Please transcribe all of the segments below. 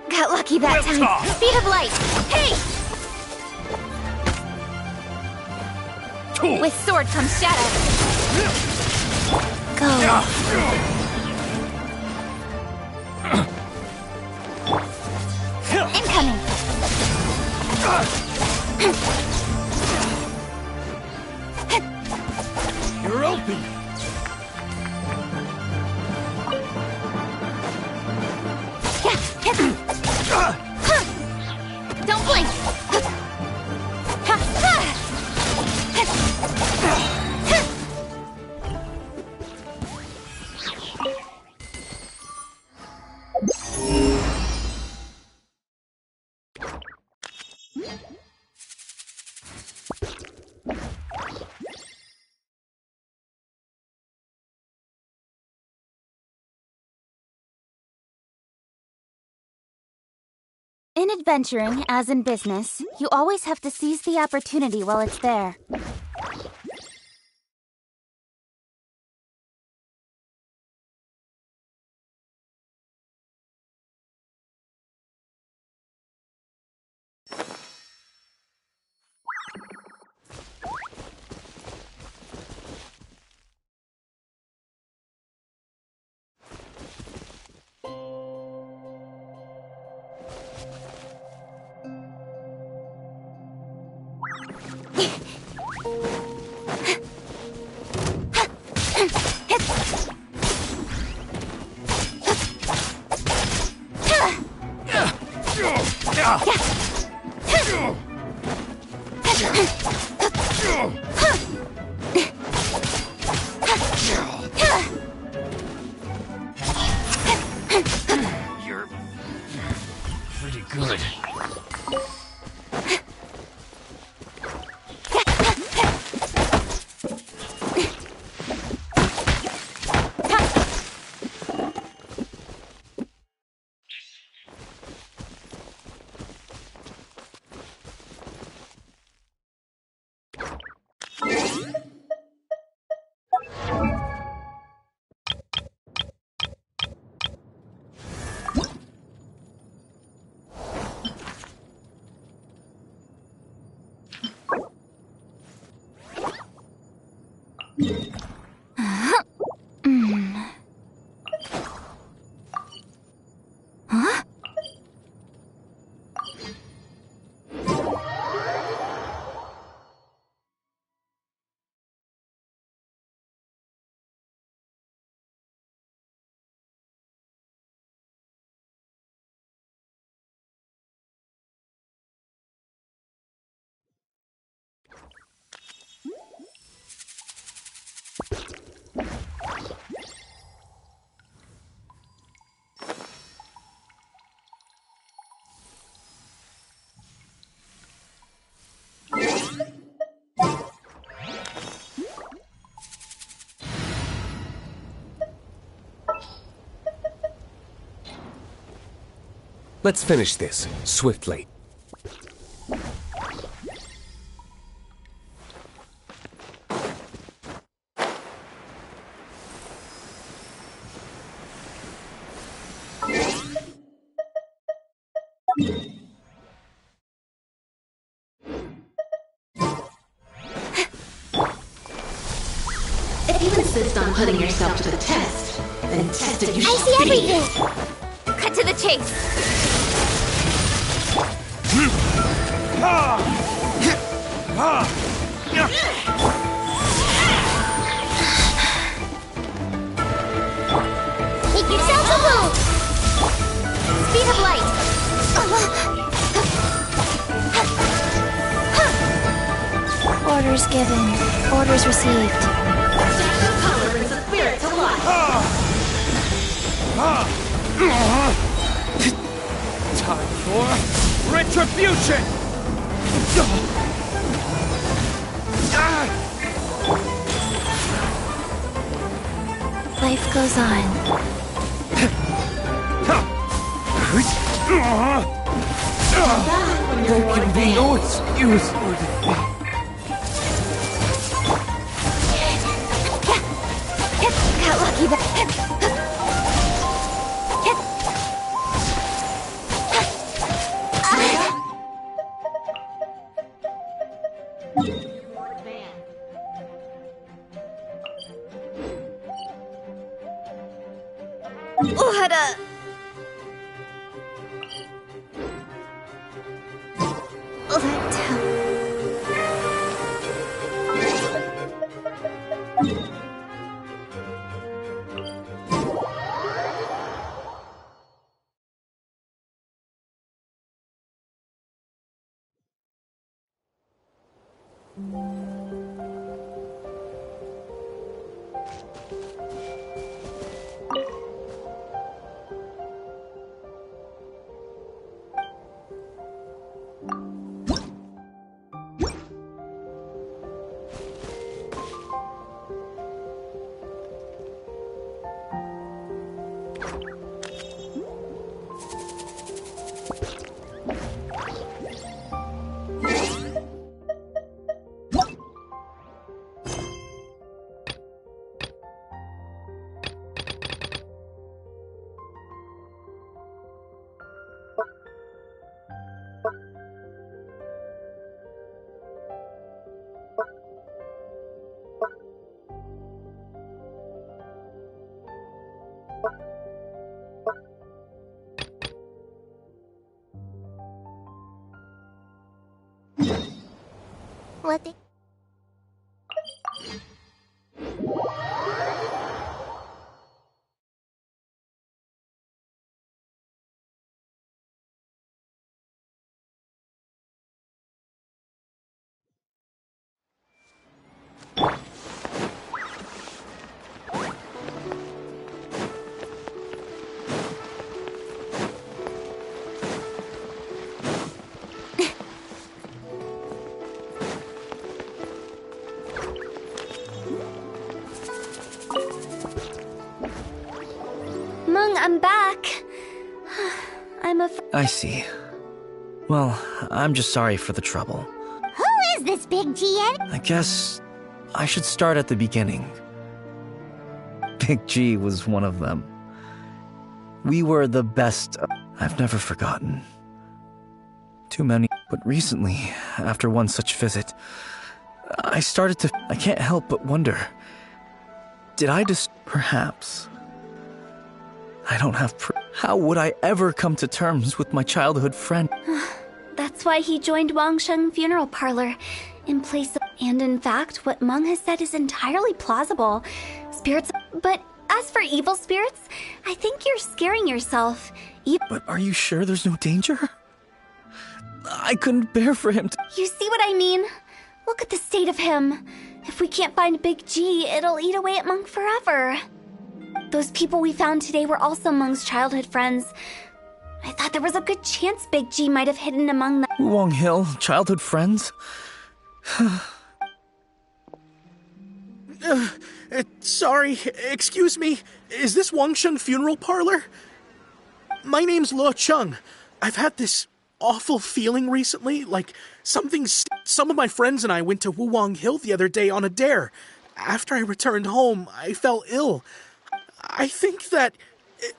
Got lucky that time. Speed of light. Hey! With sword comes shadow. Go. Incoming. You're open. Don't blink! In adventuring, as in business, you always have to seize the opportunity while it's there. You're pretty good. Let's finish this swiftly. If you insist on putting yourself to the test, then tested you I shall see be. everything! Cut to the chase! Make yourself a move! Speed of light! Orders given. Orders received. Dash of color brings the spirit to life. Time for retribution! Life goes on. There can be no excuse for this. Got lucky there. Uhada! What the... I'm back. I see. Well, I'm just sorry for the trouble. Who is this Big G? I guess I should start at the beginning. Big G was one of them. We were the best. I've never forgotten. Too many. But recently, after one such visit, I can't help but wonder. Did I just... Perhaps... I don't have how would I ever come to terms with my childhood friend? That's why he joined Wangsheng Funeral Parlor in place of... And in fact, what Meng has said is entirely plausible. Spirits... But as for evil spirits, I think you're scaring yourself. But are you sure there's no danger? I couldn't bear for him to... You see what I mean? Look at the state of him. If we can't find Big G, it'll eat away at Meng forever. Those people we found today were also Meng's childhood friends. I thought there was a good chance Big G might have hidden among them. Wong Hill, childhood friends? Sorry, excuse me. Is this Wangsheng Funeral Parlor? My name's Lo Chung. I've had this awful feeling recently, like some of my friends and I went to Wuwang Hill the other day on a dare. After I returned home, I fell ill. I think that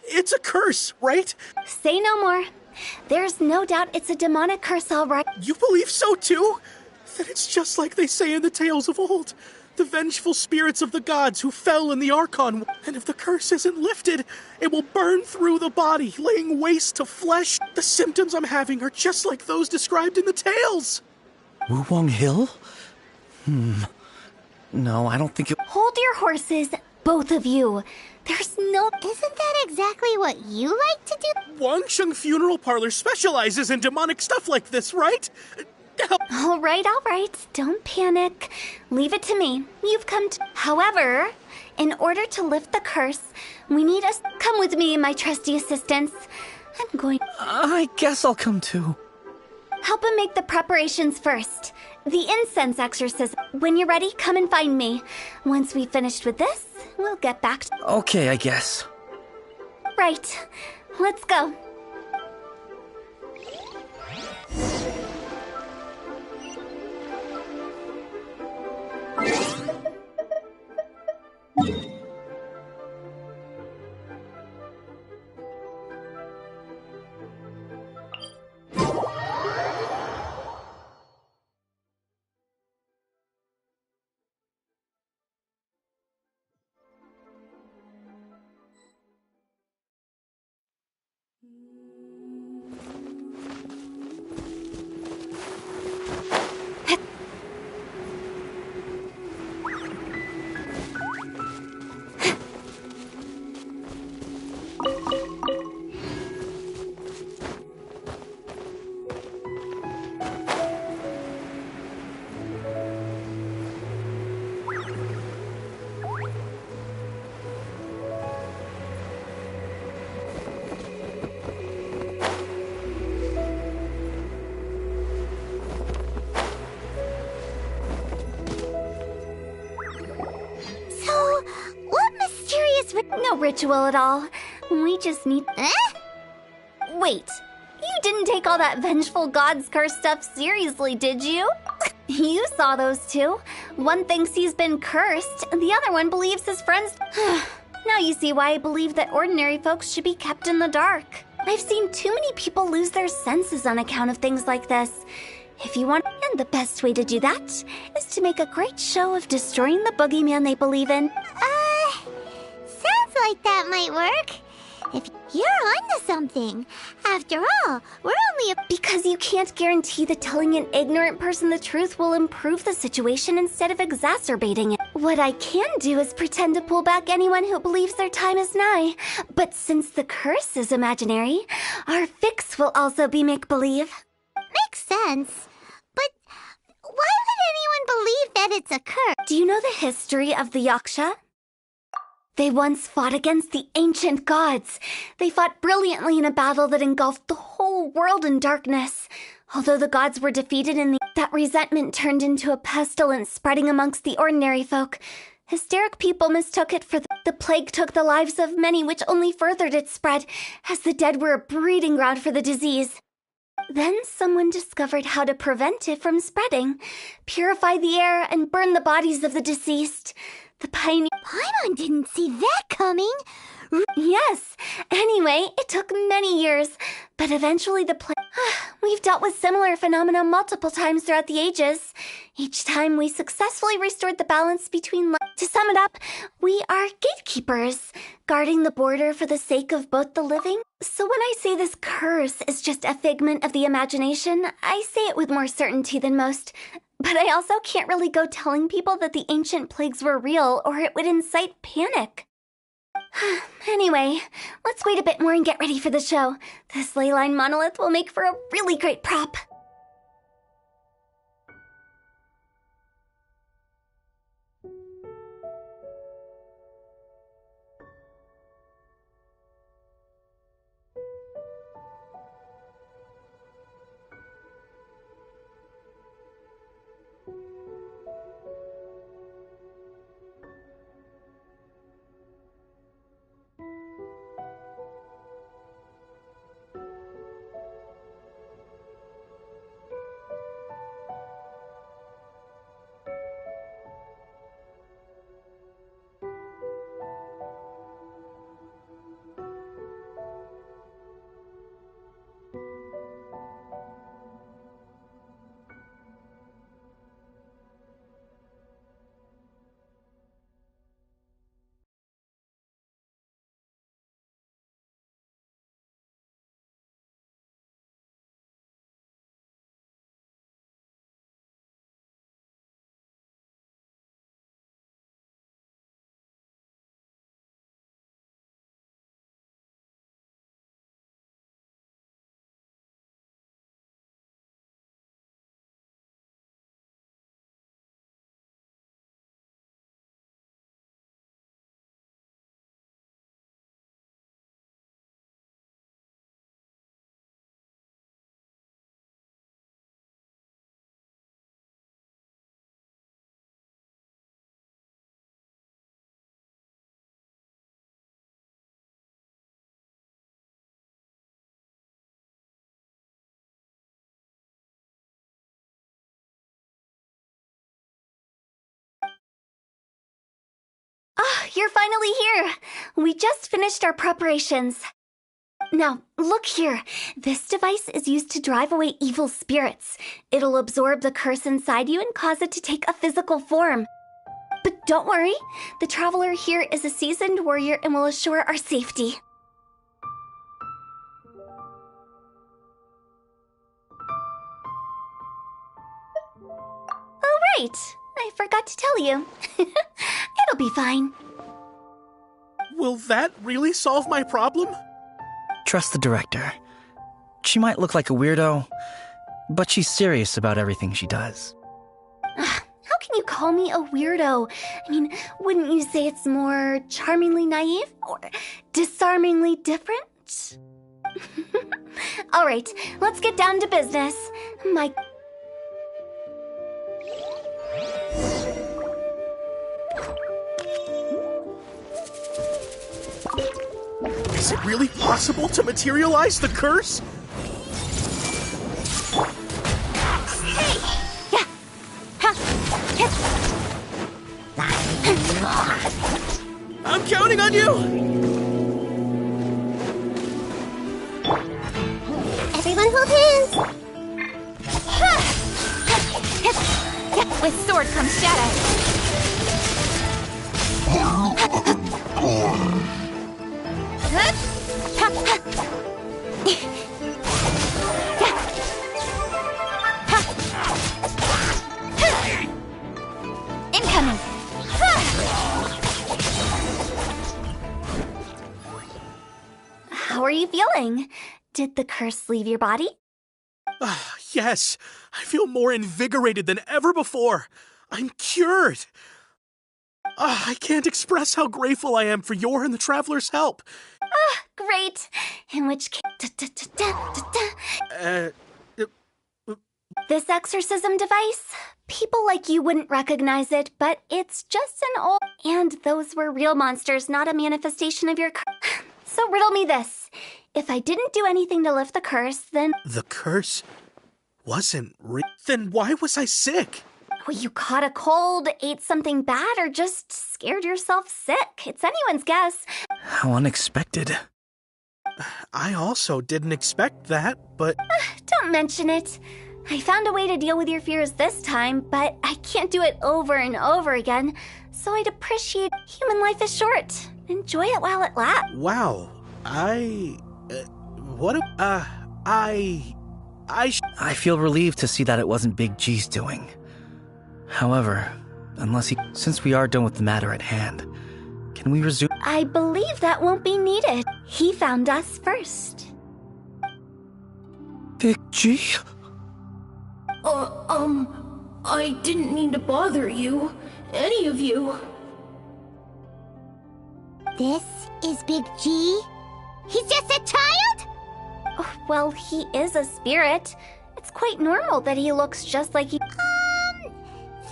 it's a curse, right? Say no more. There's no doubt it's a demonic curse, all right. You believe so too? Then it's just like they say in the tales of old. The vengeful spirits of the gods who fell in the Archon. And if the curse isn't lifted, it will burn through the body, laying waste to flesh. The symptoms I'm having are just like those described in the tales. Wuwang Hill? No, I don't think it... Hold your horses, both of you. There's no... Isn't that exactly what you like to do? Wangsheng Funeral Parlor specializes in demonic stuff like this, right? All right. Don't panic. Leave it to me. You've come to... However, in order to lift the curse, we need us... Come with me, my trusty assistants. I'm going... I guess I'll come too. Help him make the preparations first. The incense exorcism. When you're ready, come and find me. Once we've finished with this, we'll get back to... Okay, I guess. Right. Let's go. No ritual at all. We just need... Wait, you didn't take all that vengeful god's curse stuff seriously, did you? You saw those two. One thinks he's been cursed, and the other one believes his friends... Now you see why I believe that ordinary folks should be kept in the dark. I've seen too many people lose their senses on account of things like this. If you want... And the best way to do that is to make a great show of destroying the boogeyman they believe in. Sounds like that might work. If you're onto something. After all, we're only Because you can't guarantee that telling an ignorant person the truth will improve the situation instead of exacerbating it. What I can do is pretend to pull back anyone who believes their time is nigh. But since the curse is imaginary, our fix will also be make-believe. Makes sense. But why would anyone believe that it's a curse? Do you know the history of the Yaksha? They once fought against the ancient gods. They fought brilliantly in a battle that engulfed the whole world in darkness. Although the gods were defeated that resentment turned into a pestilence spreading amongst the ordinary folk. Hysteric people mistook it for the plague took the lives of many, which only furthered its spread, as the dead were a breeding ground for the disease. Then someone discovered how to prevent it from spreading, purify the air, and burn the bodies of the deceased. The pioneer... Paimon didn't see that coming. Yes. Anyway, it took many years, but eventually the plague... We've dealt with similar phenomena multiple times throughout the ages. Each time we successfully restored the balance between... To sum it up, we are gatekeepers, guarding the border for the sake of both the living. So when I say this curse is just a figment of the imagination, I say it with more certainty than most. But I also can't really go telling people that the ancient plagues were real, or it would incite panic. Anyway, let's wait a bit more and get ready for the show. This leyline monolith will make for a really great prop. You're finally here. We just finished our preparations. Now, look here. This device is used to drive away evil spirits. It'll absorb the curse inside you and cause it to take a physical form. But don't worry, the traveler here is a seasoned warrior and will assure our safety. Oh, right. I forgot to tell you. It'll be fine. Will that really solve my problem? Trust the director. She might look like a weirdo, but she's serious about everything she does. How can you call me a weirdo? I mean, wouldn't you say it's more charmingly naive or disarmingly different? All right, let's get down to business. My... Is it really possible to materialize the curse? I'm counting on you! Everyone hold hands! With sword comes shadow. Incoming. How are you feeling? Did the curse leave your body? Yes, I feel more invigorated than ever before. I'm cured. I can't express how grateful I am for your and the Traveler's help. Great. In which case... This exorcism device? People like you wouldn't recognize it, but it's just an old... And those were real monsters, not a manifestation of your curse. So riddle me this. If I didn't do anything to lift the curse, then... The curse wasn't real. Then why was I sick? Well, you caught a cold, ate something bad, or just scared yourself sick. It's anyone's guess. How unexpected. I also didn't expect that, but... Don't mention it. I found a way to deal with your fears this time, but I can't do it over and over again. So I'd appreciate human life is short. Enjoy it while it lasts. Wow. I feel relieved to see that it wasn't Big G's doing. However, since we are done with the matter at hand, can we resume? I believe that won't be needed. He found us first. Big G? I didn't mean to bother you. Any of you. This is Big G? He's just a child? Oh, well, he is a spirit. It's quite normal that he looks just like he...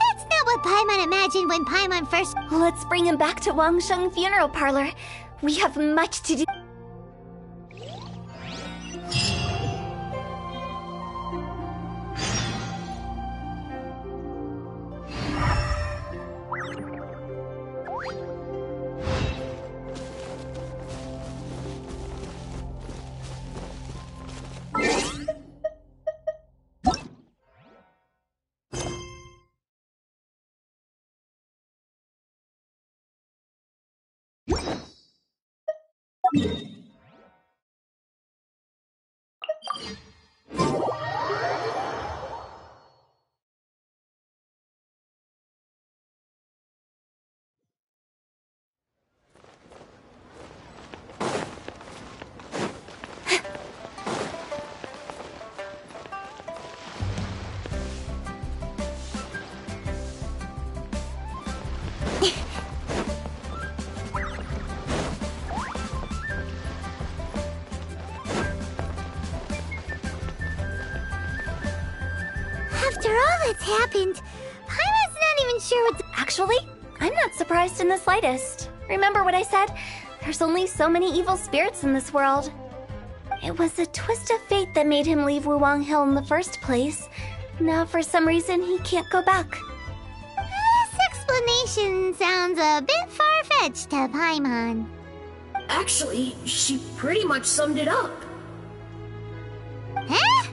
That's not what Paimon imagined when Paimon first... Let's bring him back to Wangsheng Funeral Parlor. We have much to do. After all that's happened, Paimon's not even sure what's... Actually, I'm not surprised in the slightest. Remember what I said? There's only so many evil spirits in this world. It was a twist of fate that made him leave Wuwang Hill in the first place. Now, for some reason, he can't go back. This explains explanation sounds a bit far-fetched to Paimon. Actually, she pretty much summed it up. Huh?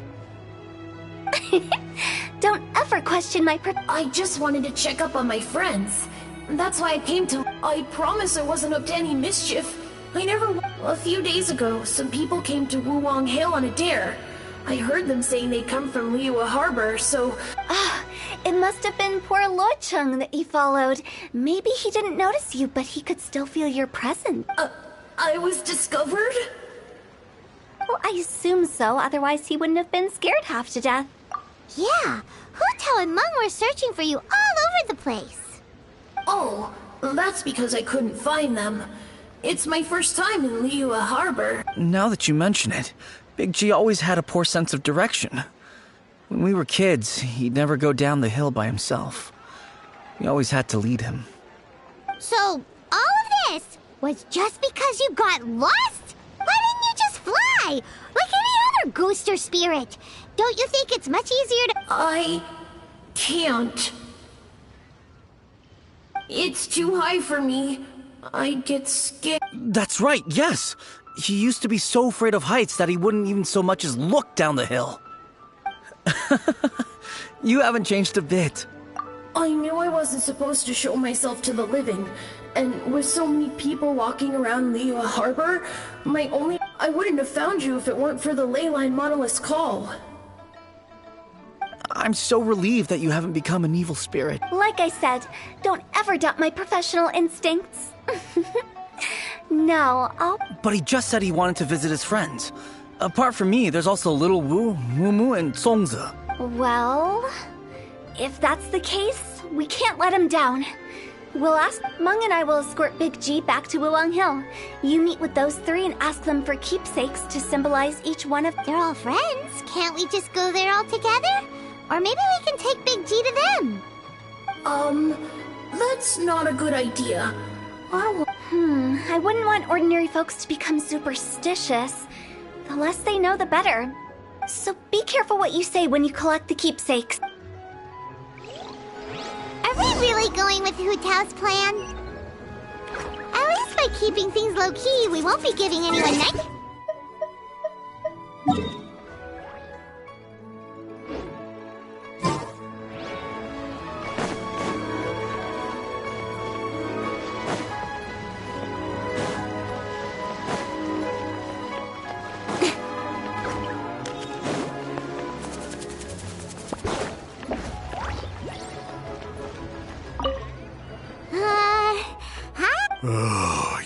Don't ever question my I just wanted to check up on my friends. That's why I came to... I promise I wasn't up to any mischief. I never... A few days ago, some people came to Wuwang Hill on a dare. I heard them saying they'd come from Liyue Harbor, so... It must have been poor Luocheng that you followed. Maybe he didn't notice you, but he could still feel your presence. I was discovered? Well, I assume so, otherwise he wouldn't have been scared half to death. Yeah, Hu Tao and Meng were searching for you all over the place. Oh, that's because I couldn't find them. It's my first time in Liyue Harbor. Now that you mention it, Big G always had a poor sense of direction. When we were kids, he'd never go down the hill by himself. We always had to lead him. So, all of this was just because you got lost? Why didn't you just fly? Like any other ghost or spirit? Don't you think it's much easier to... I can't. It's too high for me. I'd get scared. That's right, yes! He used to be so afraid of heights that he wouldn't even so much as look down the hill. You haven't changed a bit. I knew I wasn't supposed to show myself to the living, and with so many people walking around Liyue Harbor, I wouldn't have found you if it weren't for the Leyline Monolith's call. I'm so relieved that you haven't become an evil spirit. Like I said, don't ever doubt my professional instincts. No, But he just said he wanted to visit his friends. Apart from me, there's also Little Wu, Mumu, and Zongzi. Well, if that's the case, we can't let him down. We'll ask Meng and I will escort Big G back to Wuwang Hill. You meet with those three and ask them for keepsakes to symbolize each one of... They're all friends. Can't we just go there all together? Or maybe we can take Big G to them. That's not a good idea. I wouldn't want ordinary folks to become superstitious. The less they know, the better. So be careful what you say when you collect the keepsakes. Are we really going with Hu Tao's plan? At least by keeping things low-key, we won't be giving anyone night...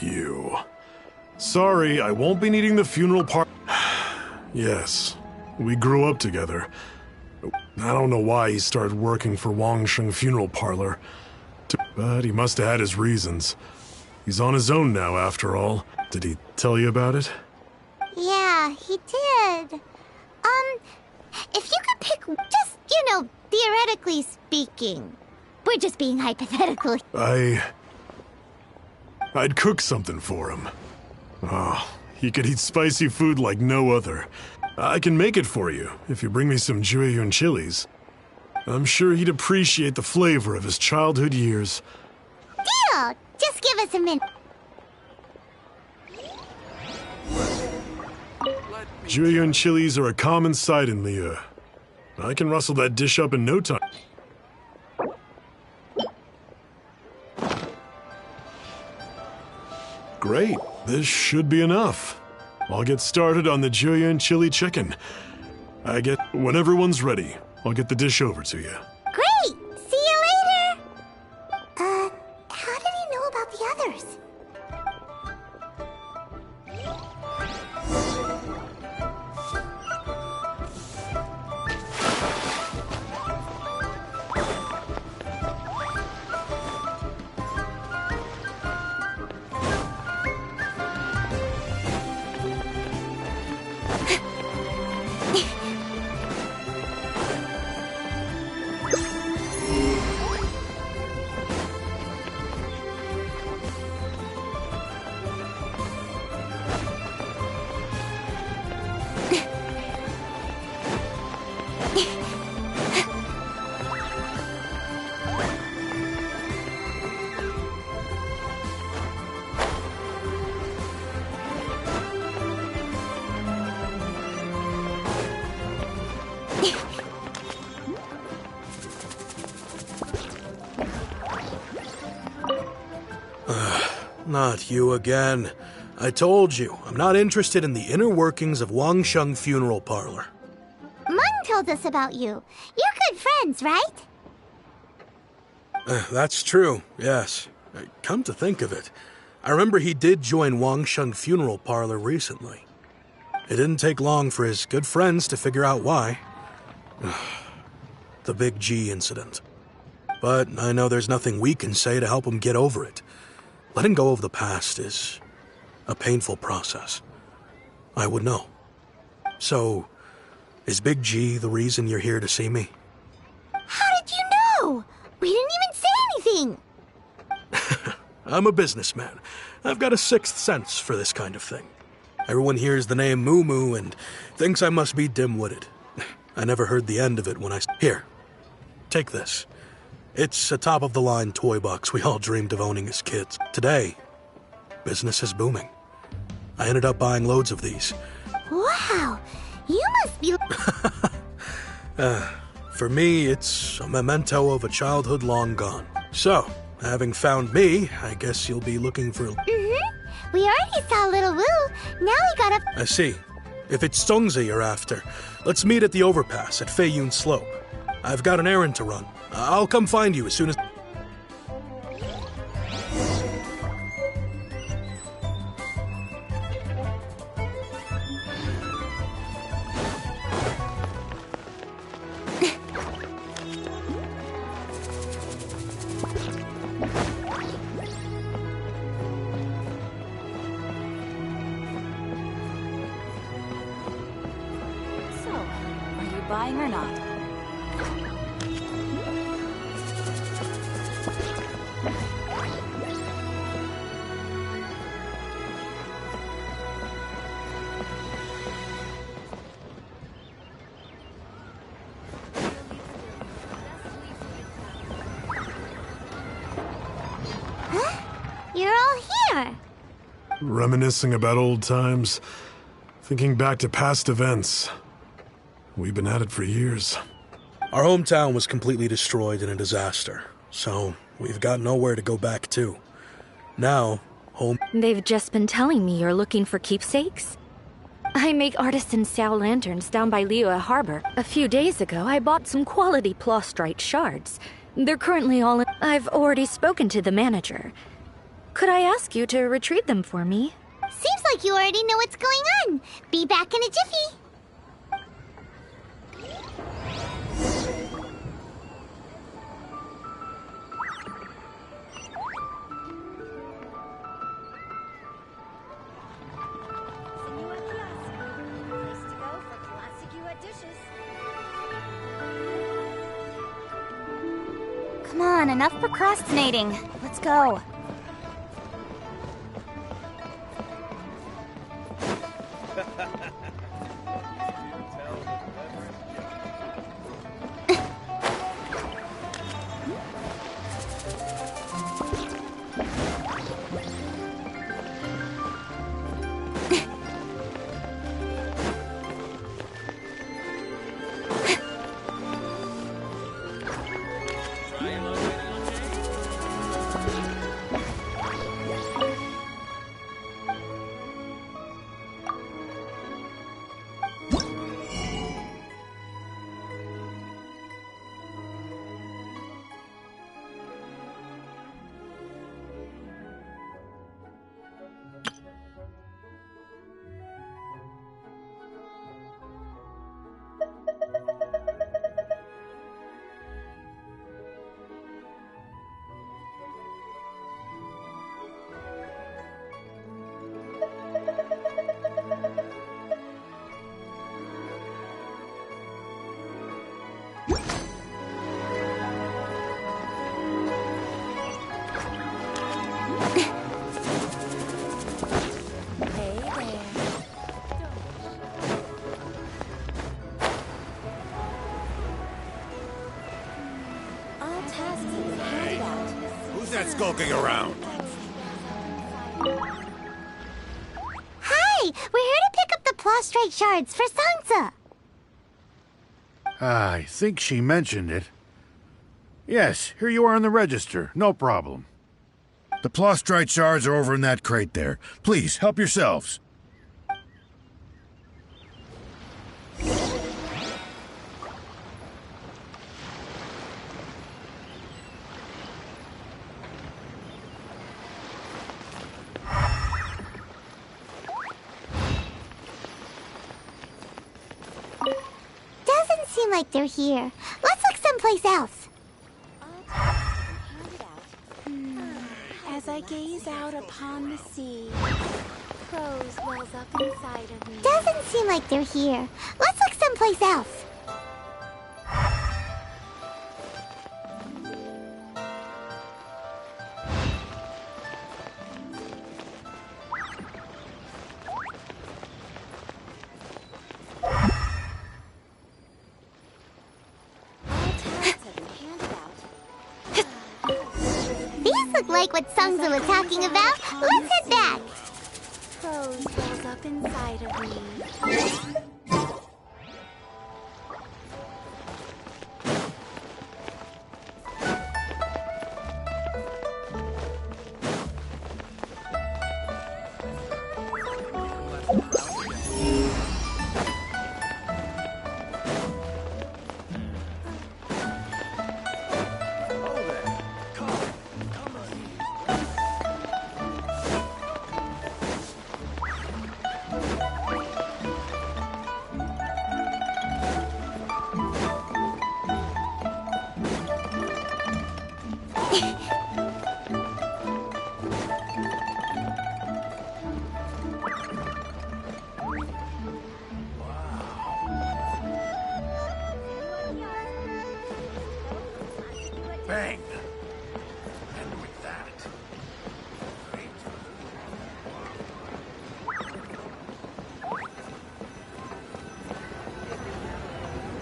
You. Sorry, I won't be needing the funeral part. Yes, we grew up together. I don't know why he started working for Wangsheng Funeral Parlor, but he must have had his reasons. He's on his own now, after all. Did he tell you about it? Yeah, he did. If you could pick, just, theoretically speaking. We're just being hypothetical. I'd cook something for him. Oh, he could eat spicy food like no other. I can make it for you, if you bring me some Jueyun chilies. I'm sure he'd appreciate the flavor of his childhood years. Deal! Just give us a minute. Jueyun chilies are a common sight in Liyue. I can rustle that dish up in no time. Great, this should be enough. I'll get started on the Jueyun chili chicken. When everyone's ready, I'll get the dish over to you. Great! See you later! How did he know about the others? Not you again. I told you, I'm not interested in the inner workings of Wangsheng Funeral Parlor. Mung told us about you. You're good friends, right? That's true, yes. Come to think of it, I remember he did join Wangsheng Funeral Parlor recently. It didn't take long for his good friends to figure out why. The Big G incident. But I know there's nothing we can say to help him get over it. Letting go of the past is a painful process. I would know. So, is Big G the reason you're here to see me? How did you know? We didn't even say anything. I'm a businessman. I've got a sixth sense for this kind of thing. Everyone hears the name Moo Moo and thinks I must be dim-witted. I never heard the end of it when I... Here, take this. It's a top-of-the-line toy box we all dreamed of owning as kids. Today, business is booming. I ended up buying loads of these. Wow, you must be... For me, it's a memento of a childhood long gone. So, having found me, I guess you'll be looking for... We already saw Little Woo. Now we gotta... I see. If it's Songzi you're after, let's meet at the overpass at Feiyun Slope. I've got an errand to run. I'll come find you as soon as... So, are you buying or not? You're all here. Reminiscing about old times, thinking back to past events. We've been at it for years. Our hometown was completely destroyed in a disaster, so we've got nowhere to go back to. Now, They've just been telling me you're looking for keepsakes? I make artisan Sao lanterns down by Liyue Harbor. A few days ago, I bought some quality plaustrite shards. They're currently all in... I've already spoken to the manager. Could I ask you to retrieve them for me? Seems like you already know what's going on. Be back in a jiffy. Come on, enough procrastinating. Let's go. Skulking around. Hi, we're here to pick up the plaustrite shards for Sansa. I think she mentioned it. Yes, here you are on the register. No problem. The Plostrite shards are over in that crate there. Please, help yourselves. Doesn't seem like they're here. Let's look someplace else. As I gaze out upon the sea, prose wells up inside of me. Doesn't seem like they're here. Let's look someplace else. These look like what Sungzu was talking about. Let's head back. Prose wells up inside of me. Bang! And with that...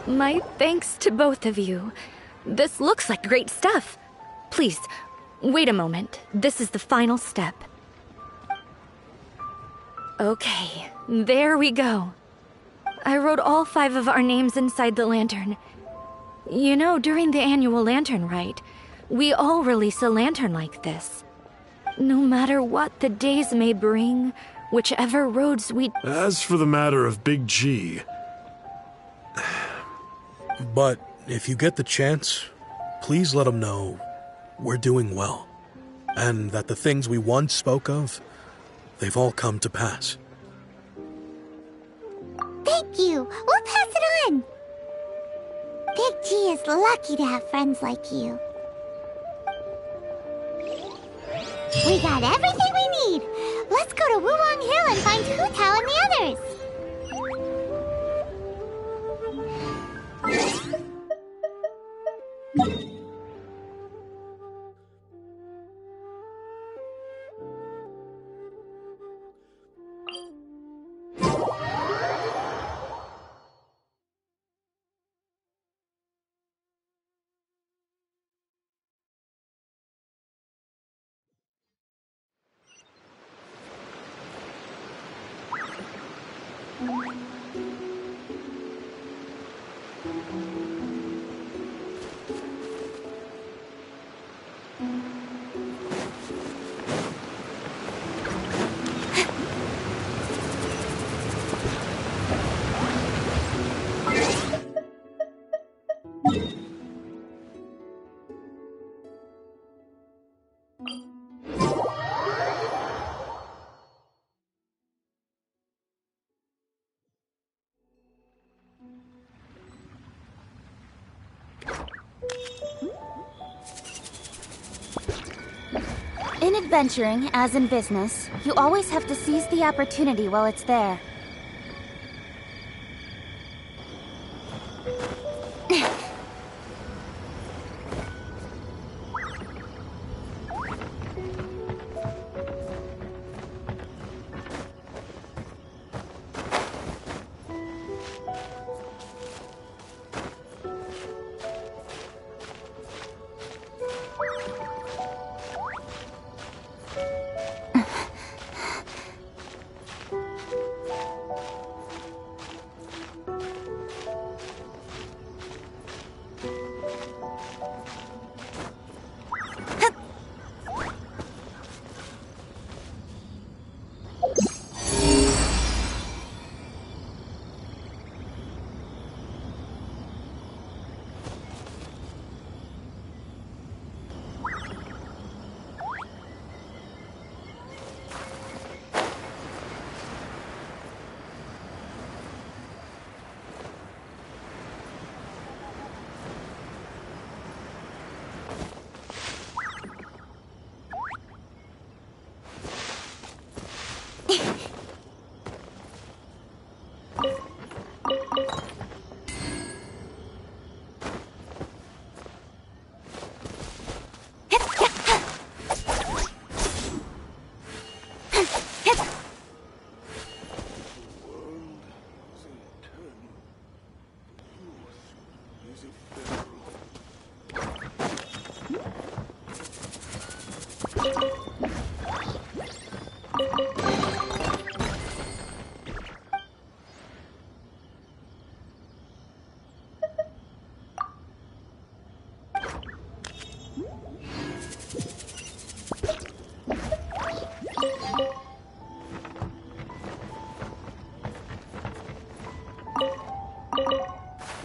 My thanks to both of you. This looks like great stuff. Please, wait a moment. This is the final step. Okay, there we go. I wrote all 5 of our names inside the lantern. You know, during the annual lantern rite, we all release a lantern like this. No matter what the days may bring, whichever roads we... As for the matter of Big G... But if you get the chance, please let him know we're doing well. And that the things we once spoke of, they've all come to pass. Thank you. We'll pass it on. Big G is lucky to have friends like you. We got everything we need. Let's go to Wulong Hill and find Hu Tao and the others. In adventuring, as in business, you always have to seize the opportunity while it's there.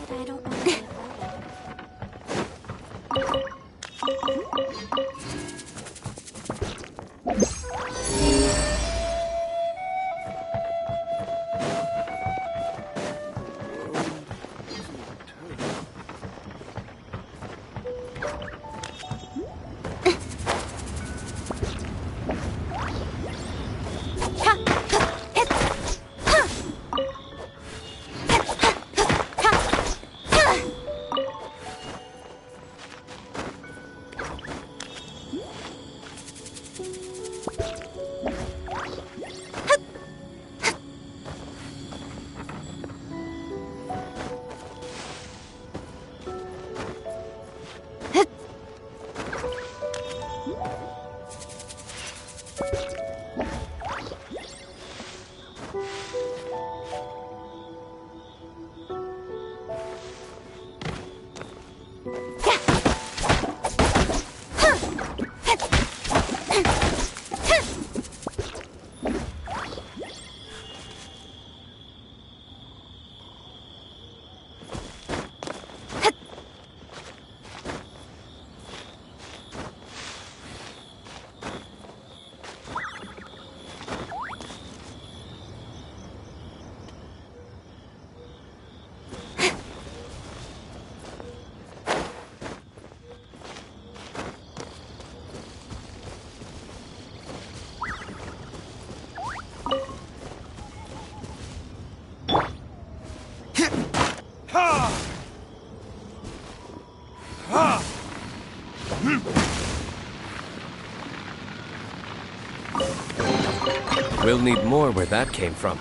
But I don't want to We'll need more where that came from.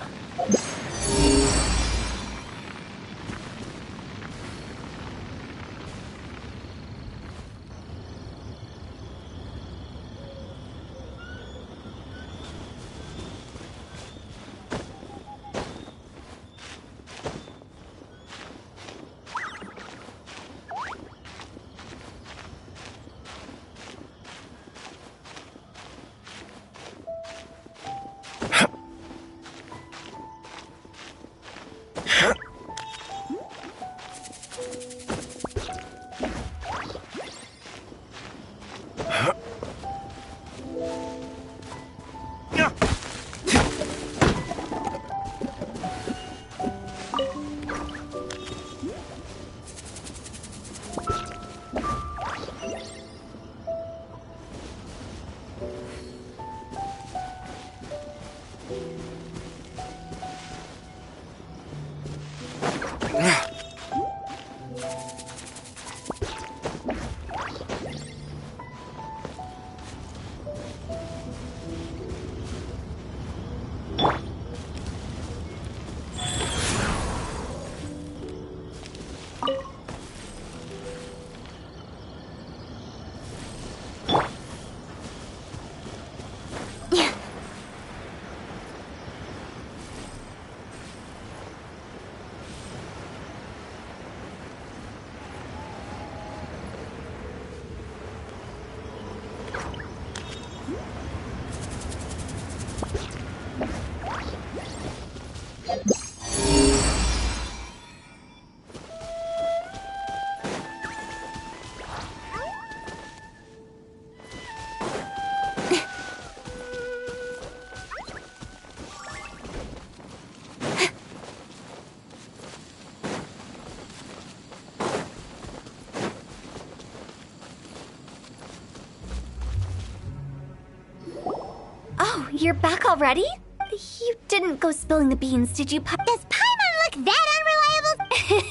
You're back already? You didn't go spilling the beans, did you, Does Paimon look that unreliable?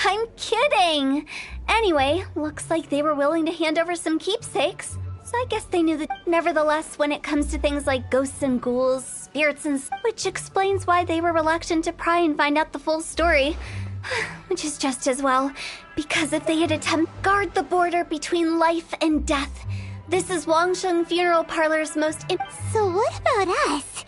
I'm kidding! Anyway, looks like they were willing to hand over some keepsakes. So I guess they knew that. Nevertheless, when it comes to things like ghosts and ghouls, spirits and which explains why they were reluctant to pry and find out the full story. Which is just as well, because if they had attempted to guard the border between life and death, this is Wangsheng Funeral Parlor's most So what about us?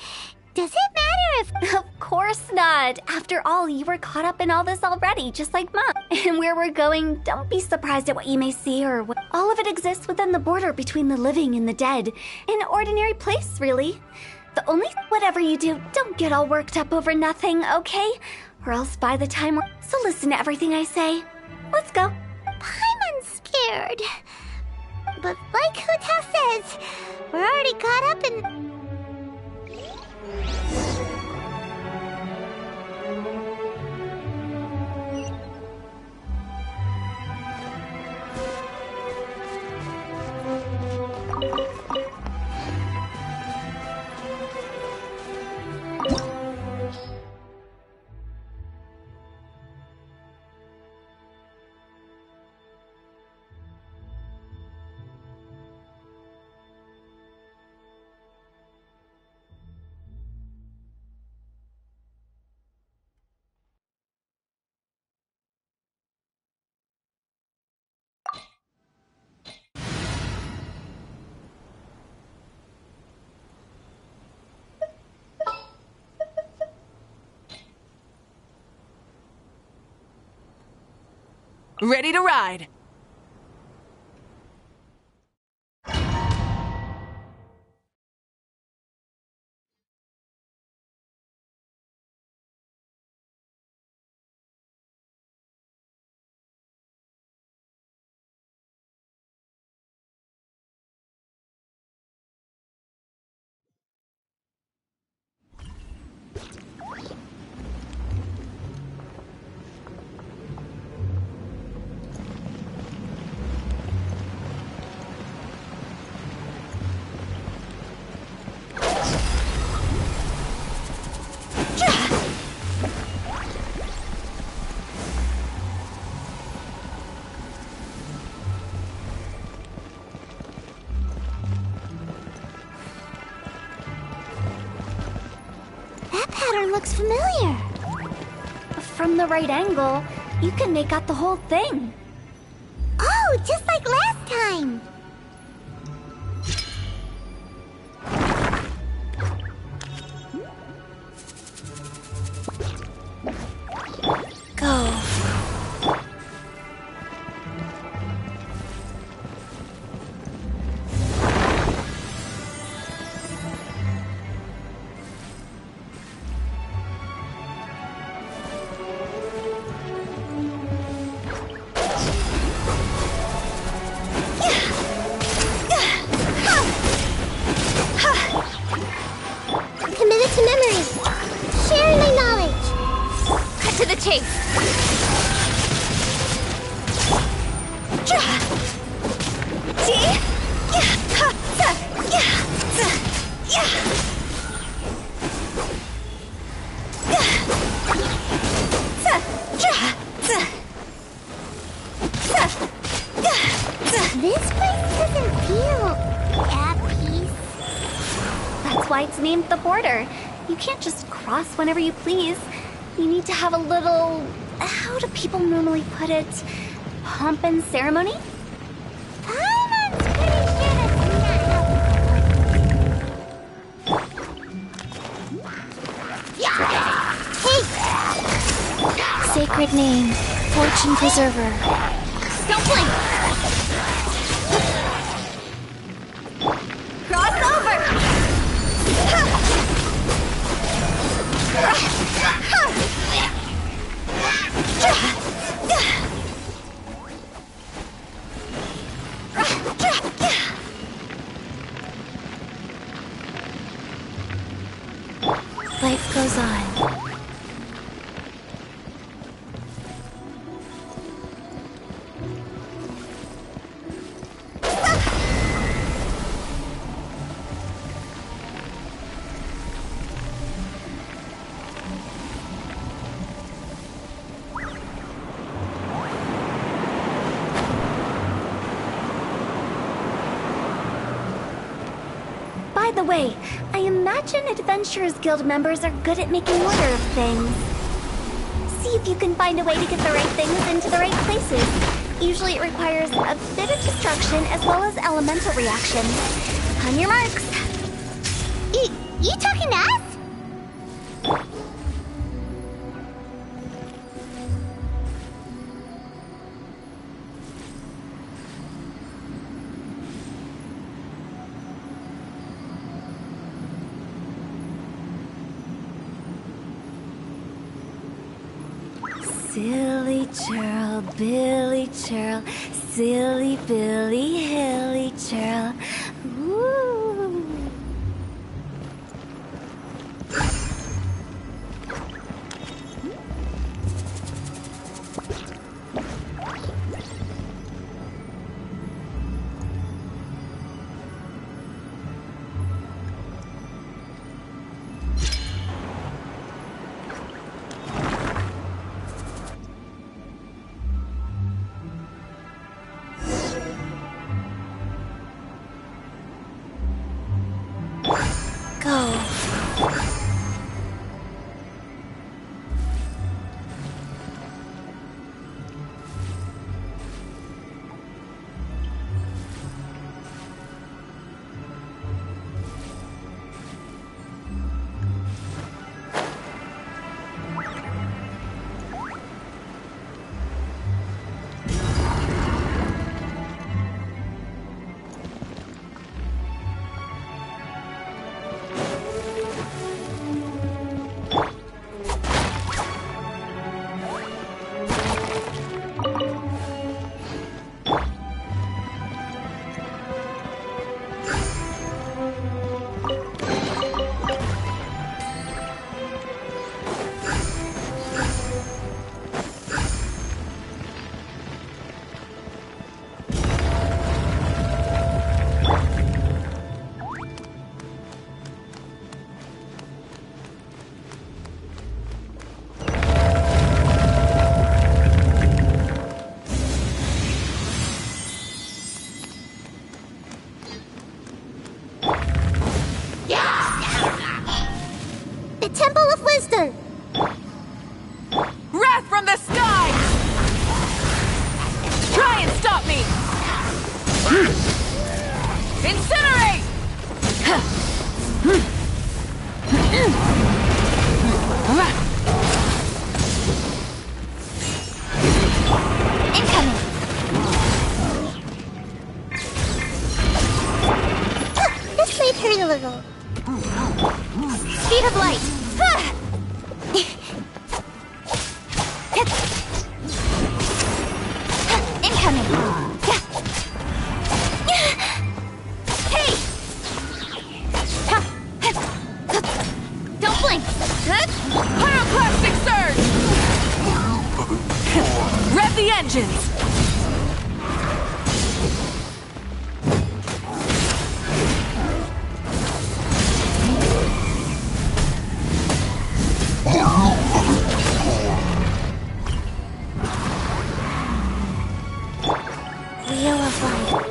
Does it matter if... Of course not. After all, you were caught up in all this already, just like Mom. And where we're going, don't be surprised at what you may see or what... All of it exists within the border between the living and the dead. An ordinary place, really. The only... Whatever you do, don't get all worked up over nothing, okay? Or else by the time we're... So listen to everything I say. Let's go. I'm scared. But like Hu-Tao says, we're already caught up in... Ready to ride! Looks familiar. From the right angle, you can make out the whole thing. Oh, just like last time. Go. This place doesn't feel at peace. That's why it's named the border. You can't just cross whenever you please. You need to have a little... How do people normally put it? Pomp and ceremony? Paimon's pretty sure that's not helpful. Hey! Sacred name, fortune preserver. Don't blink! Cross over! Life goes on. By the way, I imagine Adventurers Guild members are good at making order of things. see if you can find a way to get the right things into the right places. Usually it requires a bit of destruction as well as elemental reactions. On your marks. You talking to us? Silly churl, Billy churl, silly Billy, hilly churl. Ooh. Go. The Temple of Wisdom! Wrath from the sky! Try and stop me! Incinerate! Incoming! This might hurt a little. Speed of light! Incoming! Hey! Don't blink! Pyroclastic surge! Rev the engines! Wheel of light.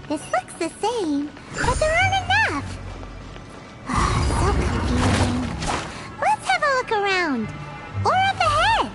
This looks the same, but there aren't enough. So confusing. Let's have a look around. Or up ahead.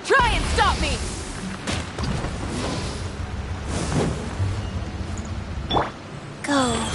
Try and stop me! Go.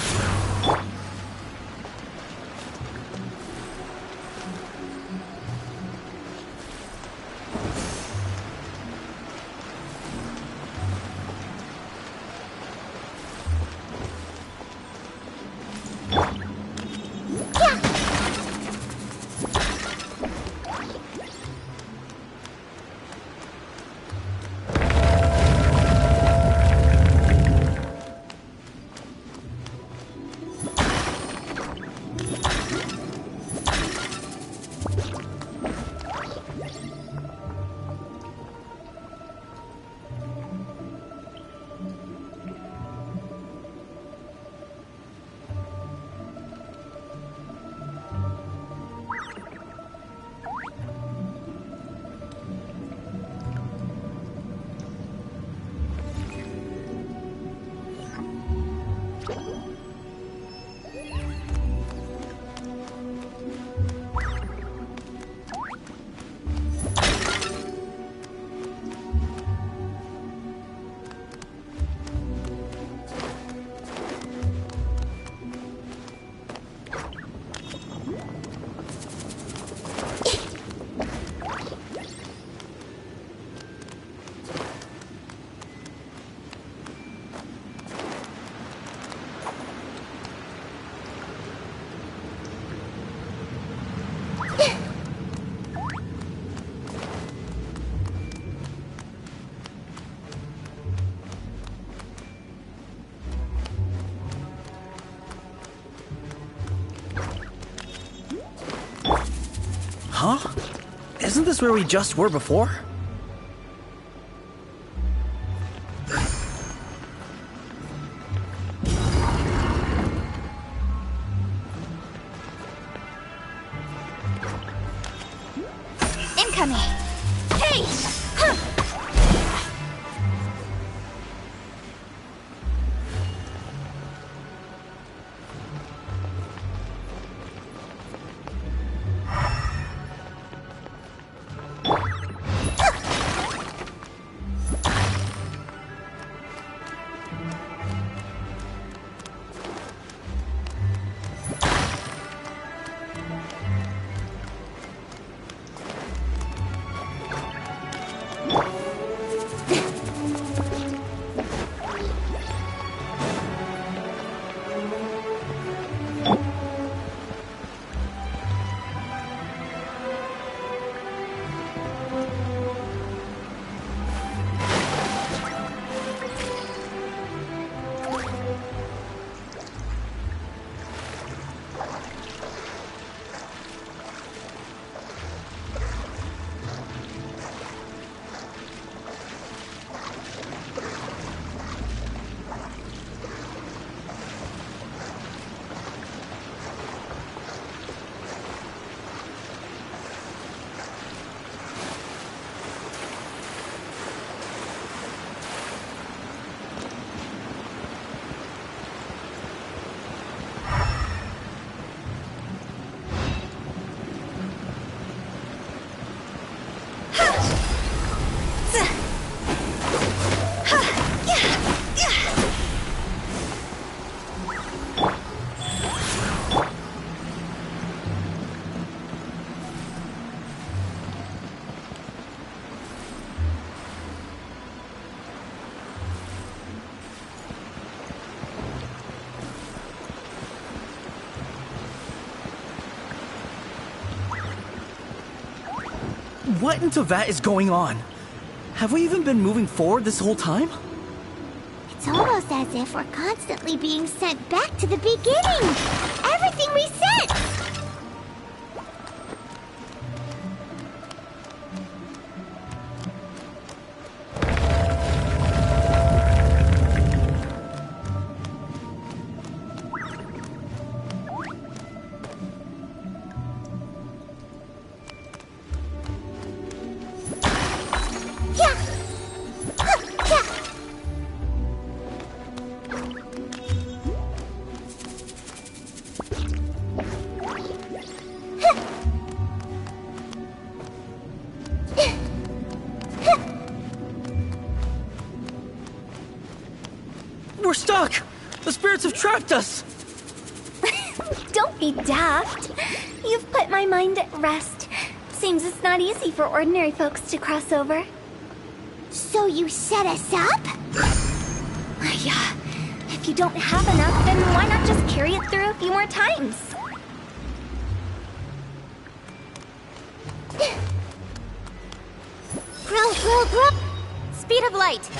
Huh? Isn't this where we just were before? Incoming! Hey! Huh. What in Teyvat is going on? Have we even been moving forward this whole time? It's almost as if we're constantly being sent back to the beginning. Everything resets. We're stuck! The spirits have trapped us! Don't be daft. You've put my mind at rest. Seems it's not easy for ordinary folks to cross over. So you set us up? Yeah. If you don't have enough, then why not just carry it through a few more times? Grow. Speed of light.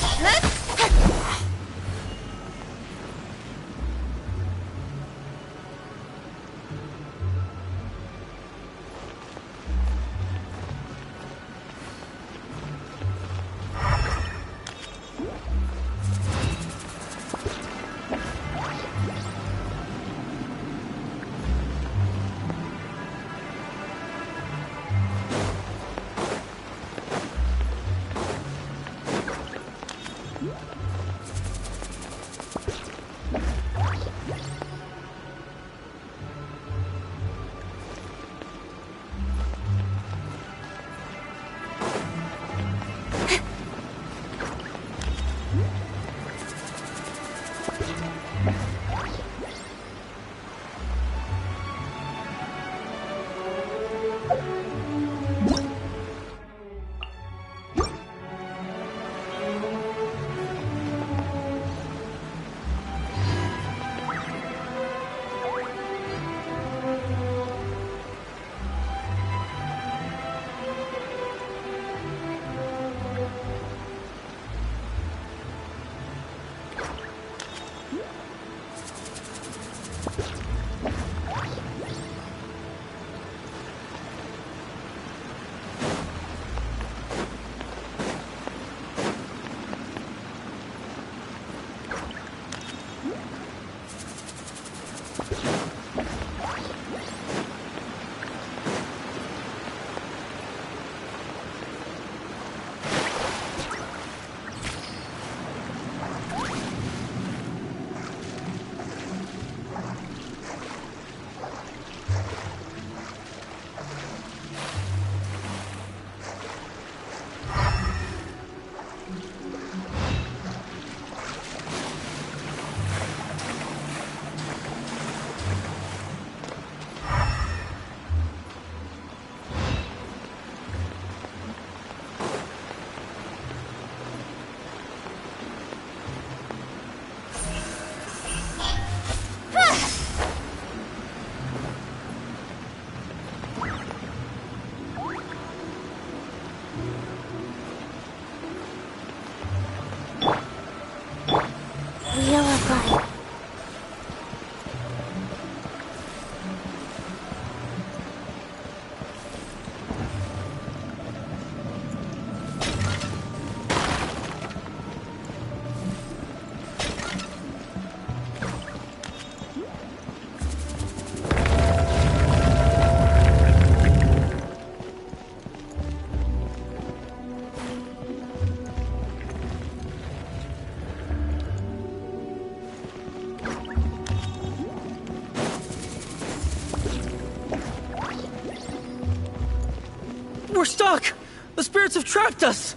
We're stuck! The spirits have trapped us!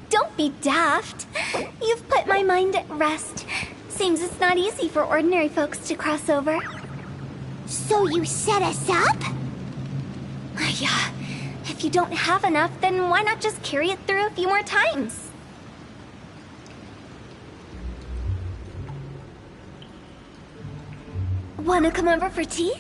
Don't be daft. You've put my mind at rest. Seems it's not easy for ordinary folks to cross over. So you set us up? Yeah. If you don't have enough, then why not just carry it through a few more times? Wanna come over for tea?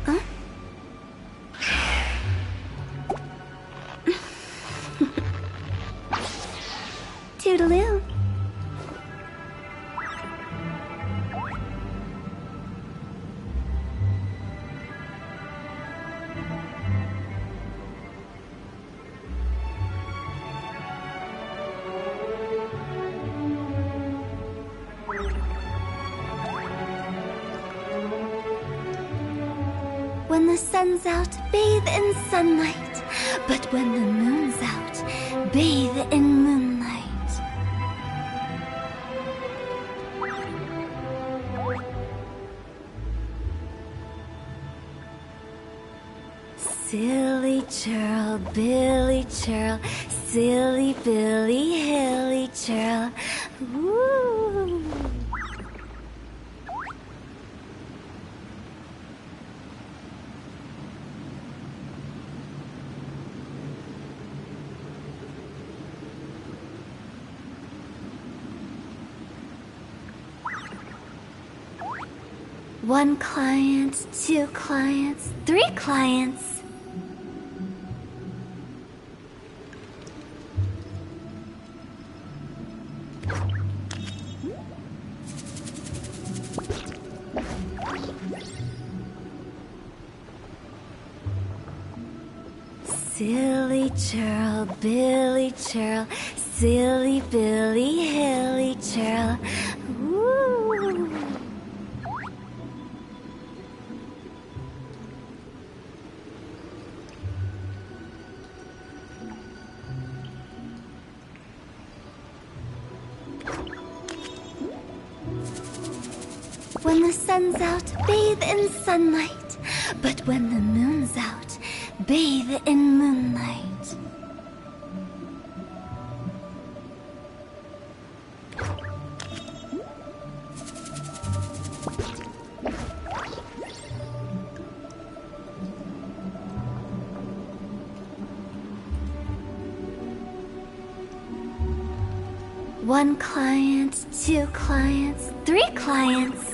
Huh? Toodaloo. When the sun's out, bathe in sunlight. But when the moon's out, bathe in moonlight. Silly churl, Billy churl, silly Billy, hilly churl. Woo! One client, two clients, three clients. Silly churl, Billy churl, silly Billy, hilly churl. Woo! When the sun's out, bathe in sunlight. But when the moon's out, bathe in moonlight. One client, two clients, three clients.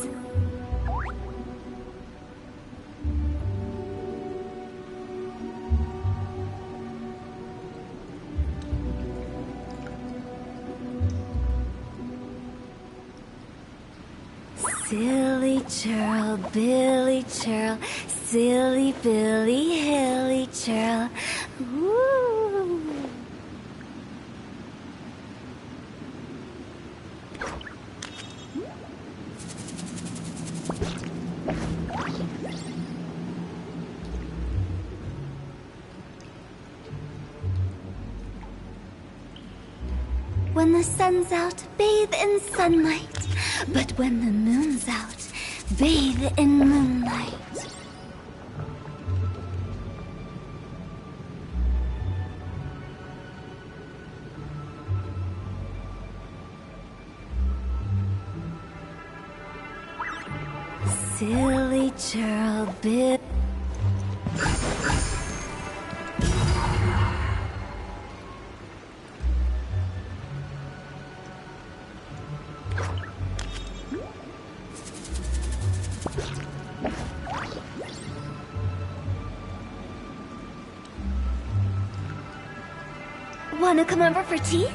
Silly churl, Billy churl, silly Billy, hilly churl. Woo! When the sun's out, bathe in sunlight. But when the moon's out, bathe in moonlight. Silly churl, Bill. Wanna come over for tea?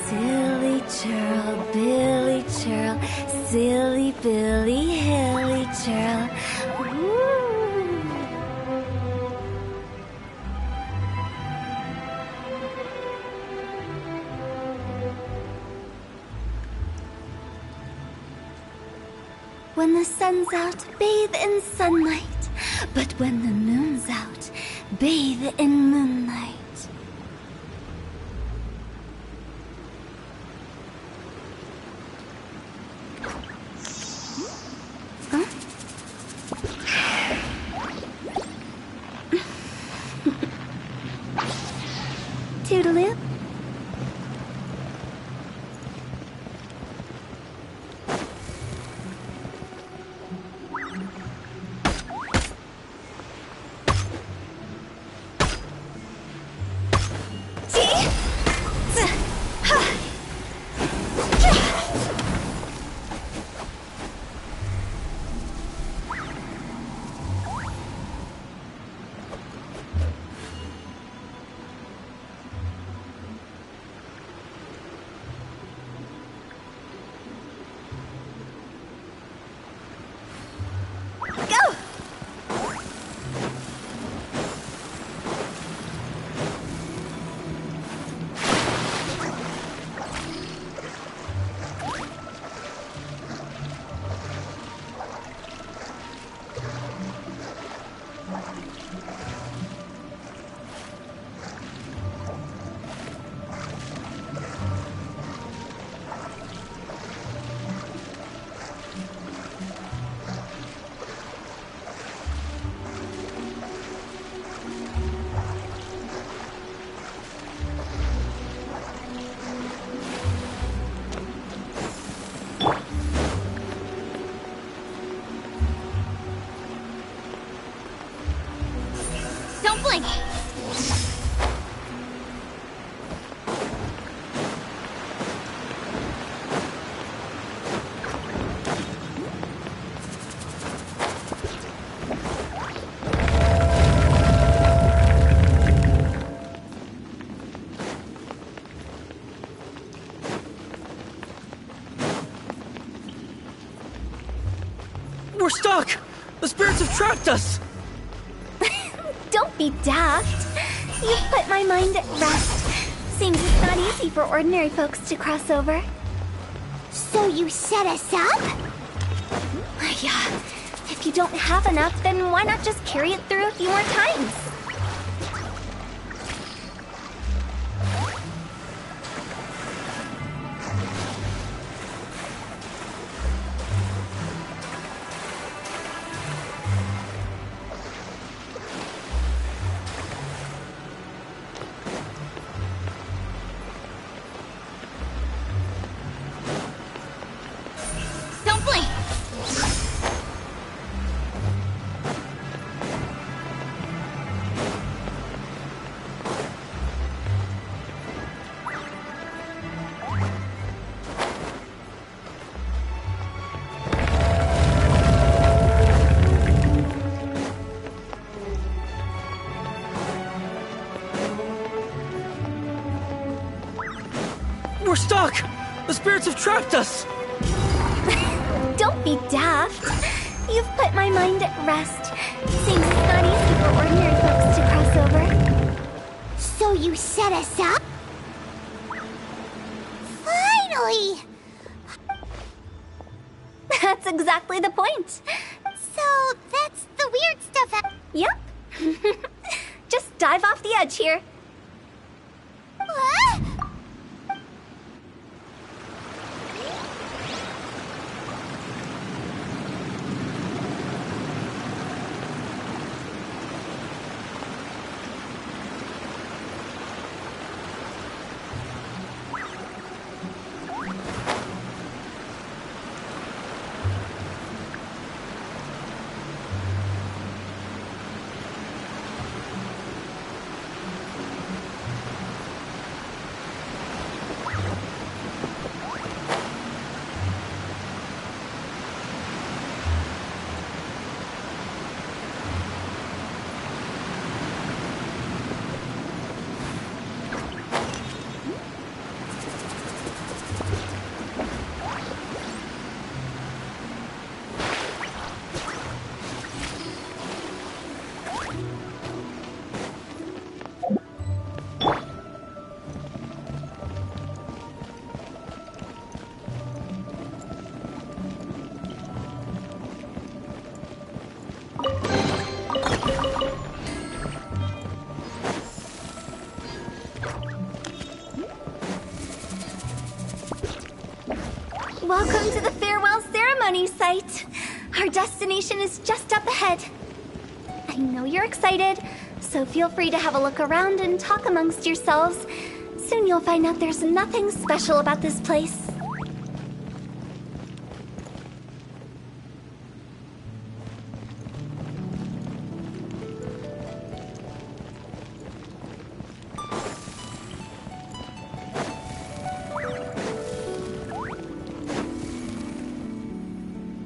Silly churl, Billy churl, silly Billy, hilly churl. Woo! When the sun's out, bathe in sunlight. But when the moon's out, bathe in moonlight. Huh? Toodaloo. Don't blink! We're stuck! The spirits have trapped us! Don't be daft. You've put my mind at rest. Seems it's not easy for ordinary folks to cross over. So you set us up? Yeah. If you don't have enough, then why not just carry it through a few more times? Don't blink! We're stuck! The spirits have trapped us! Don't be daft. You've put my mind at rest. Seems it's not easy for ordinary folks to cross over. So you set us up? Finally! That's exactly the point. So that's the weird stuff. Yep. Just dive off the edge here. What? Welcome to the farewell ceremony site. Our destination is just up ahead. I know you're excited, so feel free to have a look around and talk amongst yourselves. Soon you'll find out there's nothing special about this place.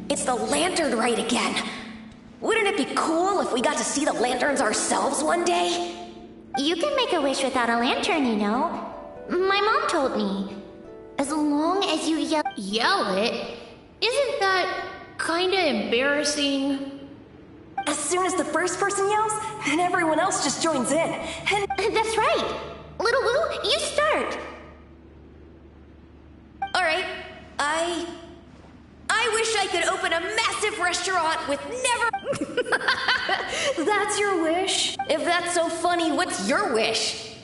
It's the lantern rite again. Wouldn't it be cool if we got to see the lanterns ourselves one day? You can make a wish without a lantern, you know. My mom told me. As long as you Yell it? Isn't that kinda embarrassing? As soon as the first person yells, then everyone else just joins in. And That's right. Little Woo, you start. alright, I wish I could open a massive restaurant with never... That's your wish? If that's so funny, what's your wish?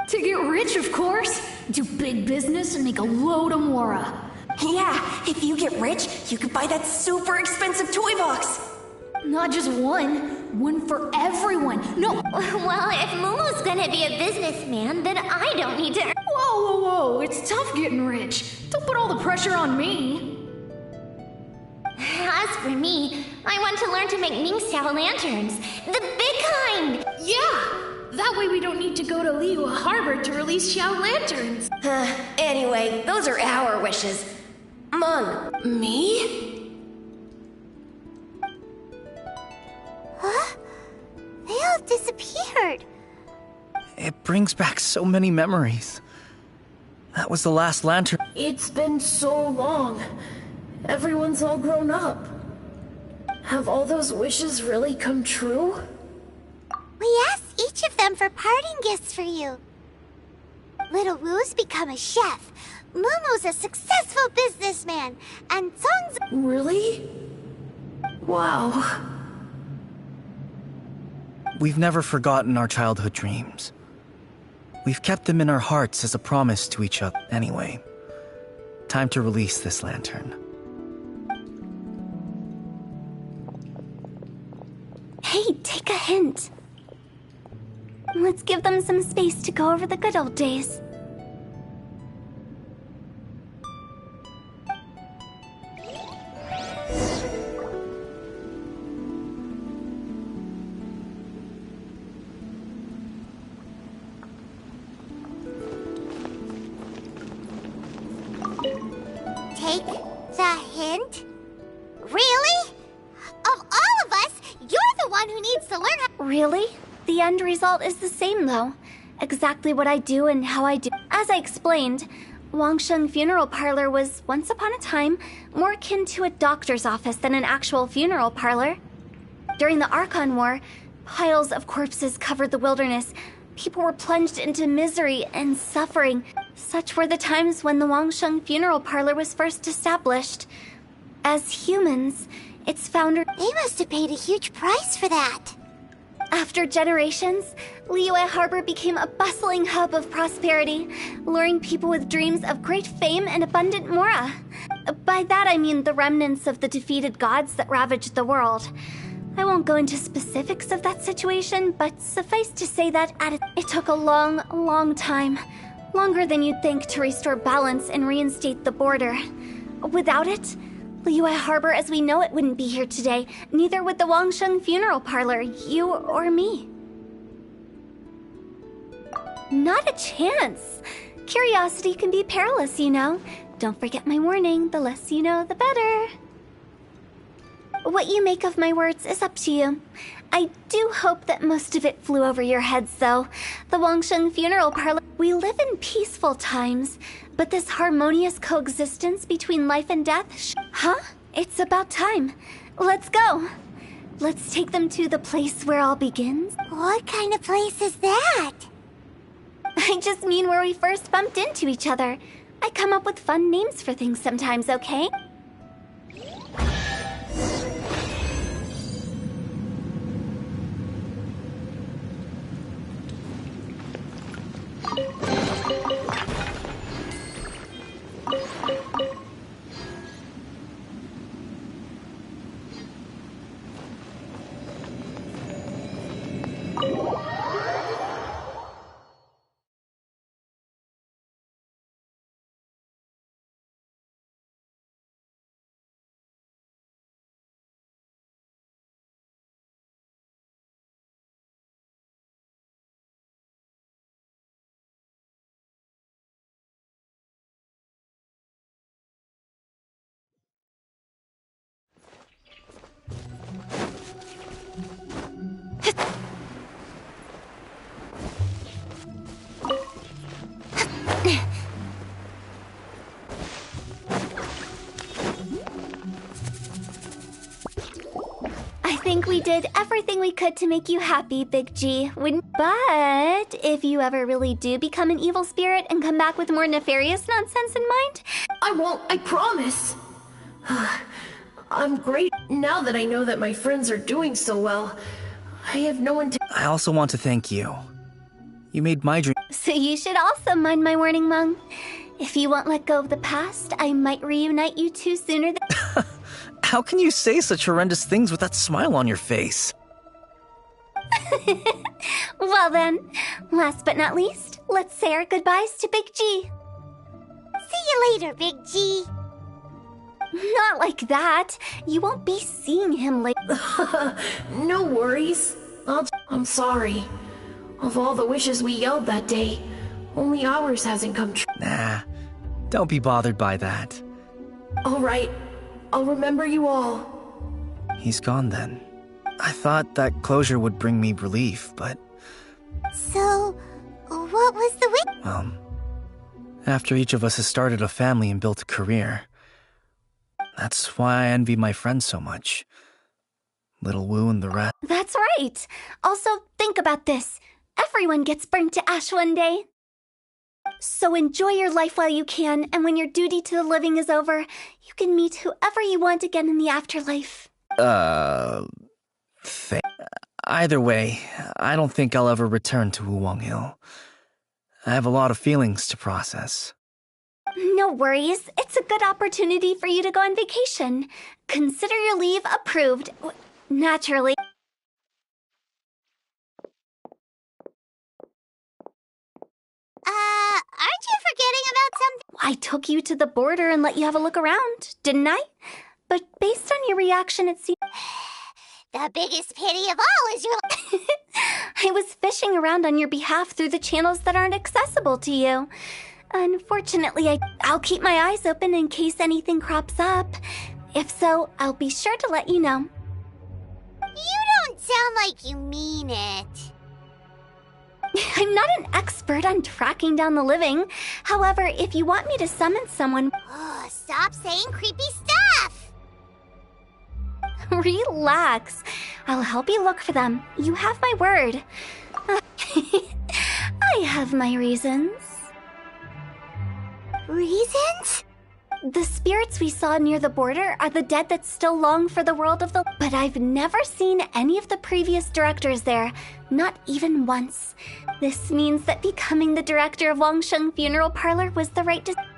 To get rich, of course. Do big business and make a load of mora. Yeah, if you get rich, you could buy that super expensive toy box. Not just one. One for everyone. No. Well, if Momo's gonna be a businessman, then I don't need to... Whoa, whoa, whoa. It's tough getting rich. Don't put all the pressure on me. As for me. I want to learn to make Mingxiao lanterns. The big kind! Yeah! That way we don't need to go to Liyue Harbor to release Xiao lanterns. Anyway, those are our wishes. Meng. Me? Huh? They all disappeared. It brings back so many memories. That was the last lantern. It's been so long. Everyone's all grown up. Have all those wishes really come true? We asked each of them for parting gifts for you. Little Wu's become a chef. Momo's a successful businessman. And Song's... Really? Wow. We've never forgotten our childhood dreams. We've kept them in our hearts as a promise to each other. Anyway, time to release this lantern. Hey, take a hint. Let's give them some space to go over the good old days. Take the hint? Really? Of all of us, you're the one who needs to learn how... Really? The end result is the same, though. Exactly what I do and how I do. As I explained, Wangsheng Funeral Parlor was, once upon a time, more akin to a doctor's office than an actual funeral parlor. During the Archon War, piles of corpses covered the wilderness. People were plunged into misery and suffering. Such were the times when the Wangsheng Funeral Parlor was first established. As humans, its founder... They must have paid a huge price for that. After generations, Liyue Harbor became a bustling hub of prosperity, luring people with dreams of great fame and abundant mora. By that I mean the remnants of the defeated gods that ravaged the world. I won't go into specifics of that situation, but suffice to say that it took a long, long time. Longer than you'd think to restore balance and reinstate the border. Without it, Liyue Harbor as we know it wouldn't be here today. Neither would the Wangsheng Funeral Parlor, you or me. Not a chance. Curiosity can be perilous, you know. Don't forget my warning, the less you know, the better. What you make of my words is up to you. I do hope that most of it flew over your heads, though. The Wangsheng Funeral Parlor... We live in peaceful times, but this harmonious coexistence between life and death... Huh? It's about time. Let's go. Let's take them to the place where all begins. What kind of place is that? I just mean where we first bumped into each other. I come up with fun names for things sometimes, okay? I think we did everything we could to make you happy, Big G. But if you ever really do become an evil spirit and come back with more nefarious nonsense in mind... I won't, I promise. I'm great now that I know that my friends are doing so well. I have no one to... I also want to thank you. You made my dream... So you should also mind my warning, Meng. If you won't let go of the past, I might reunite you two sooner than... How can you say such horrendous things with that smile on your face? Well then, last but not least, let's say our goodbyes to Big G. See you later, Big G. Not like that. You won't be seeing him later. No worries. I'm sorry. Of all the wishes we yelled that day, only ours hasn't come true. Nah, don't be bothered by that. Alright, I'll remember you all. He's gone then. I thought that closure would bring me relief, but... So, what was the wish? Well, after each of us has started a family and built a career. That's why I envy my friends so much. Little Wu and the rest. That's right. Also, think about this. Everyone gets burnt to ash one day. So enjoy your life while you can, and when your duty to the living is over, you can meet whoever you want again in the afterlife. Either way, I don't think I'll ever return to Wuwang Hill. I have a lot of feelings to process. No worries. It's a good opportunity for you to go on vacation. Consider your leave approved. Naturally. Aren't you forgetting about something? I took you to the border and let you have a look around, didn't I? But based on your reaction, it seems... The biggest pity of all is your... I was fishing around on your behalf through the channels that aren't accessible to you. Unfortunately, I'll keep my eyes open in case anything crops up. If so, I'll be sure to let you know. You don't sound like you mean it. I'm not an expert on tracking down the living. However, if you want me to summon someone... Oh, stop saying creepy stuff! Relax. I'll help you look for them. You have my word. I have my reasons. Reasons? The spirits we saw near the border are the dead that still long for the world of the... But I've never seen any of the previous directors there, not even once. This means that becoming the director of Wangsheng Funeral Parlor was the right decision.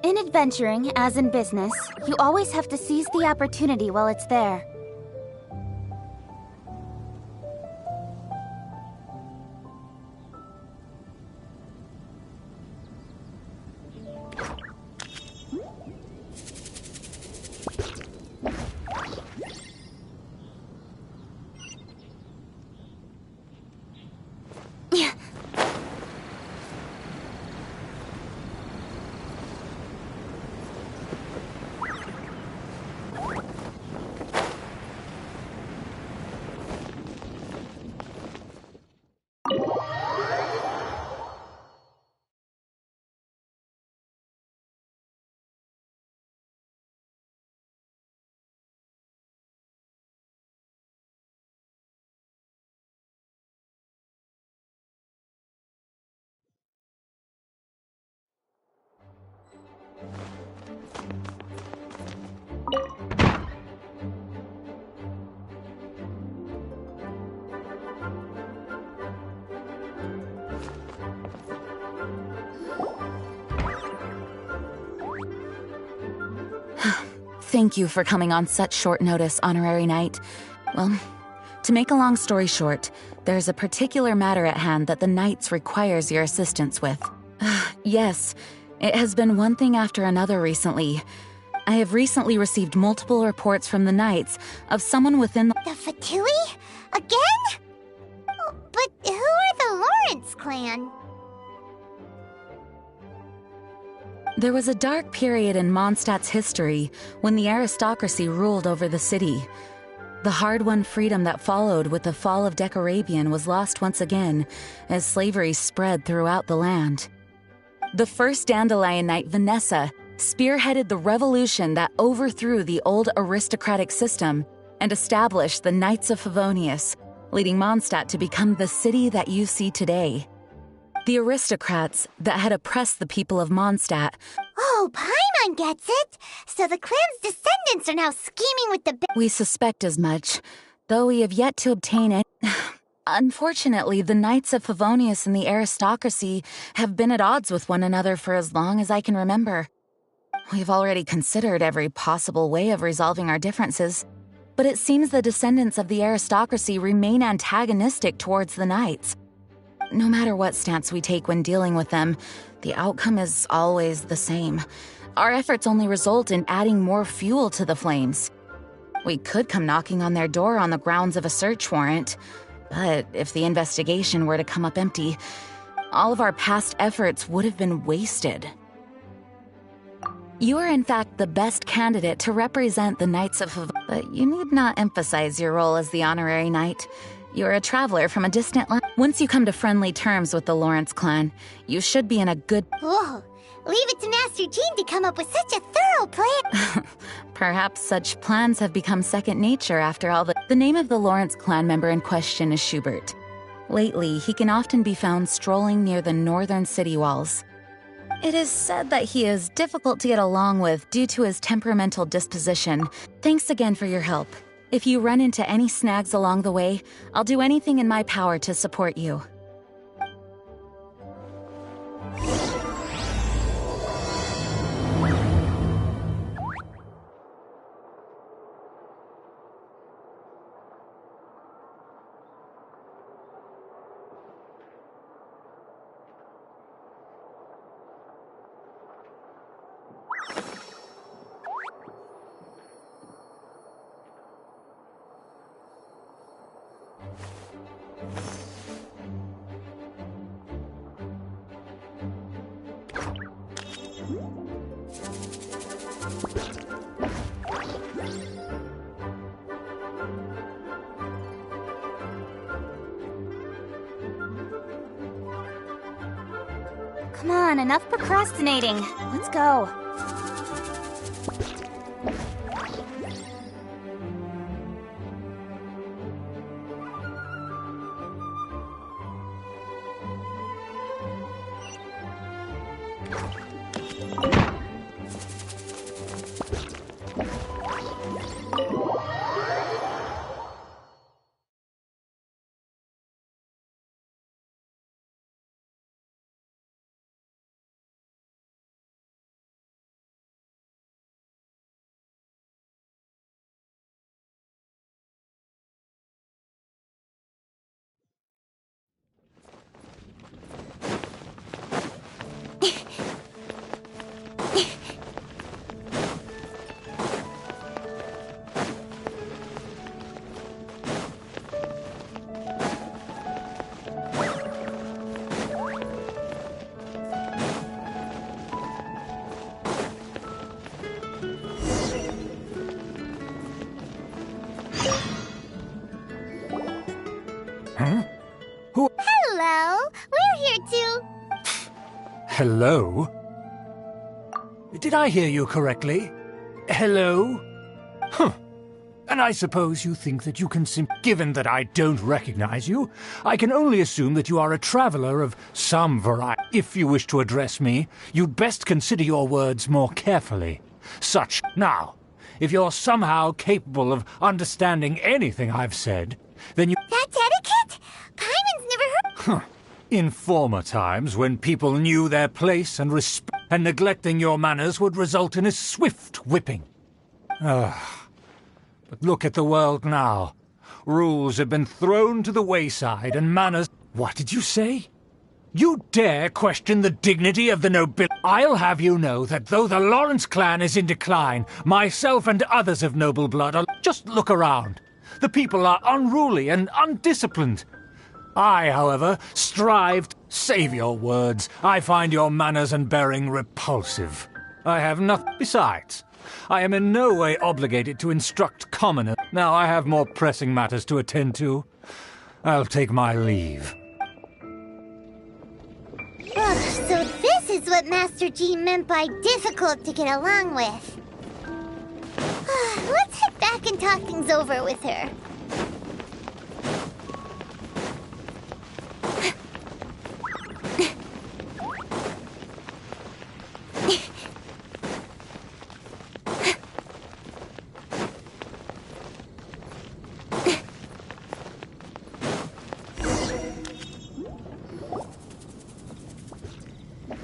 In adventuring, as in business, you always have to seize the opportunity while it's there. Thank you for coming on such short notice, Honorary Knight. Well, to make a long story short, there's a particular matter at hand that the Knights requires your assistance with. Yes, it has been one thing after another recently. I have recently received multiple reports from the Knights of someone within The Fatui? Again? But who are the Lawrence clan? There was a dark period in Mondstadt's history when the aristocracy ruled over the city. The hard-won freedom that followed with the fall of Decarabian was lost once again as slavery spread throughout the land. The first Dandelion Knight, Vanessa, spearheaded the revolution that overthrew the old aristocratic system and established the Knights of Favonius, leading Mondstadt to become the city that you see today. The aristocrats that had oppressed the people of Mondstadt. Oh, Paimon gets it! So the clan's descendants are now scheming with the We suspect as much, though we have yet to obtain it. Unfortunately, the Knights of Favonius and the aristocracy have been at odds with one another for as long as I can remember. We've already considered every possible way of resolving our differences, but it seems the descendants of the aristocracy remain antagonistic towards the Knights. No matter what stance we take when dealing with them, the outcome is always the same. Our efforts only result in adding more fuel to the flames. We could come knocking on their door on the grounds of a search warrant, but if the investigation were to come up empty, all of our past efforts would have been wasted. You are in fact the best candidate to represent the Knights of Favonius, but you need not emphasize your role as the honorary knight. You're a traveler from a distant land. Once you come to friendly terms with the Lawrence clan, you should be in a good... Whoa! Leave it to Master Jean to come up with such a thorough plan! Perhaps such plans have become second nature after all. The name of the Lawrence clan member in question is Schubert. Lately, he can often be found strolling near the northern city walls. It is said that he is difficult to get along with due to his temperamental disposition. Thanks again for your help. If you run into any snags along the way, I'll do anything in my power to support you. Come on, enough procrastinating. Let's go. Hello! We're here too! Hello? Did I hear you correctly? Hello? Huh. And I suppose you think that you can given that I don't recognize you, I can only assume that you are a traveler of some variety. If you wish to address me, you'd best consider your words more carefully. Now, if you're somehow capable of understanding anything I've said, then you... That's etiquette? Paimon's never heard... In former times, when people knew their place and neglecting your manners would result in a swift whipping. But look at the world now. Rules have been thrown to the wayside and manners... What did you say? You dare question the dignity of the nobility? I'll have you know that though the Lawrence clan is in decline, myself and others of noble blood are... Just look around. The people are unruly and undisciplined. I, however, strive... Save your words. I find your manners and bearing repulsive. I have nothing... Besides, I am in no way obligated to instruct commoners. Now I have more pressing matters to attend to. I'll take my leave. Oh, so this is what Master G meant by difficult to get along with. Let's head back and talk things over with her.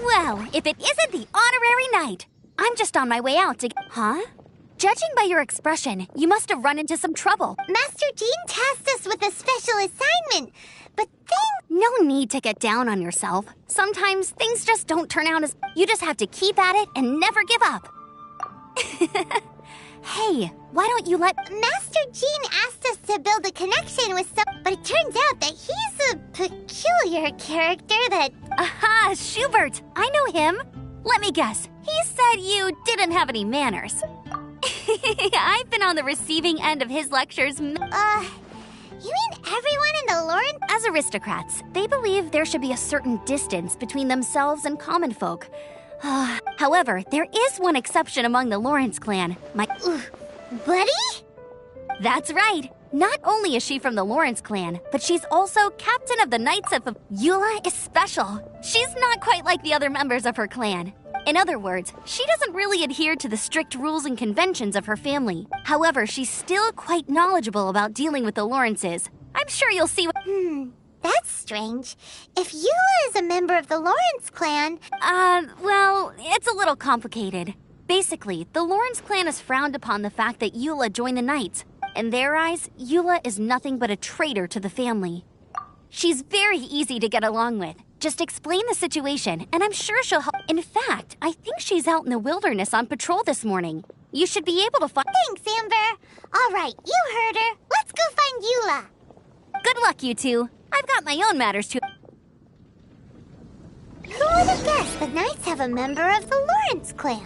Well, if it isn't the honorary knight, I'm just on my way out to... Huh? Judging by your expression, you must have run into some trouble. Master Jean tasked us with a special assignment, but then... No need to get down on yourself. Sometimes things just don't turn out as... You just have to keep at it and never give up. Hey, why don't you let... Master Jean asked us to build a connection with some... But it turns out that he's a peculiar character that... Aha, Schubert! I know him. Let me guess. He said you didn't have any manners. I've been on the receiving end of his lectures. You mean everyone in the Lawrence? As aristocrats, they believe there should be a certain distance between themselves and common folk. However, there is one exception among the Lawrence clan. Buddy? That's right. Not only is she from the Lawrence clan, but she's also captain of the Knights of... Eula is special. She's not quite like the other members of her clan. In other words, she doesn't really adhere to the strict rules and conventions of her family. However, she's still quite knowledgeable about dealing with the Lawrences. I'm sure you'll see what... That's strange. If Eula is a member of the Lawrence clan... Well, it's a little complicated. Basically, the Lawrence clan has frowned upon the fact that Eula joined the Knights. In their eyes, Eula is nothing but a traitor to the family. She's very easy to get along with. Just explain the situation, and I'm sure she'll help. In fact, I think she's out in the wilderness on patrol this morning. You should be able to find... Thanks, Amber. All right, you heard her. Let's go find Eula. Good luck, you two. I've got my own matters to... Who would have guessed the Knights have a member of the Lawrence clan?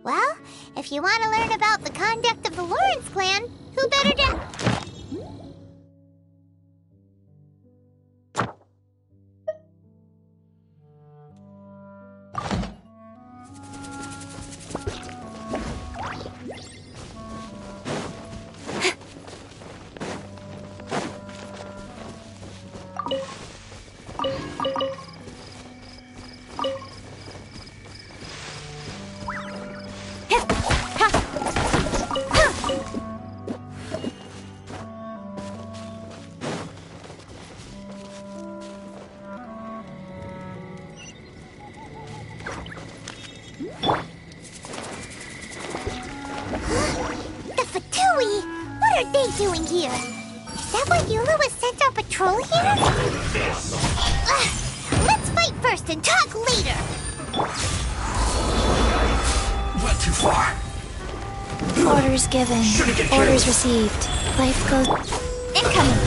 Well, if you want to learn about the conduct of the Lawrence clan, who better to... doing here? Is that why Eula was sent on patrol here? Let's fight first and talk later. Went too far. Orders given. Orders received. Life goes... Incoming!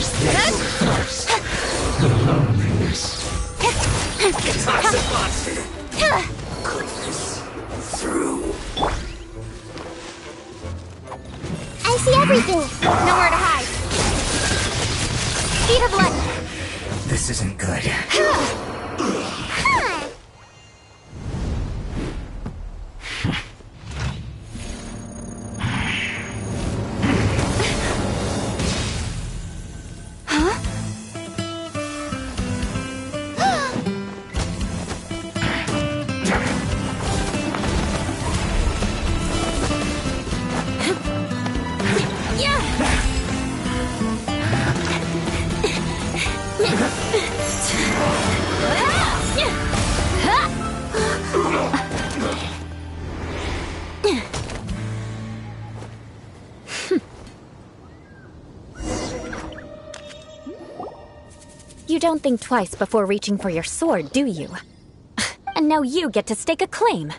Toxic monster! Goodness. Through. I see everything. Nowhere to hide. Speed of light. This isn't good. You don't think twice before reaching for your sword, do you? And now you get to stake a claim.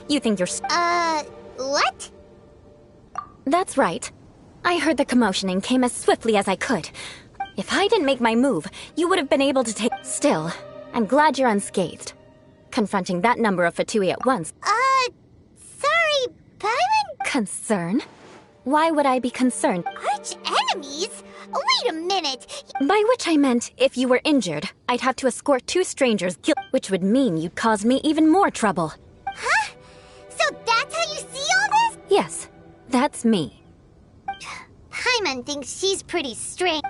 You think you're what? That's right. I heard the commotion and came as swiftly as I could. If I didn't make my move, you would have been able to take... Still, I'm glad you're unscathed. Confronting that number of Fatui at once... Sorry, Paimon? Concern? Why would I be concerned? Arch enemies? Wait a minute! By which I meant, if you were injured, I'd have to escort 2 strangers, which would mean you'd cause me even more trouble. Huh? So that's how you see all this? Yes, that's me. Paimon thinks she's pretty strange.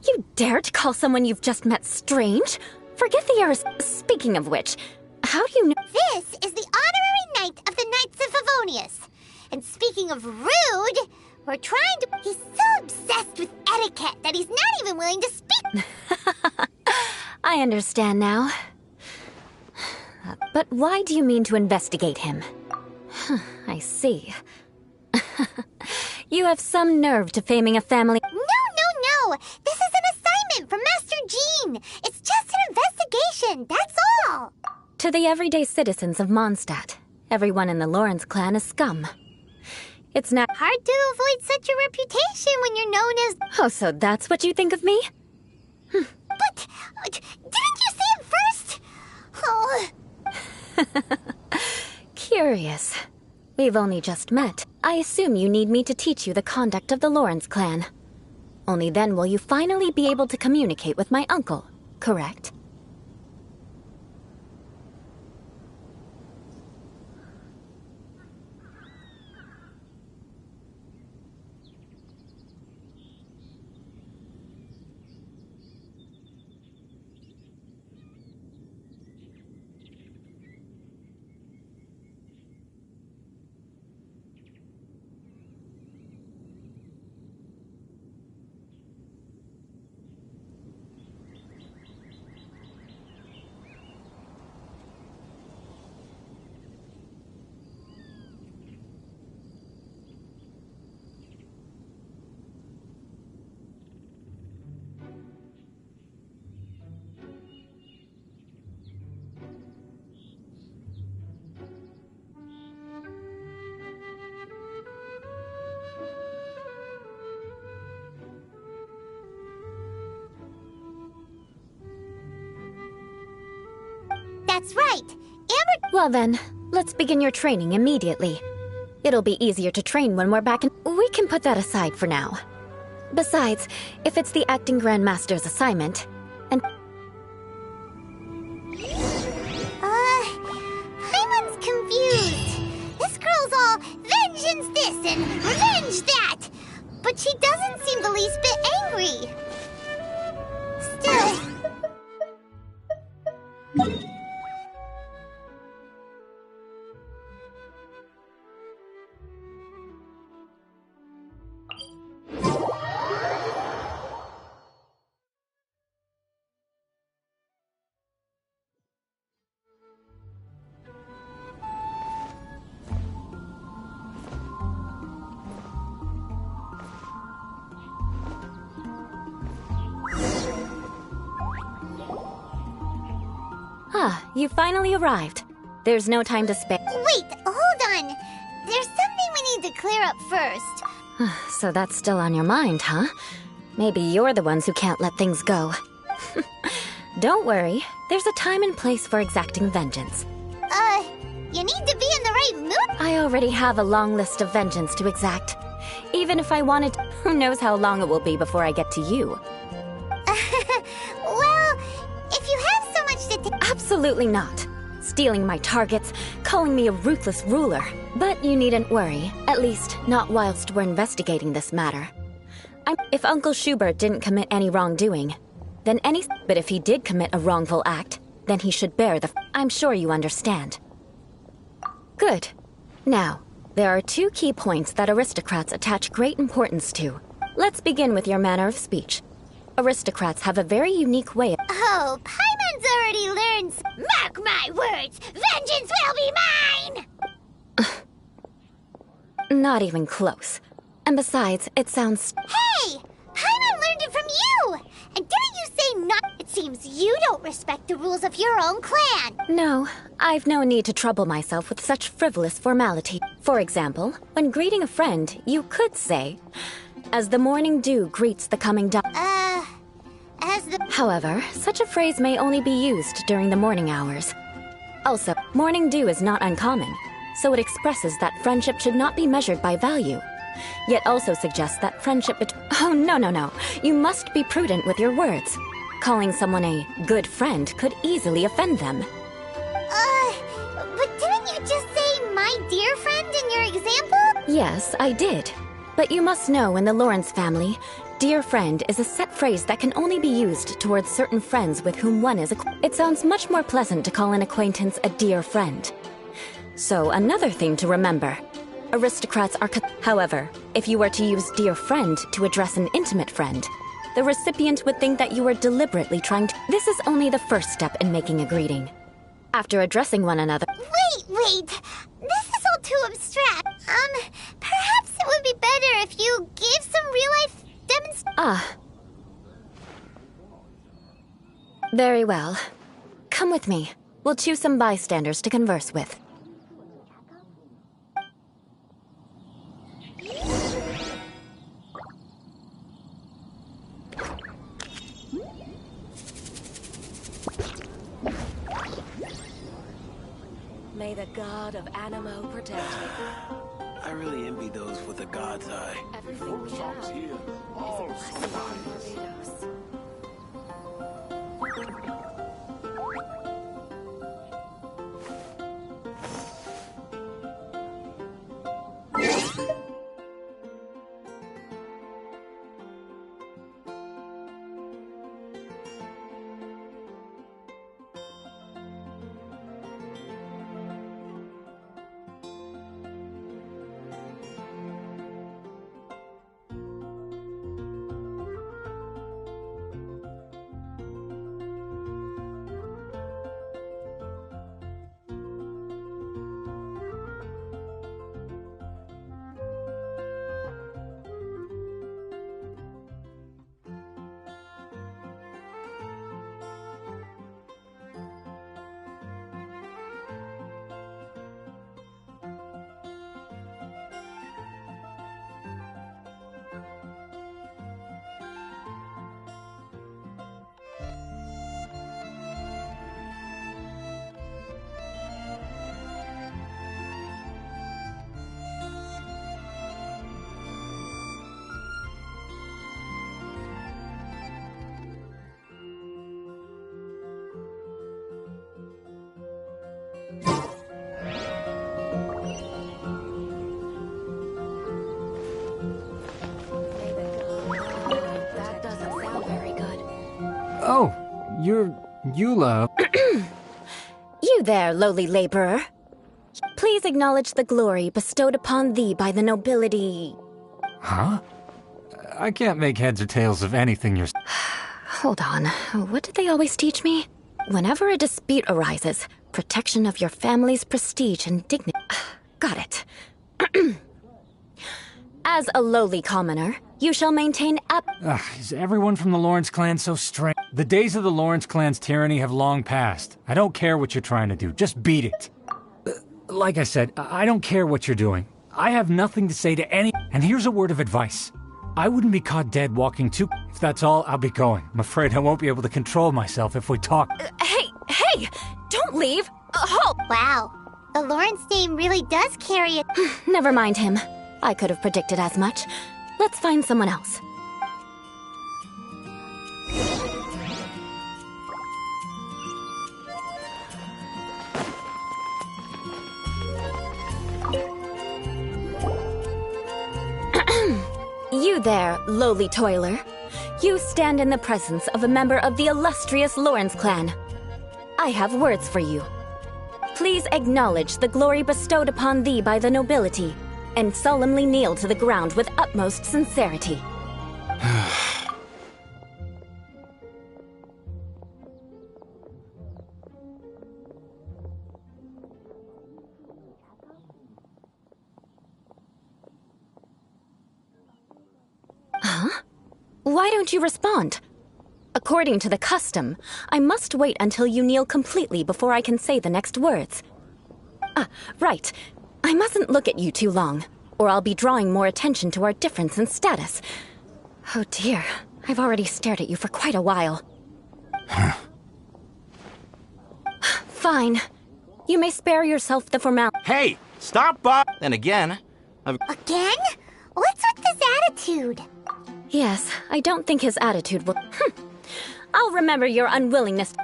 You dare to call someone you've just met strange? Forget the errors. Speaking of which, how do you know? This is the honorary knight of the Knights of Favonius. And speaking of rude, we're trying to... He's so obsessed with etiquette that he's not even willing to speak. I understand now. But why do you mean to investigate him? I see. You have some nerve defaming a family... No. This is an assignment from Master Jean. It's just an investigation, that's all. To the everyday citizens of Mondstadt, everyone in the Lawrence clan is scum. It's not hard to avoid such a reputation when you're known as... Oh, so that's what you think of me? But, didn't you say it first? Oh. Curious. We've only just met. I assume you need me to teach you the conduct of the Lawrence clan. Only then will you finally be able to communicate with my uncle, correct? That's right. Amber... Well then, let's begin your training immediately. It'll be easier to train when we're back in... We can put that aside for now. Besides, if it's the acting Grandmaster's assignment, and... Paimon's confused. This girl's all vengeance this and revenge that. But she doesn't seem the least bit angry. Still... You finally arrived. There's no time to spare. Wait, hold on. There's something we need to clear up first. So that's still on your mind, huh? Maybe you're the ones who can't let things go. Don't worry. There's a time and place for exacting vengeance. You need to be in the right mood? I already have a long list of vengeance to exact. Even if I wanted to, who knows how long it will be before I get to you. Well, if you have so much to... Absolutely not. Stealing my targets, calling me a ruthless ruler. But you needn't worry, at least not whilst we're investigating this matter. If Uncle Schubert didn't commit any wrongdoing, then but if he did commit a wrongful act, then he should bear the... I'm sure you understand. Good. Now, there are 2 key points that aristocrats attach great importance to. Let's begin with your manner of speech. Aristocrats have a very unique way of— Oh, Paimon's already learned. Mark my words, vengeance will be mine! Not even close. And besides, it sounds— Hey! Paimon learned it from you! And didn't you say not? It seems you don't respect the rules of your own clan. No, I've no need to trouble myself with such frivolous formality. For example, when greeting a friend, you could say, "As the morning dew greets the coming dawn." As the— However, such a phrase may only be used during the morning hours. Also, morning dew is not uncommon, so it expresses that friendship should not be measured by value. Yet also suggests that friendship Oh, no. You must be prudent with your words. Calling someone a good friend could easily offend them. But didn't you just say my dear friend in your example? Yes, I did. But you must know in the Lawrence family, dear friend is a set phrase that can only be used towards certain friends with whom one is It sounds much more pleasant to call an acquaintance a dear friend. So another thing to remember. Aristocrats are However, if you were to use dear friend to address an intimate friend, the recipient would think that you were deliberately trying to— This is only the first step in making a greeting. After addressing one another— Wait! This is all too abstract. Perhaps it would be better if you gave some real-life demonstration. Very well. Come with me. We'll choose some bystanders to converse with. May the god of Animo protect me. I really envy those with a god's eye. Everything we have is a blessing from Barbados. Oh, you're Eula. You there, lowly laborer. Please acknowledge the glory bestowed upon thee by the nobility. Huh? I can't make heads or tails of anything you're... Hold on. What did they always teach me? Whenever a dispute arises, protection of your family's prestige and dignity... Got it. As a lowly commoner, you shall maintain Is everyone from the Lawrence clan so strange? The days of the Lawrence clan's tyranny have long passed. I don't care what you're trying to do. Just beat it. Like I said, I don't care what you're doing. I have nothing to say to any... And here's a word of advice. I wouldn't be caught dead walking too... If that's all, I'll be going. I'm afraid I won't be able to control myself if we talk. Hey! Don't leave! Halt! Wow. The Lawrence name really does carry it. Never mind him. I could have predicted as much. Let's find someone else. You there, lowly toiler. You stand in the presence of a member of the illustrious Lawrence clan. I have words for you. Please acknowledge the glory bestowed upon thee by the nobility, and solemnly kneel to the ground with utmost sincerity. Why don't you respond? According to the custom, I must wait until you kneel completely before I can say the next words. Right. I mustn't look at you too long, or I'll be drawing more attention to our difference in status. Oh dear, I've already stared at you for quite a while. Fine. You may spare yourself the formality. Hey, stop, Bob! And again, Again? What's with this attitude? Yes, I don't think his attitude will... I'll remember your unwillingness.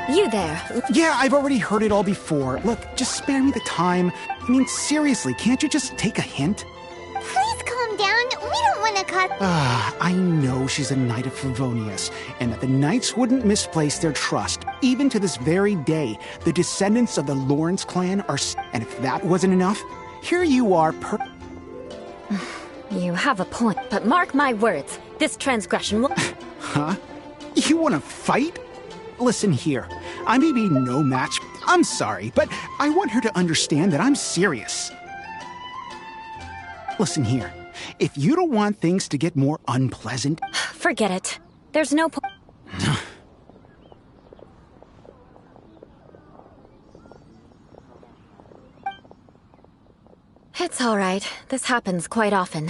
You there. Yeah, I've already heard it all before. Look, just spare me the time. I mean, seriously, can't you just take a hint? Please calm down. We don't want to cut. I know she's a Knight of Favonius, and that the Knights wouldn't misplace their trust. Even to this very day, the descendants of the Lawrence clan are... And if that wasn't enough, here you are You have a point, but mark my words. This transgression will... Huh? You want to fight? Listen here, I may be no match. I'm sorry, but I want her to understand that I'm serious. Listen here, if you don't want things to get more unpleasant... Forget it. There's no point. It's all right. This happens quite often.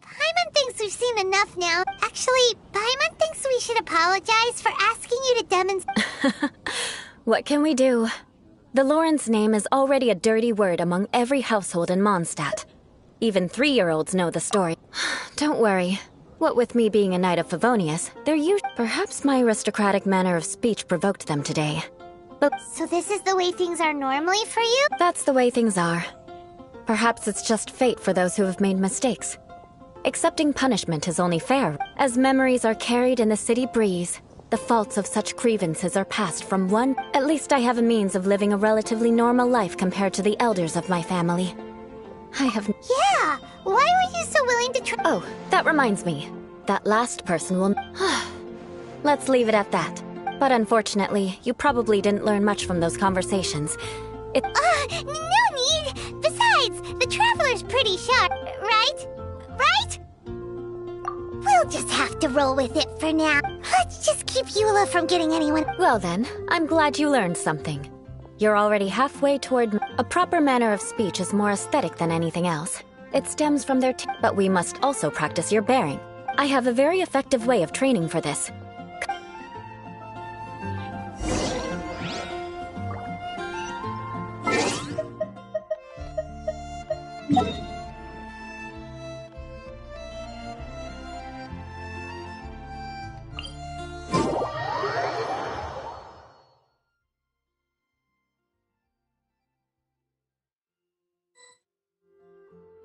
Paimon thinks we've seen enough now. Actually, Paimon thinks we should apologize for asking you to demonstrate. What can we do? The Lawrence name is already a dirty word among every household in Mondstadt. Even 3-year-olds know the story. Don't worry. What with me being a Knight of Favonius, they're Perhaps my aristocratic manner of speech provoked them today. But So this is the way things are normally for you? That's the way things are. Perhaps it's just fate for those who have made mistakes. Accepting punishment is only fair. As memories are carried in the city breeze, the faults of such grievances are passed from one. At least I have a means of living a relatively normal life compared to the elders of my family. I have... Yeah! Why were you so willing to try... Oh, that reminds me. That last person will... Let's leave it at that. But unfortunately, you probably didn't learn much from those conversations. No need! Besides, the Traveler's pretty sharp, right? Right? We'll just have to roll with it for now. Let's just keep Eula from getting anyone... Well then, I'm glad you learned something. You're already halfway toward... A proper manner of speech is more aesthetic than anything else. It stems from their... But we must also practice your bearing. I have a very effective way of training for this.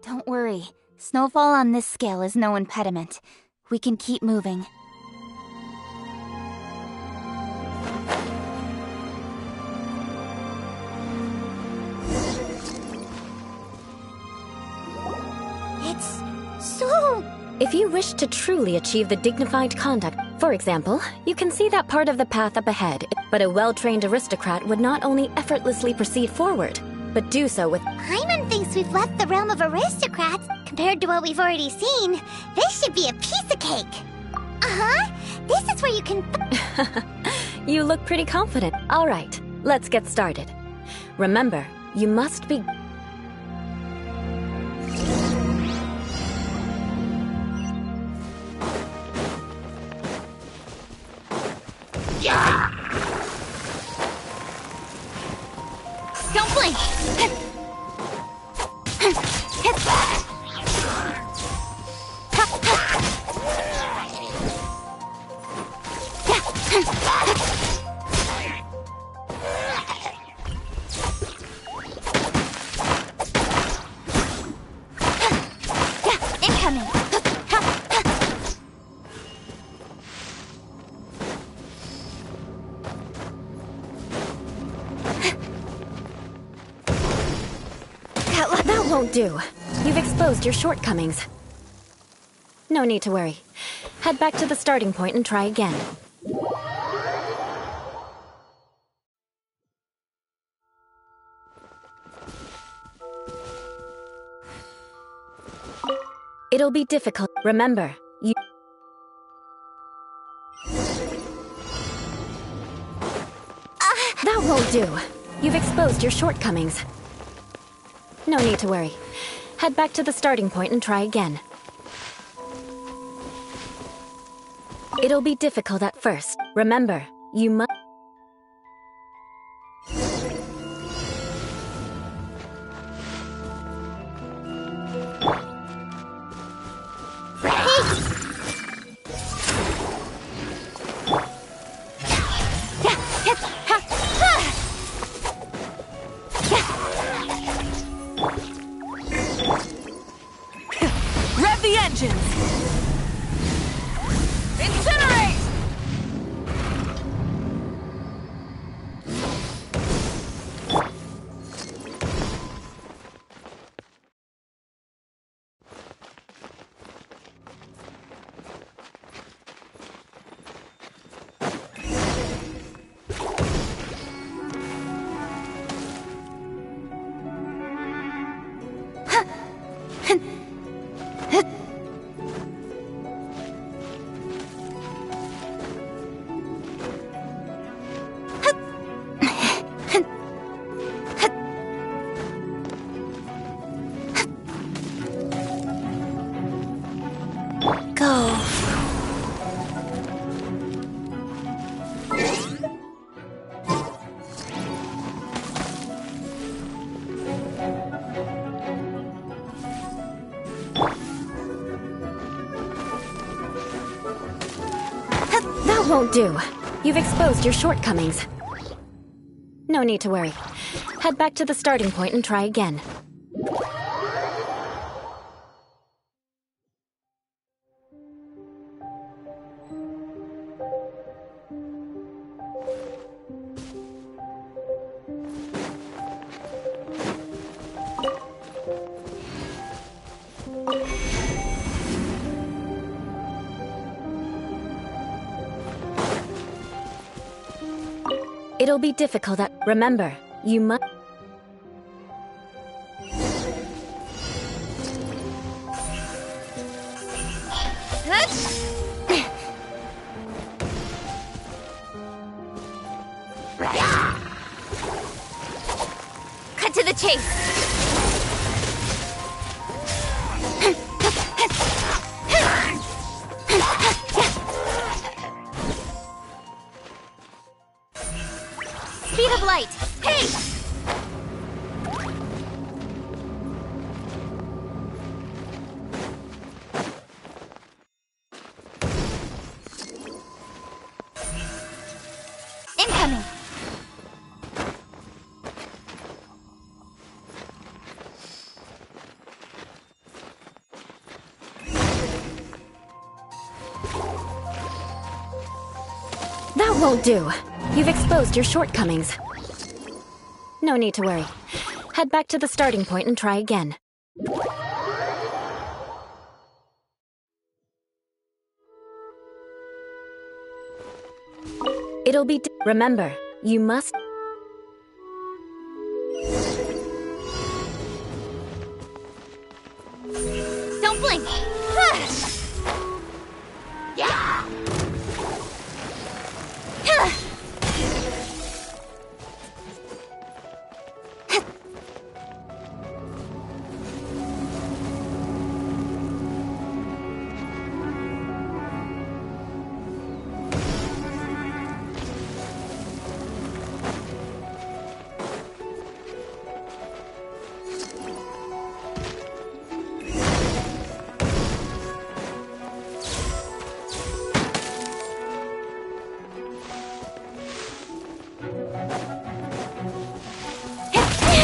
Don't worry. Snowfall on this scale is no impediment. We can keep moving. It's so... If you wish to truly achieve the dignified conduct, for example, you can see that part of the path up ahead, but a well-trained aristocrat would not only effortlessly proceed forward, but do so with... Paimon thinks we've left the realm of aristocrats. Compared to what we've already seen, this should be a piece of cake. Uh-huh. This is where you can... You look pretty confident. All right, let's get started. Remember, you must be... Yeah! Don't blink! Incoming! That won't do. You've exposed your shortcomings. No need to worry. Head back to the starting point and try again. It'll be difficult. Remember, you... That won't do. You've exposed your shortcomings. No need to worry. Head back to the starting point and try again. It'll be difficult at first. Remember, you must... Rev the engines! Incinerate! That won't do. You've exposed your shortcomings. No need to worry. Head back to the starting point and try again. It'll be difficult at... Remember, you must... Cut to the chase! Speed of light! Hey! Incoming! That won't do. You've exposed your shortcomings. No need to worry. Head back to the starting point and try again. It'll be... Remember, you must... Don't blink! Yeah!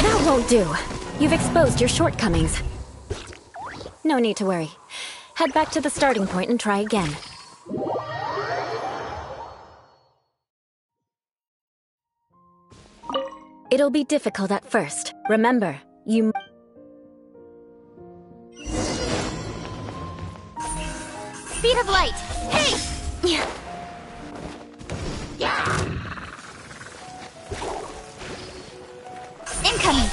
That won't do. You've exposed your shortcomings. No need to worry. Head back to the starting point and try again. It'll be difficult at first. Remember, you... Speed of light! Hey! Yeah! Incoming!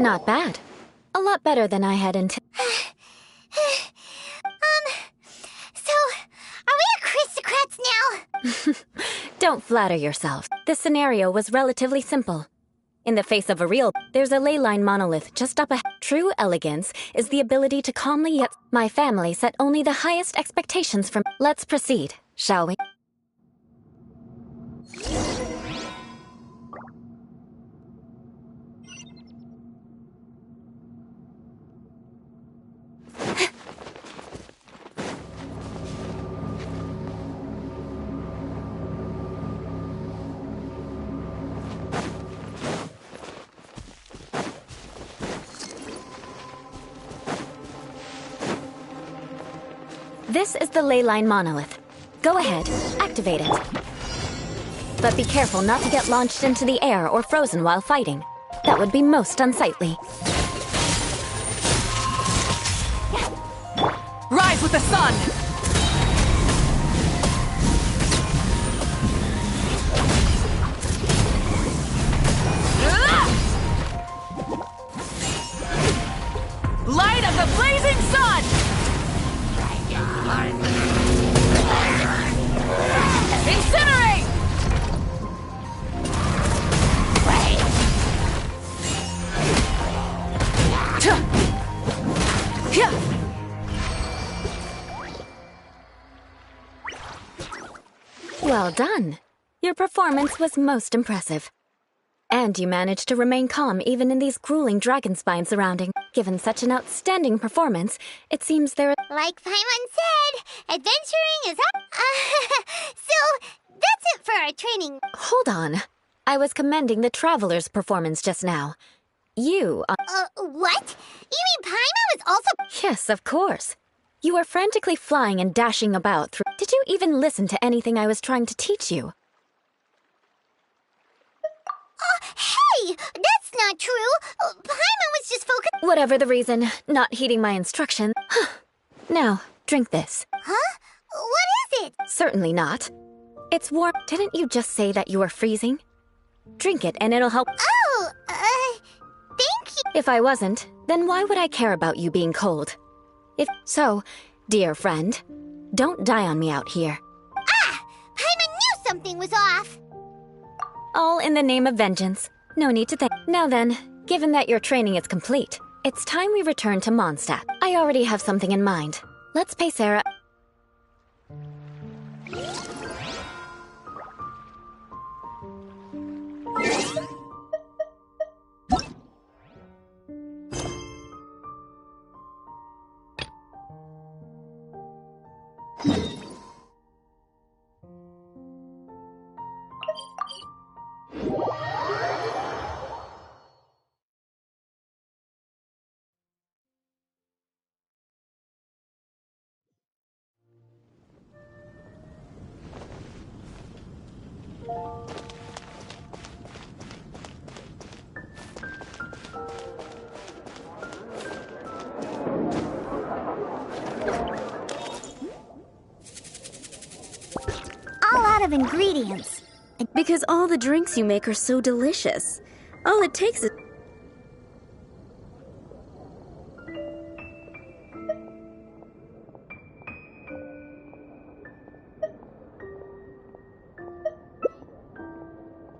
Not bad. A lot better than I had intended. So, are we aristocrats now? Don't flatter yourself. This scenario was relatively simple. In the face of a real, there's a ley line monolith just up ahead. True elegance is the ability to calmly yet... My family set only the highest expectations from... Let's proceed, shall we? This is the ley line monolith. Go ahead, activate it. But be careful not to get launched into the air or frozen while fighting. That would be most unsightly. Rise with the sun! Light of the blazing sun! Incinerate! Well done. Your performance was most impressive. And you managed to remain calm even in these grueling dragon spines surrounding. Given such an outstanding performance, it seems there... Like Paimon said, adventuring is up. So, that's it for our training. Hold on. I was commending the Traveler's performance just now. You... What? You mean Paimon was also... Yes, of course. You were frantically flying and dashing about through... Did you even listen to anything I was trying to teach you? Hey! That's not true! Paimon was just focused... Whatever the reason, not heeding my instructions. Now, drink this. Huh? What is it? Certainly not. It's warm. Didn't you just say that you were freezing? Drink it and it'll help... Oh, thank you. If I wasn't, then why would I care about you being cold? If so, dear friend, don't die on me out here. Ah! Paimon knew something was off! All in the name of vengeance. No need to thank. Now then, given that your training is complete, it's time we return to Mondstadt. I already have something in mind. Let's pay Sarah... Of ingredients. Because all the drinks you make are so delicious. All it takes is...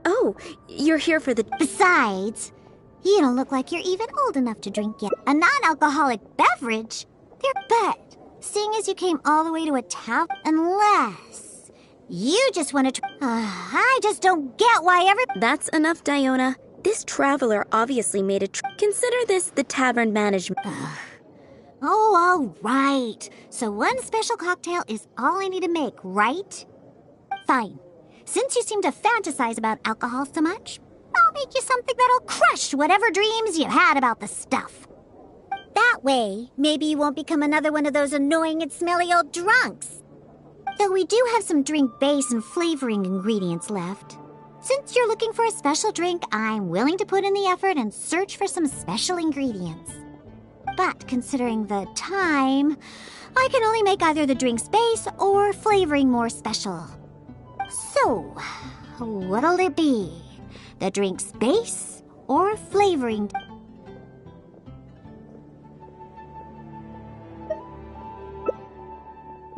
Oh, you're here for the... Besides, you don't look like you're even old enough to drink yet. A non-alcoholic beverage? But, seeing as you came all the way to a tavern, unless... You just want to... I just don't get why That's enough, Diona. This traveler obviously made a Consider this the tavern management. Oh, all right. So one special cocktail is all I need to make, right? Fine. Since you seem to fantasize about alcohol so much, I'll make you something that'll crush whatever dreams you had about the stuff. That way, maybe you won't become another one of those annoying and smelly old drunks. Though we do have some drink base and flavoring ingredients left. Since you're looking for a special drink, I'm willing to put in the effort and search for some special ingredients. But considering the time, I can only make either the drink's base or flavoring more special. So, what'll it be? The drink's base or flavoring?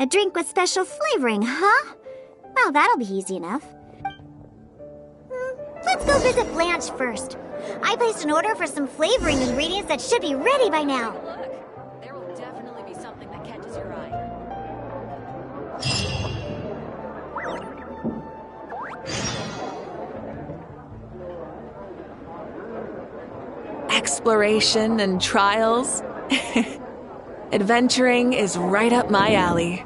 A drink with special flavoring, huh? Well, that'll be easy enough. Let's go visit Blanche first. I placed an order for some flavoring ingredients that should be ready by now. Look, there will definitely be something that catches your eye. Exploration and trials. Adventuring is right up my alley.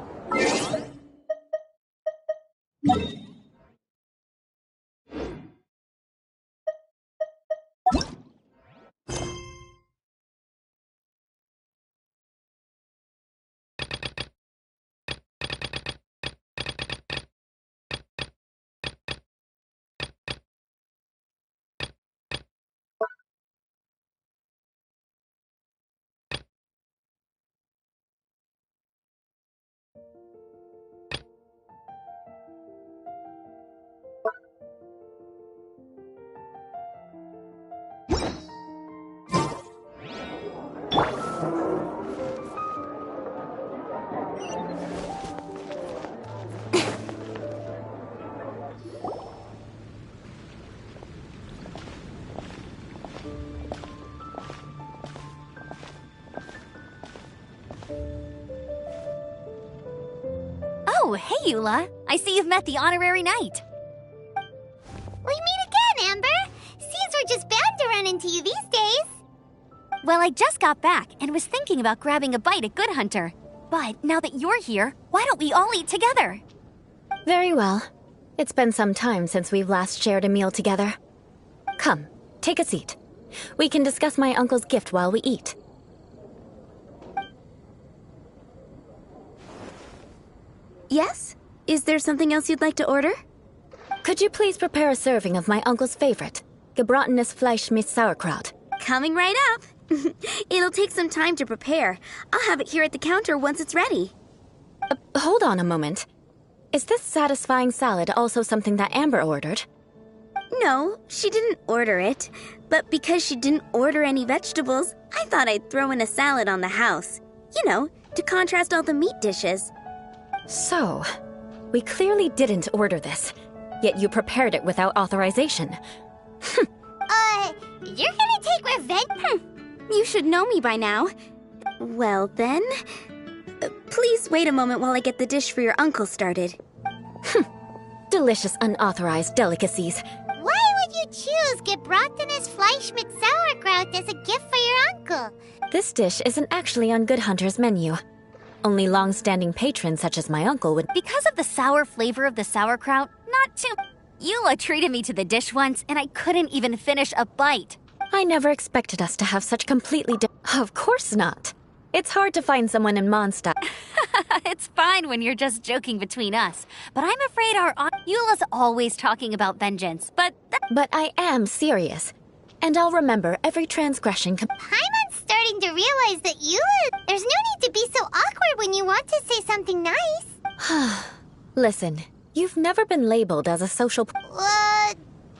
Oh, hey, Eula. I see you've met the honorary knight. We meet again, Amber. Seems we're just bound to run into you these days. Well, I just got back and was thinking about grabbing a bite at Good Hunter. But now that you're here, why don't we all eat together? Very well. It's been some time since we've last shared a meal together. Come, take a seat. We can discuss my uncle's gift while we eat. Yes? Is there something else you'd like to order? Could you please prepare a serving of my uncle's favorite, gebratenes Fleisch mit Sauerkraut? Coming right up. It'll take some time to prepare. I'll have it here at the counter once it's ready. Hold on a moment. Is this satisfying salad also something that Amber ordered? No, she didn't order it. But because she didn't order any vegetables, I thought I'd throw in a salad on the house. You know, to contrast all the meat dishes. So, we clearly didn't order this, yet you prepared it without authorization. You're gonna take revenge? You should know me by now. Well then, please wait a moment while I get the dish for your uncle started. Delicious unauthorized delicacies. Why would you choose gebratenes Fleisch mit Sauerkraut as a gift for your uncle? This dish isn't actually on Good Hunter's menu. Only long-standing patrons such as my uncle would— Because of the sour flavor of the sauerkraut, not too— Eula treated me to the dish once, and I couldn't even finish a bite. I never expected us to have such completely Of course not. It's hard to find someone in Mondstadt. It's fine when you're just joking between us, but I'm afraid our Eula's always talking about vengeance, but I am serious. And I'll remember every transgression. Paimon's starting to realize that there's no need to be so awkward when you want to say something nice. Listen, you've never been labeled as a social—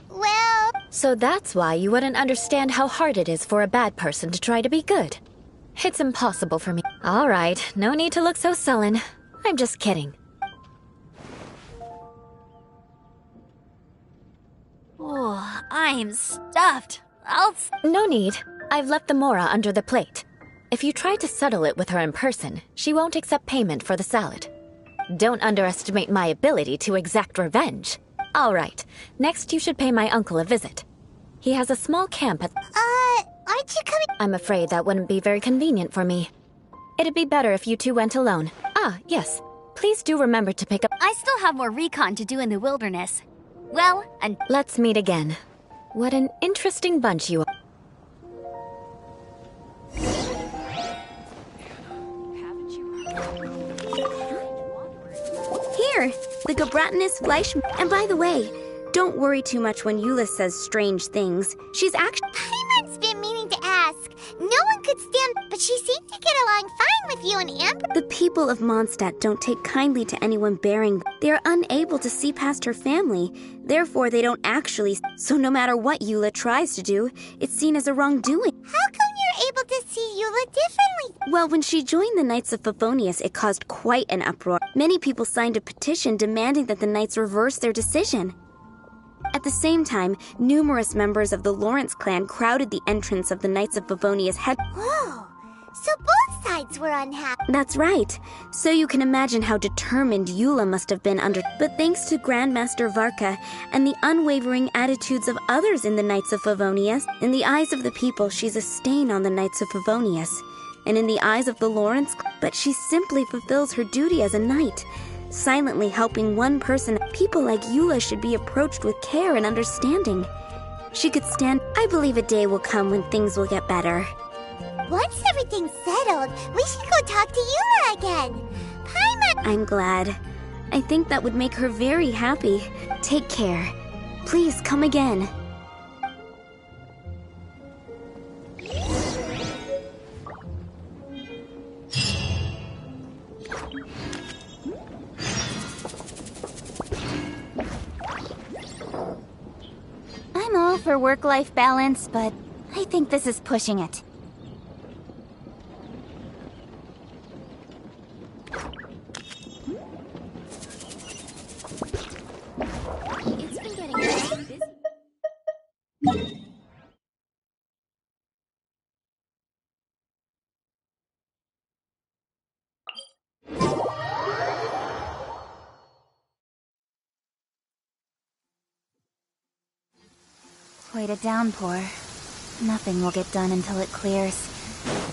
well— So that's why you wouldn't understand how hard it is for a bad person to try to be good. It's impossible for me. All right, no need to look so sullen. I'm just kidding. Oh, I'm stuffed. No need. I've left the mora under the plate. If you try to settle it with her in person, she won't accept payment for the salad. Don't underestimate my ability to exact revenge. All right, next you should pay my uncle a visit. He has a small camp at— aren't you coming— I'm afraid that wouldn't be very convenient for me. It'd be better if you two went alone. Ah, yes. Please do remember to pick up— I still have more recon to do in the wilderness. Well, and— Let's meet again. What an interesting bunch you are. Here, the gebratenes Fleisch. And by the way, don't worry too much when Eula says strange things. She's actually— Paimon's been meaning to ask. No one could stand, but she seemed to get along fine with you and Amber. The people of Mondstadt don't take kindly to anyone bearing. They are unable to see past her family. Therefore, they don't actually— So no matter what Eula tries to do, it's seen as a wrongdoing. How come you're able to see Eula differently? Well, when she joined the Knights of Favonius, it caused quite an uproar. Many people signed a petition demanding that the Knights reverse their decision. At the same time, numerous members of the Lawrence clan crowded the entrance of the Knights of Favonius head. Whoa! So both sides were unhappy. That's right. So you can imagine how determined Eula must have been under. But thanks to Grandmaster Varka and the unwavering attitudes of others in the Knights of Favonius, in the eyes of the people, she's a stain on the Knights of Favonius. And in the eyes of the Lawrence, but she simply fulfills her duty as a knight, silently helping one person. People like Eula should be approached with care and understanding. She could stand. I believe a day will come when things will get better. Once everything's settled, we should go talk to Eula again. Paimon! I'm glad. I think that would make her very happy. Take care. Please come again. I'm all for work-life balance, but I think this is pushing it. It's been getting very busy. Quite a downpour. Nothing will get done until it clears.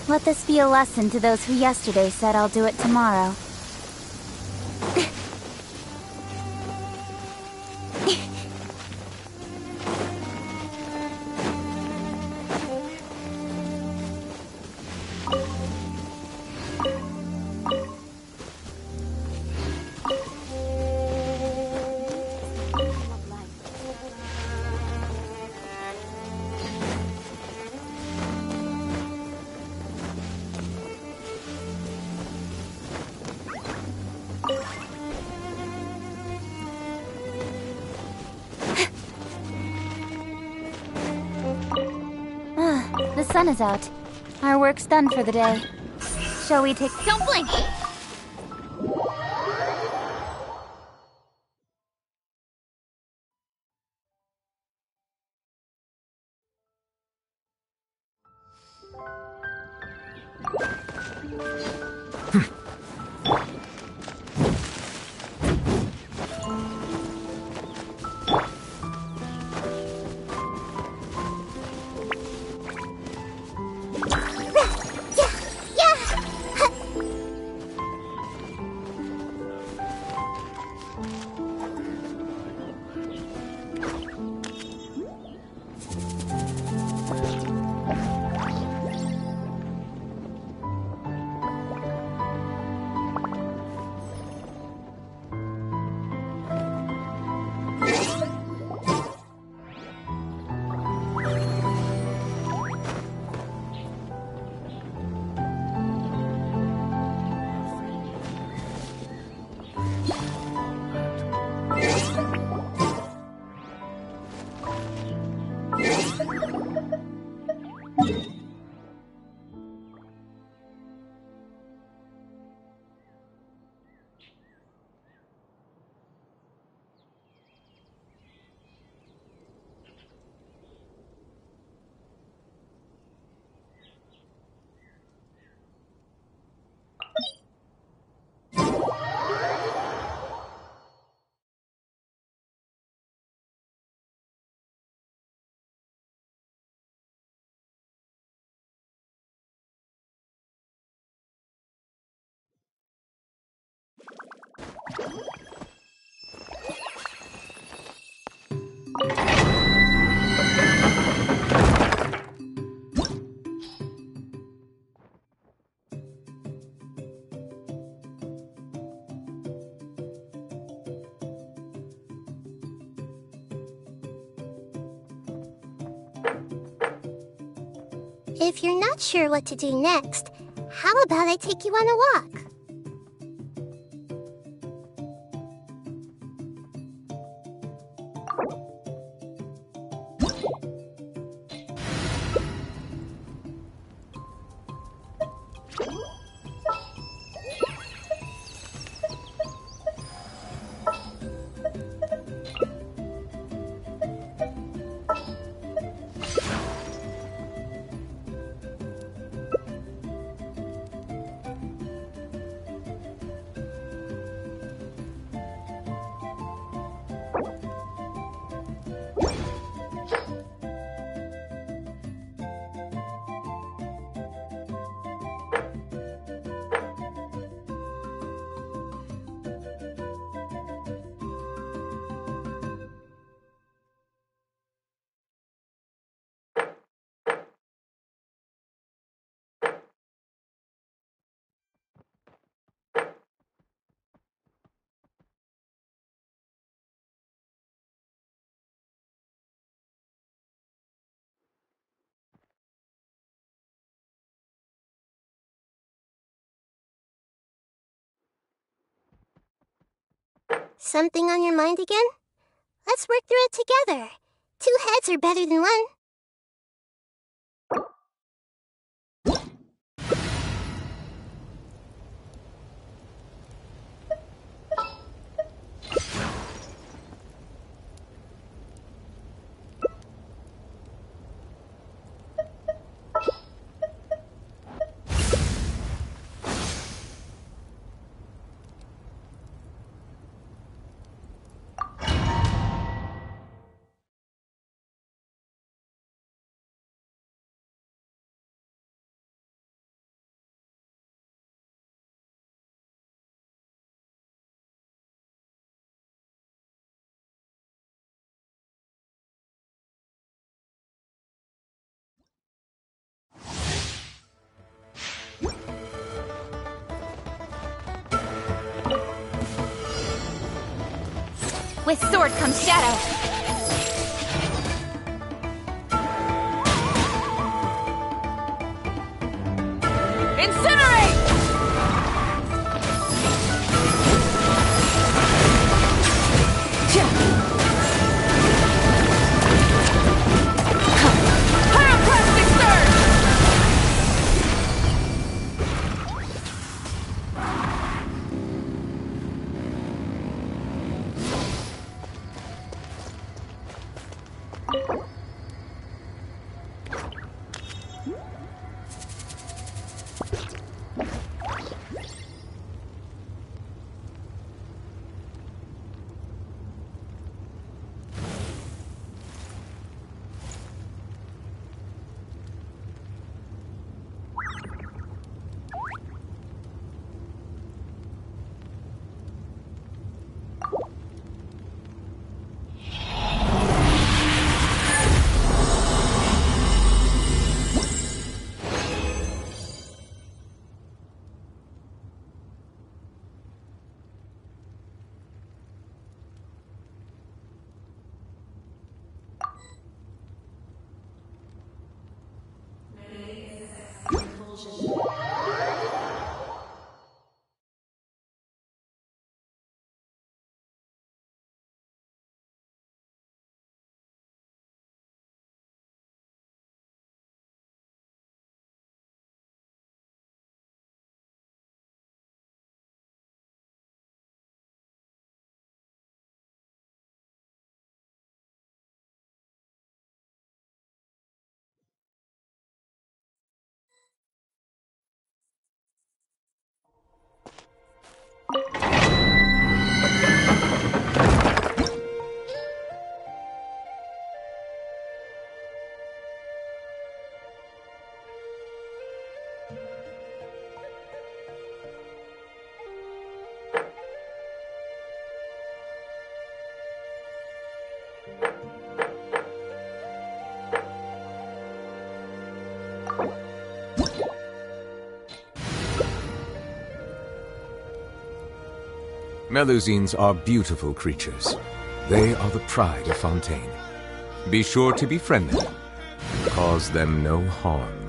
Let this be a lesson to those who yesterday said I'll do it tomorrow. The sun is out. Our work's done for the day. Shall we take— Don't blink! If you're not sure what to do next, how about I take you on a walk? Something on your mind again? Let's work through it together. 2 heads are better than 1. With sword comes shadow. Incinerate! Pyroclastic surge! Melusines are beautiful creatures. They are the pride of Fontaine. Be sure to befriend them. Cause them no harm.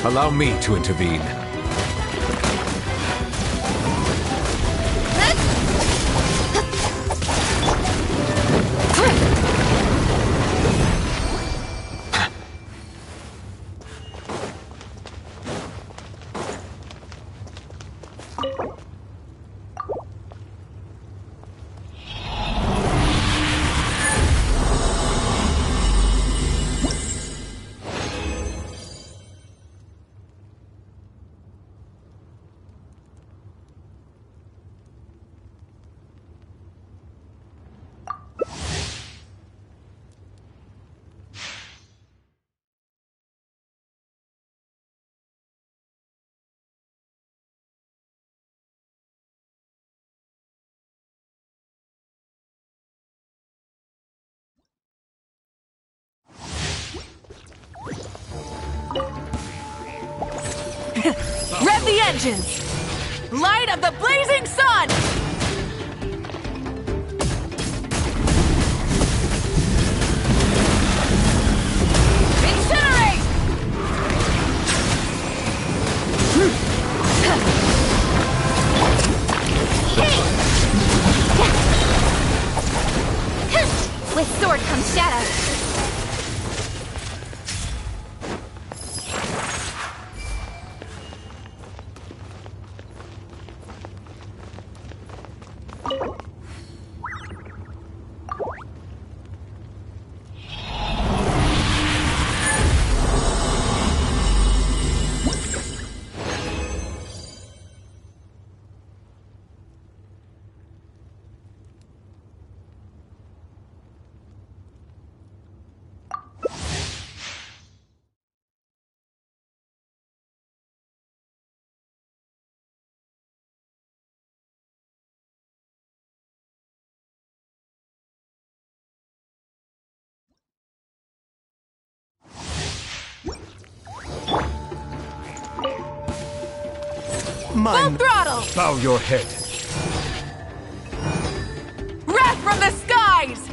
Allow me to intervene. engines! Light of the blazing sun! Incinerate! With sword comes shadow. Full throttle! Bow your head. Wrath from the skies!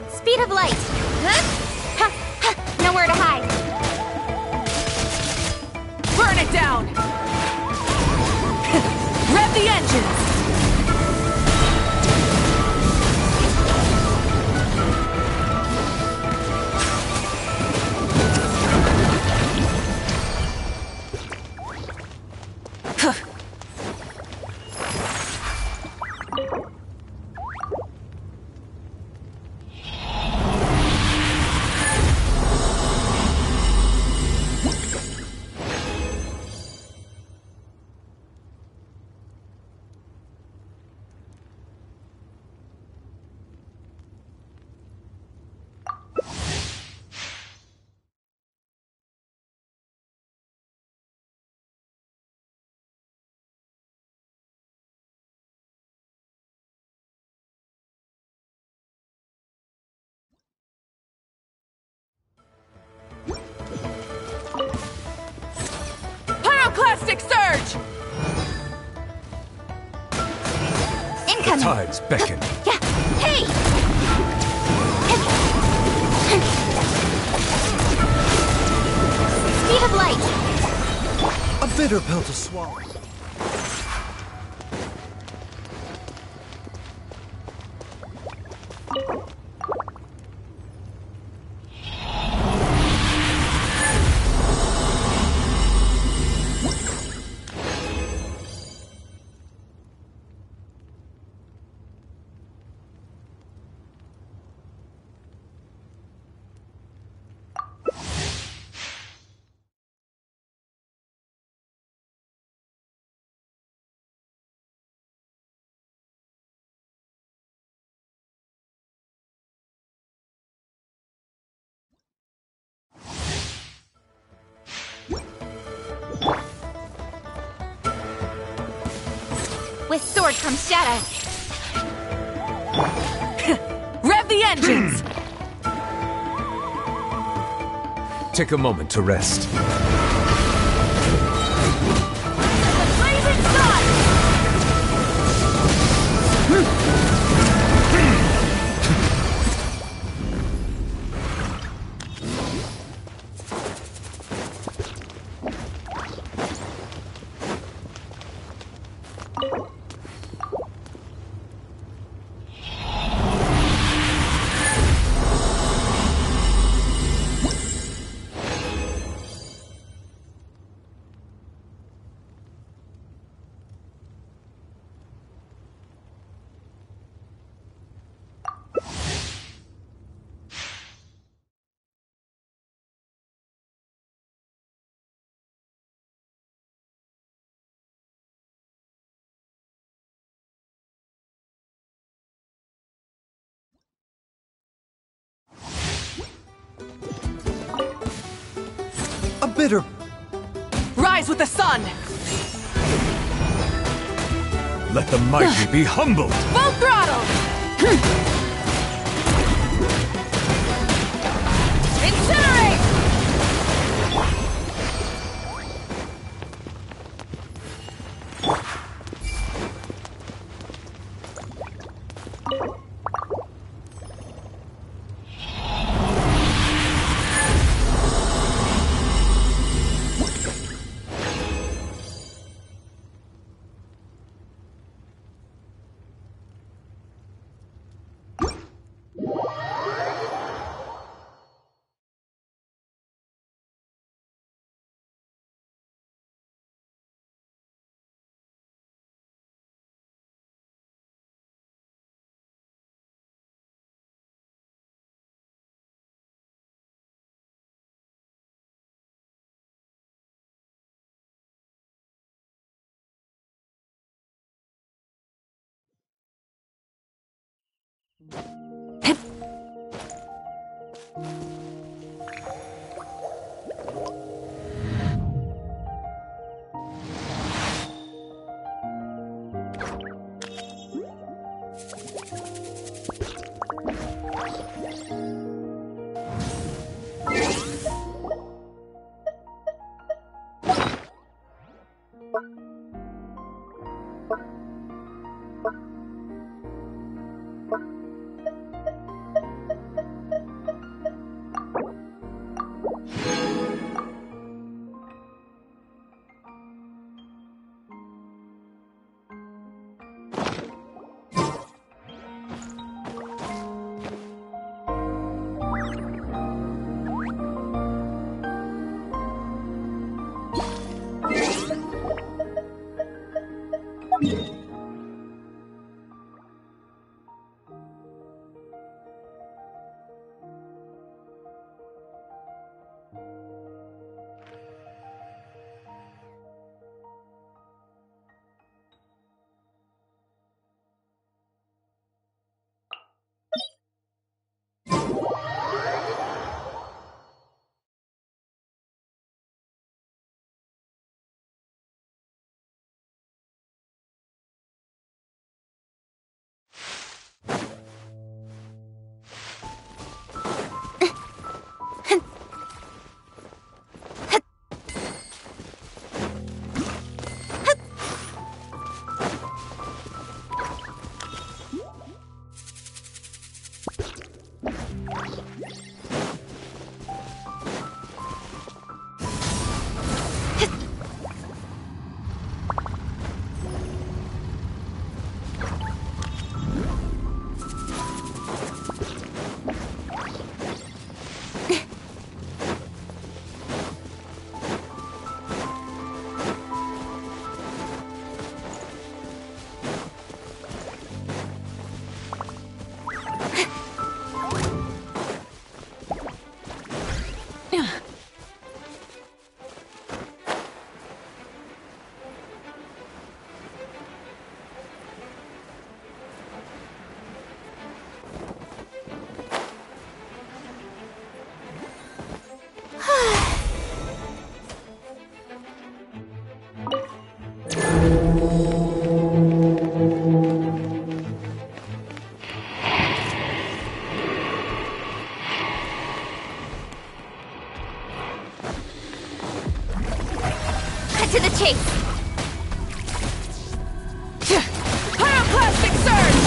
Speed of light. Huh? Nowhere to hide. Burn it down! Rev the engines! Pyroclastic surge! Incoming! Tides beckon. Yeah! Hey! Speed of light! A bitter pill to swallow. With sword comes shadow. Rev the engines! Take a moment to rest. Blazing sun! consider... Rise with the sun! Let the mighty be humbled! Full throttle! Incinerate! To the chase! Pyroclastic surge!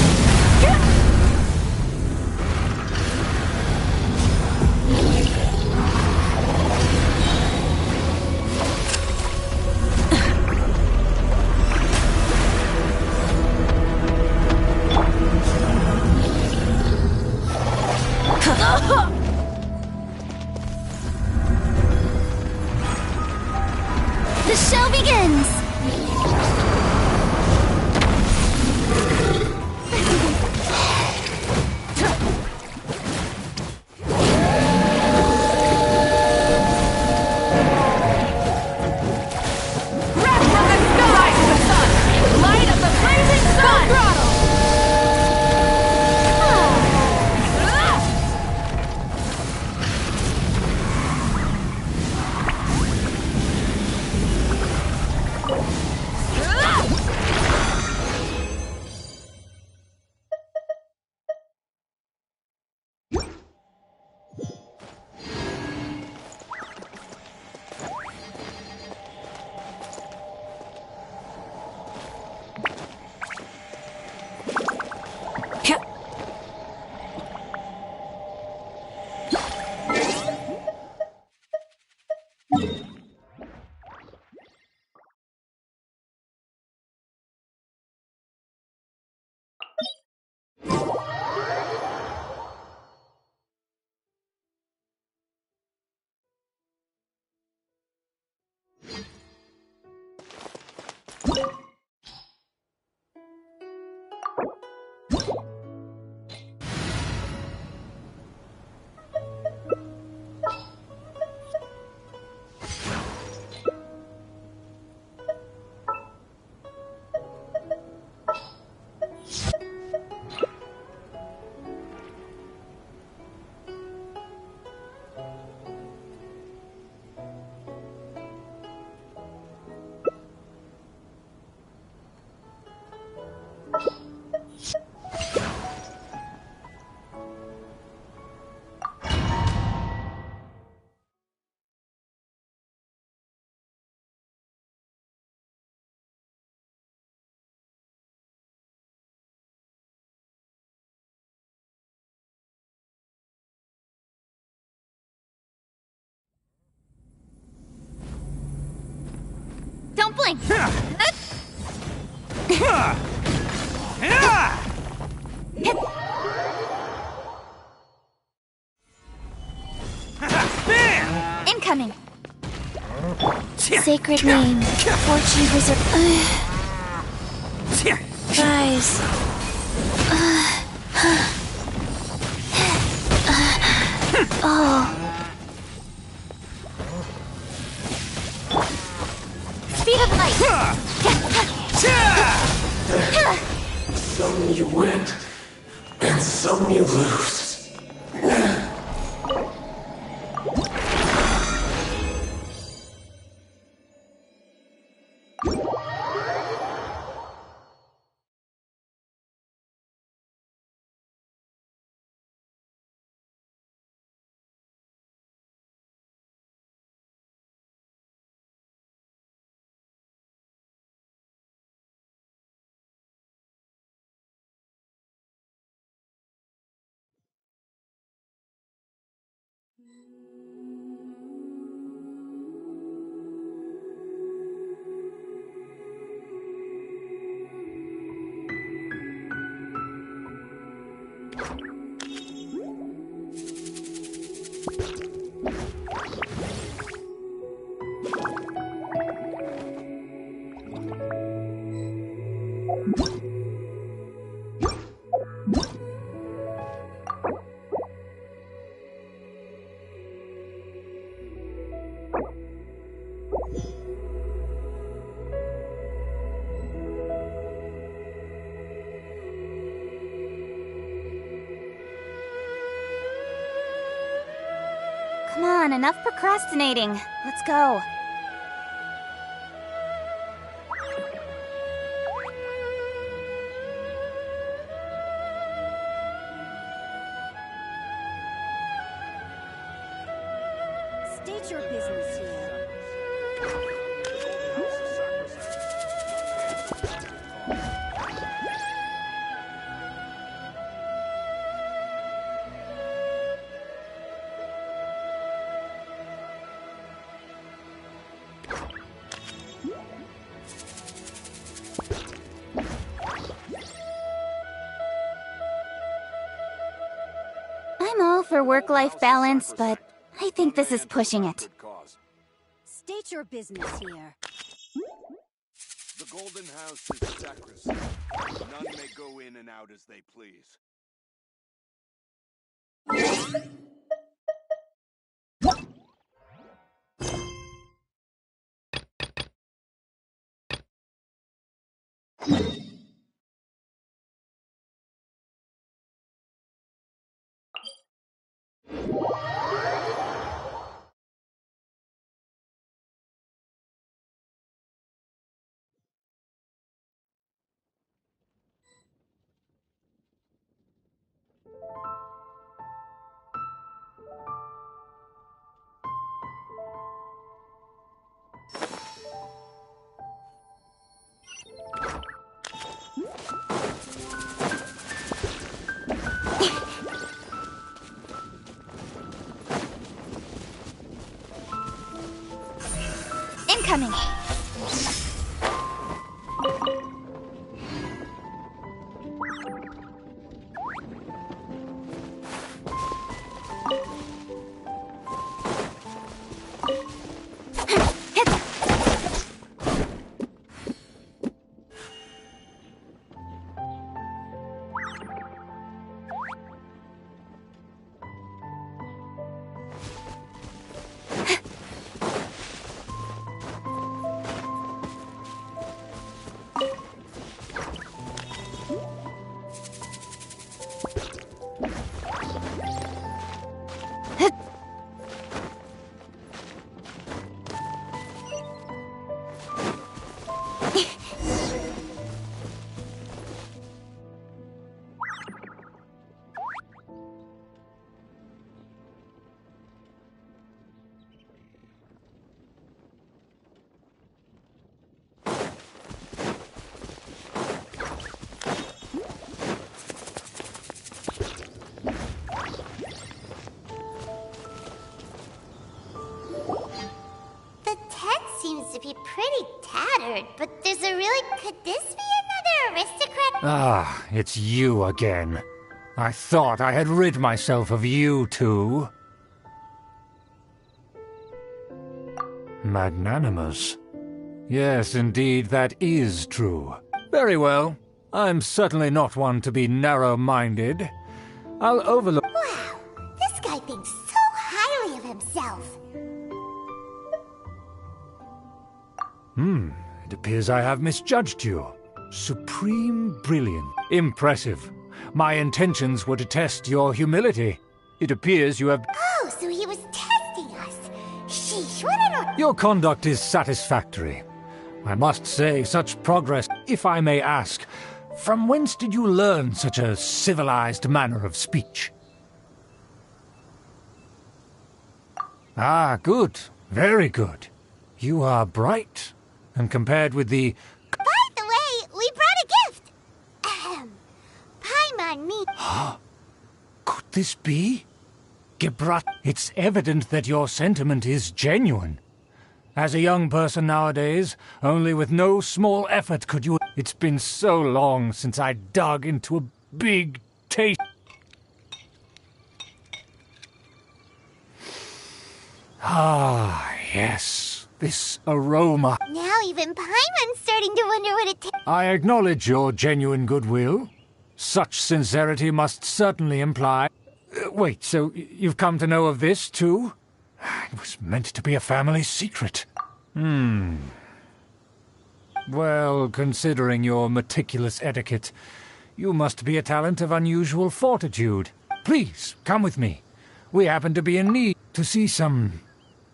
The show begins! grappling! Incoming! Sacred name. 4G wizard. Rise. Oh. Speed of light. Some you win, and some you lose. Come on, enough procrastinating. Let's go. State your business here. I'm all for work-life balance, but I think this is pushing it. State your business here. The Golden House is sacrosanct. None may go in and out as they please. Incoming! The tent seems to be pretty tattered. tired, but there's a really... Could this be another aristocrat? Ah, it's you again. I thought I had rid myself of you two. Magnanimous. Yes, indeed, that is true. Very well. I'm certainly not one to be narrow-minded. I'll overlook... Wow, this guy thinks so highly of himself. It appears I have misjudged you. Supreme brilliant. Impressive. My intentions were to test your humility. It appears you have... Oh, so he was testing us. Sheesh, what an... Your conduct is satisfactory. I must say, such progress, if I may ask, from whence did you learn such a civilized manner of speech? Ah, good. Very good. You are bright. And compared with the... By the way, we brought a gift. Paimon me. Could this be? Gebrat, it's evident that your sentiment is genuine. As a young person nowadays, only with no small effort could you... It's been so long since I dug into a big taste... Ah, yes. This aroma. Now even Paimon's starting to wonder what it tastes. I acknowledge your genuine goodwill. Such sincerity must certainly imply... wait, so you've come to know of this, too? It was meant to be a family secret. Well, considering your meticulous etiquette, you must be a talent of unusual fortitude. Please, come with me. We happen to be in need to see some...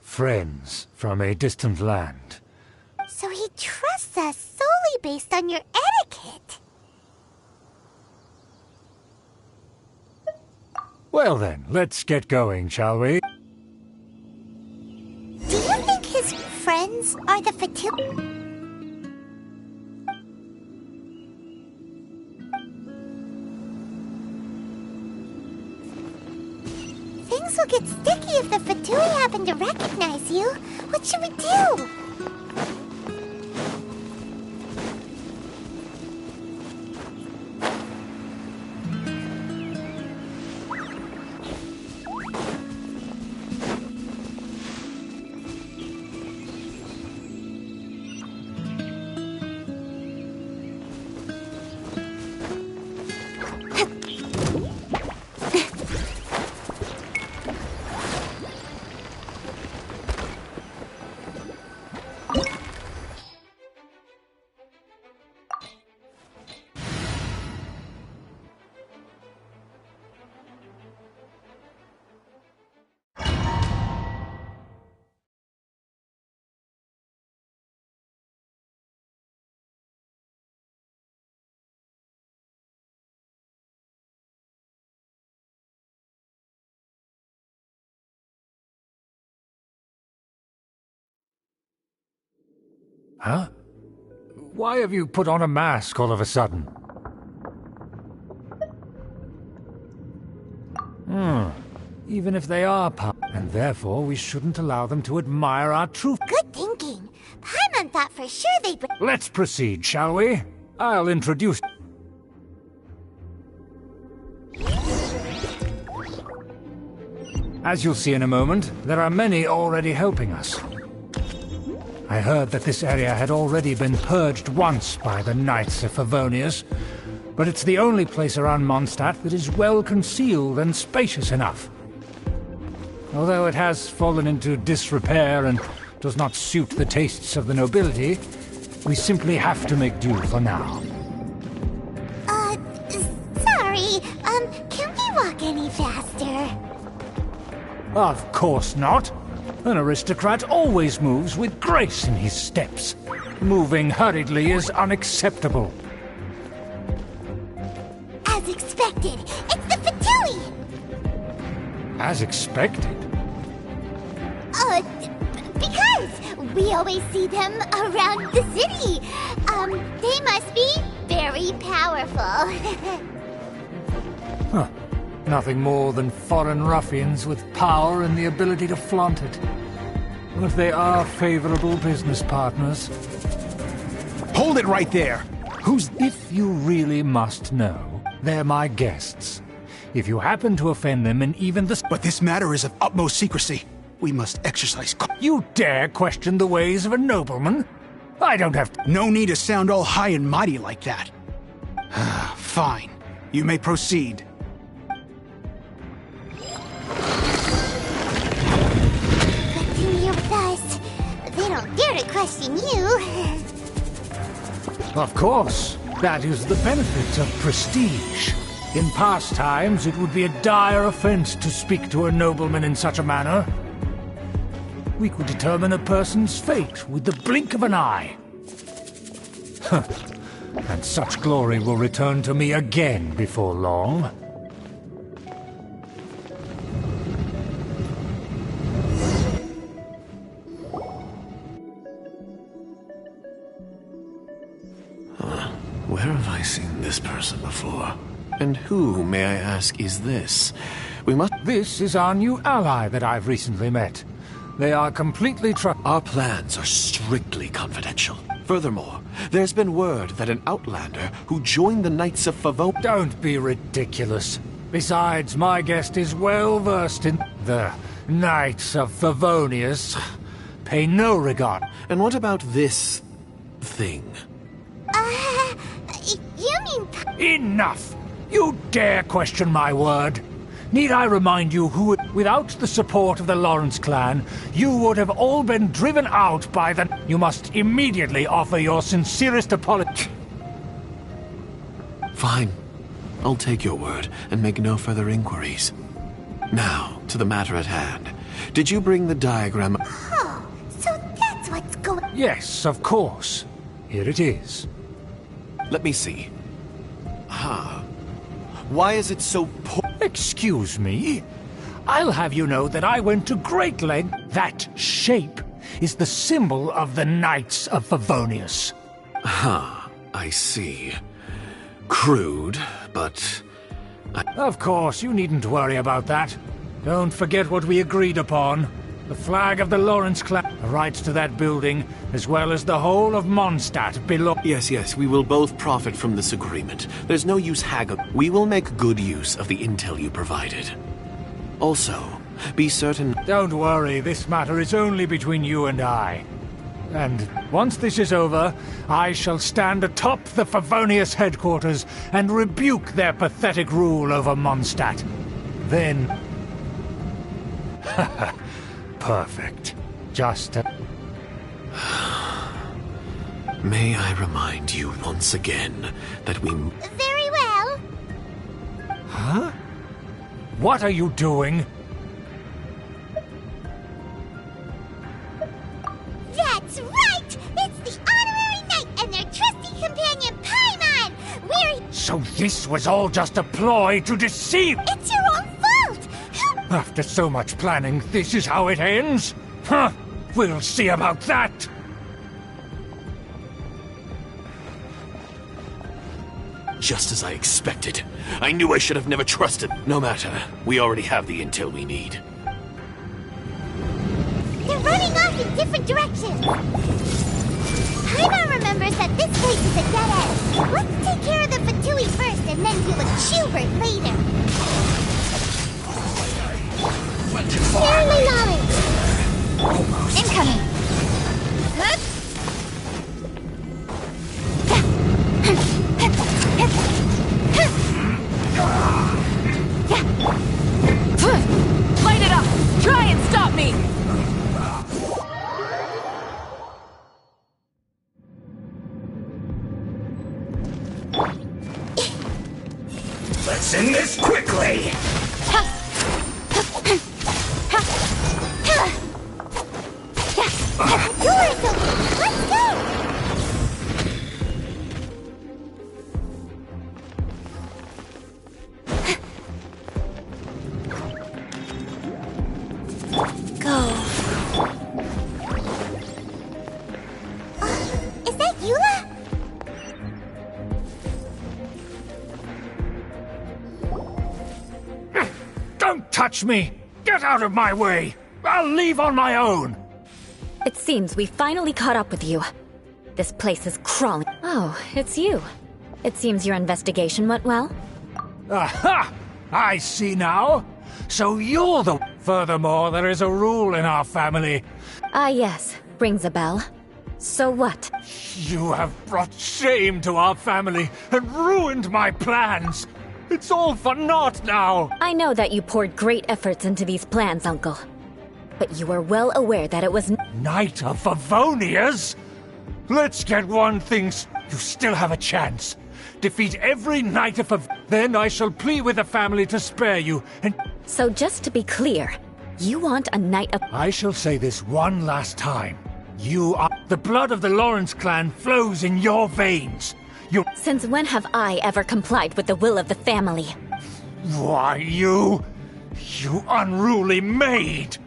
friends from a distant land. So he trusts us solely based on your etiquette. Well then, let's get going, shall we? Do you think his friends are the Fatu... Things will get sticky if the Fatui happen to recognize you. What should we do? Huh? Why have you put on a mask all of a sudden? Even if they are and therefore we shouldn't allow them to admire our truth. Good thinking. Paimon thought for sure they'd... Let's proceed, shall we? I'll introduce... As you'll see in a moment, there are many already helping us. I heard that this area had already been purged once by the Knights of Favonius, but it's the only place around Mondstadt that is well concealed and spacious enough. Although it has fallen into disrepair and does not suit the tastes of the nobility, we simply have to make do for now. Sorry, can we walk any faster? Of course not. An aristocrat always moves with grace in his steps. Moving hurriedly is unacceptable. As expected, it's the Fatui! As expected? Because we always see them around the city. They must be very powerful. Huh. Nothing more than foreign ruffians with power and the ability to flaunt it. But they are favorable business partners. Hold it right there. Who's... If you really must know, they're my guests. If you happen to offend them in even the... But this matter is of utmost secrecy. We must exercise... You dare question the ways of a nobleman? I don't have to... No need to sound all high and mighty like that. Fine. You may proceed. Continue with us. They don't dare to question you. Of course. That is the benefit of prestige. In past times, it would be a dire offense to speak to a nobleman in such a manner. We could determine a person's fate with the blink of an eye. And such glory will return to me again before long. Where have I seen this person before? And who, may I ask, is this? This is our new ally that I've recently met. They are completely Our plans are strictly confidential. Furthermore, there's been word that an outlander who joined the Knights of Favonius... Don't be ridiculous. Besides, my guest is well versed in the Knights of Favonius. Pay no regard. And what about this... thing? You mean... Enough! You dare question my word? Need I remind you who, without the support of the Lawrence clan, you would have all been driven out by the... You must immediately offer your sincerest apology. Fine. I'll take your word and make no further inquiries. Now, to the matter at hand. Did you bring the diagram? Oh, so that's what's going... Yes, of course. Here it is. Let me see. Why is it so poor? Excuse me? I'll have you know that I went to great length. That shape is the symbol of the Knights of Favonius. I see. Crude, but... Of course, you needn't worry about that. Don't forget what we agreed upon. The flag of the Lawrence clan, the rights to that building, as well as the whole of Mondstadt belong... Yes, we will both profit from this agreement. There's no use haggling. We will make good use of the intel you provided. Also, be certain... Don't worry, this matter is only between you and I. And once this is over, I shall stand atop the Favonius headquarters and rebuke their pathetic rule over Mondstadt. Then... Perfect. Just May I remind you once again that we... Very well. Huh? What are you doing? That's right! It's the honorary knight and their trusty companion, Paimon! We're... So this was all just a ploy to deceive... It's your own fault! After so much planning, this is how it ends? Huh! We'll see about that! Just as I expected. I knew I should have never trusted. No matter. We already have the intel we need. They're running off in different directions. Paimon remembers that this place is a dead end. Let's take care of the Fatui first and then deal with Schubert later. Share my knowledge. Almost. Incoming. Light it up! Try and stop me! Let's end this quickly! The door is open! Let's go! Is that Eula? Don't touch me! Get out of my way! I'll leave on my own! It seems we finally caught up with you. This place is crawling. Oh, it's you. It seems your investigation went well. Aha! I see now. So you're the... Furthermore, there is a rule in our family. Ah, yes. Rings a bell. So what? You have brought shame to our family and ruined my plans. It's all for naught now. I know that you poured great efforts into these plans, Uncle. But you are well aware that it was... Knight of Favonius? Let's get one thing... You still have a chance. Defeat every Knight of Then I shall plead with the family to spare you, and... So just to be clear, you want a Knight of... I shall say this one last time. You are... The blood of the Lawrence clan flows in your veins. You... Since when have I ever complied with the will of the family? Why, you unruly maid!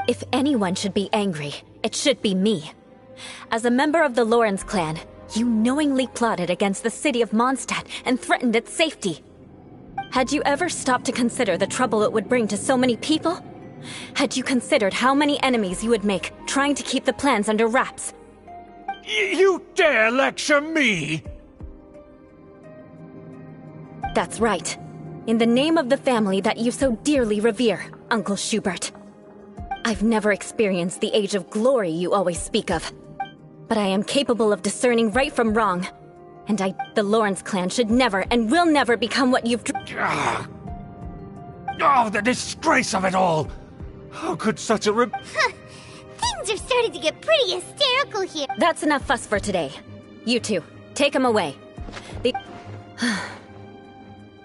If anyone should be angry, it should be me. As a member of the Lawrence clan, you knowingly plotted against the city of Mondstadt and threatened its safety. Had you ever stopped to consider the trouble it would bring to so many people? Had you considered how many enemies you would make trying to keep the plans under wraps? You dare lecture me? That's right. In the name of the family that you so dearly revere, Uncle Schubert. I've never experienced the age of glory you always speak of. But I am capable of discerning right from wrong. And the Lawrence clan should never and will never become what you've... Oh, the disgrace of it all! How could such a Things are starting to get pretty hysterical here. That's enough fuss for today. You two, take him away.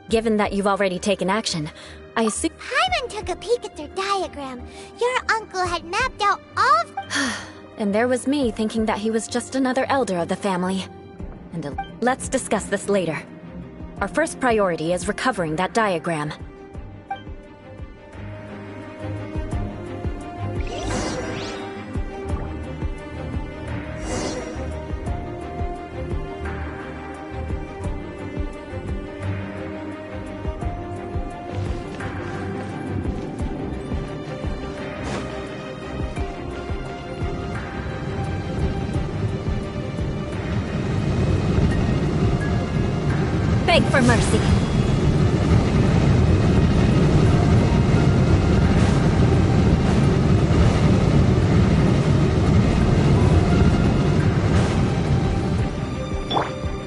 Given that you've already taken action, I assume... Hyman took a peek at their diagram. Your uncle had mapped out all... And there was me thinking that he was just another elder of the family. And let's discuss this later. Our first priority is recovering that diagram. Beg for mercy.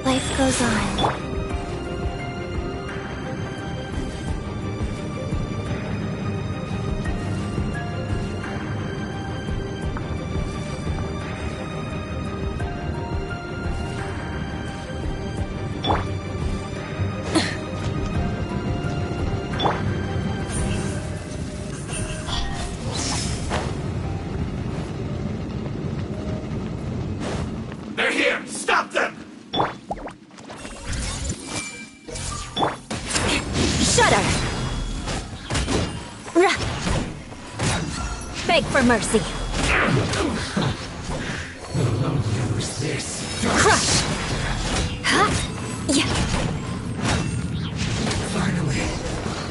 Life goes on. They're here! Stop them! Shudder! Beg for mercy. Use this. Crush! Huh? Yeah. Finally.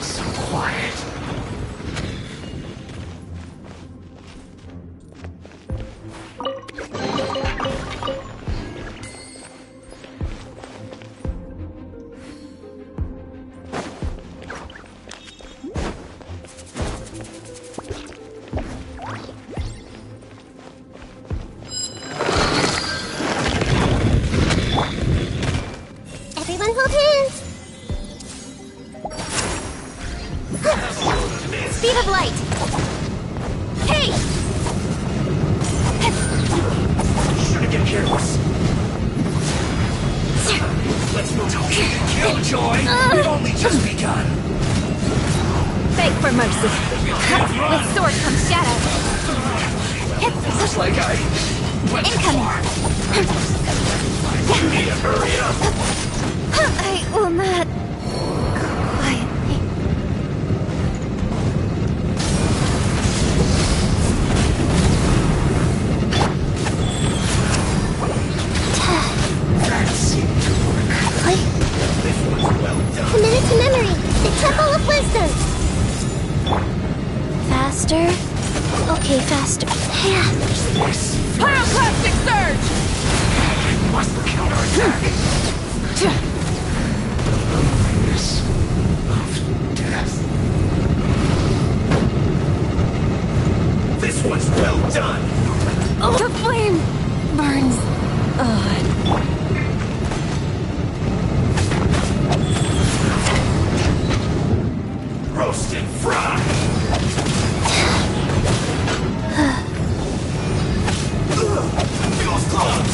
So quiet. Everyone Speed of light! Hey! Should've been careless. Let's move. Killjoy! We've only just begun. Beg for mercy. With sword comes shadow. Looks like I went too far. You need to hurry up. I will not. Quietly. That seemed to work. This was well done. Committed to memory. The Temple of Wisdom. Faster? Okay, faster. Yeah. Pyroclastic surge! I must counterattack. The loneliness of death. This one's well done. Oh, the flame burns. Roast and fry. Feels close.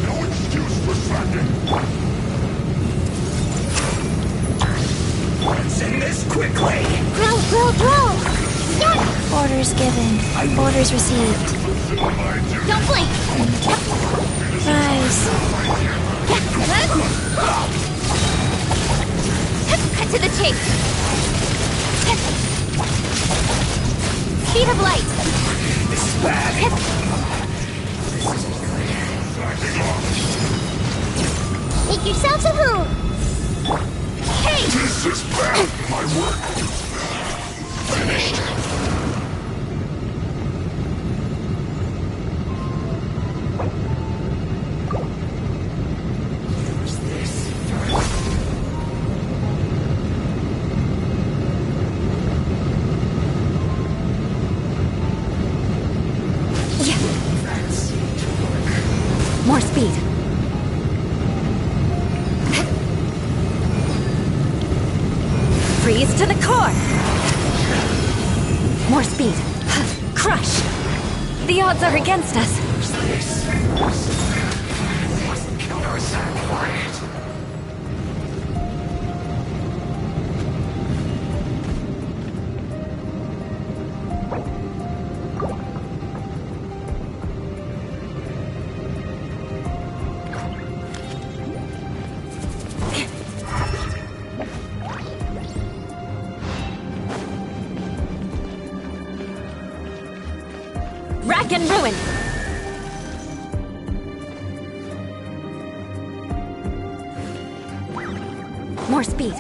No excuse for slacking. Let's end this quickly. Grow! Yes! Orders given. Orders received. Don't blink! Rise. Cut to the chase. Speed of light. This is bad. Make yourselves at home! Hey! This is bad. My work finished. More speed. Freeze to the core. More speed. Crush. The odds are against us. Rack and ruin! More speed.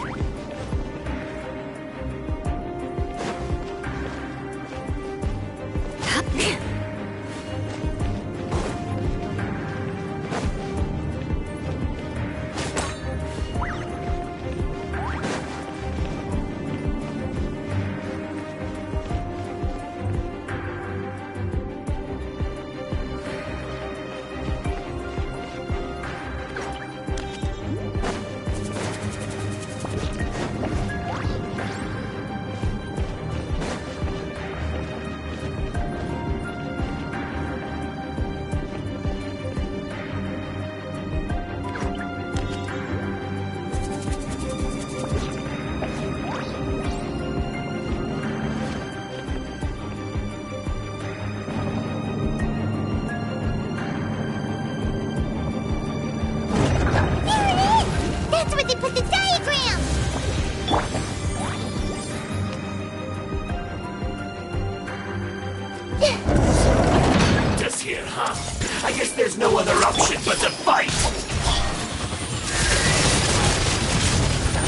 That's where they put the diagram! Just here, huh? I guess there's no other option but to fight!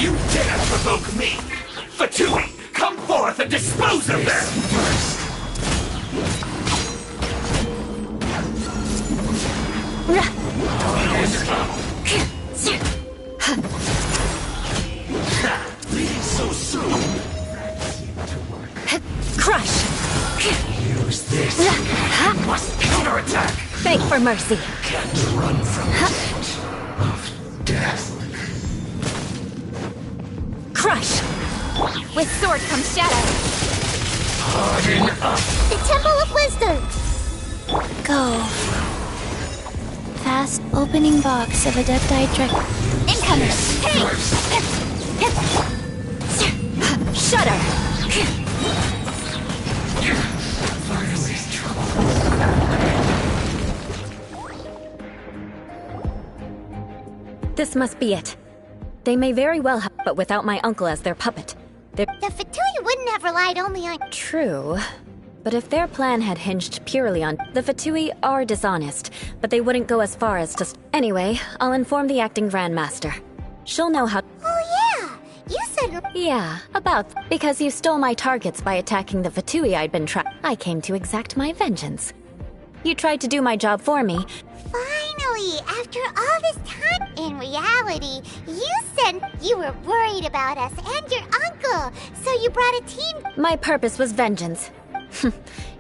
You dare provoke me! Fatui, come forth and dispose of them! Leaving so soon! Crush! Use this! You must counterattack! Beg for mercy. Can't run from the scent of death. sword comes shadow. The Temple of Wisdom! Go. Fast opening box of Adepti Dragon. Incoming! Hey! Shudder! This must be it. They may very well have, but without my uncle as their puppet. The Fatui wouldn't have relied only on... True. But if their plan had hinged purely on... The Fatui are dishonest, but they wouldn't go as far as to... Anyway, I'll inform the acting Grandmaster. She'll know how... Oh yeah! You said... Yeah, about... Because you stole my targets by attacking the Fatui I'd been I came to exact my vengeance. You tried to do my job for me. Finally, after all this time, in reality, you said you were worried about us and your uncle, so you brought a team. My purpose was vengeance.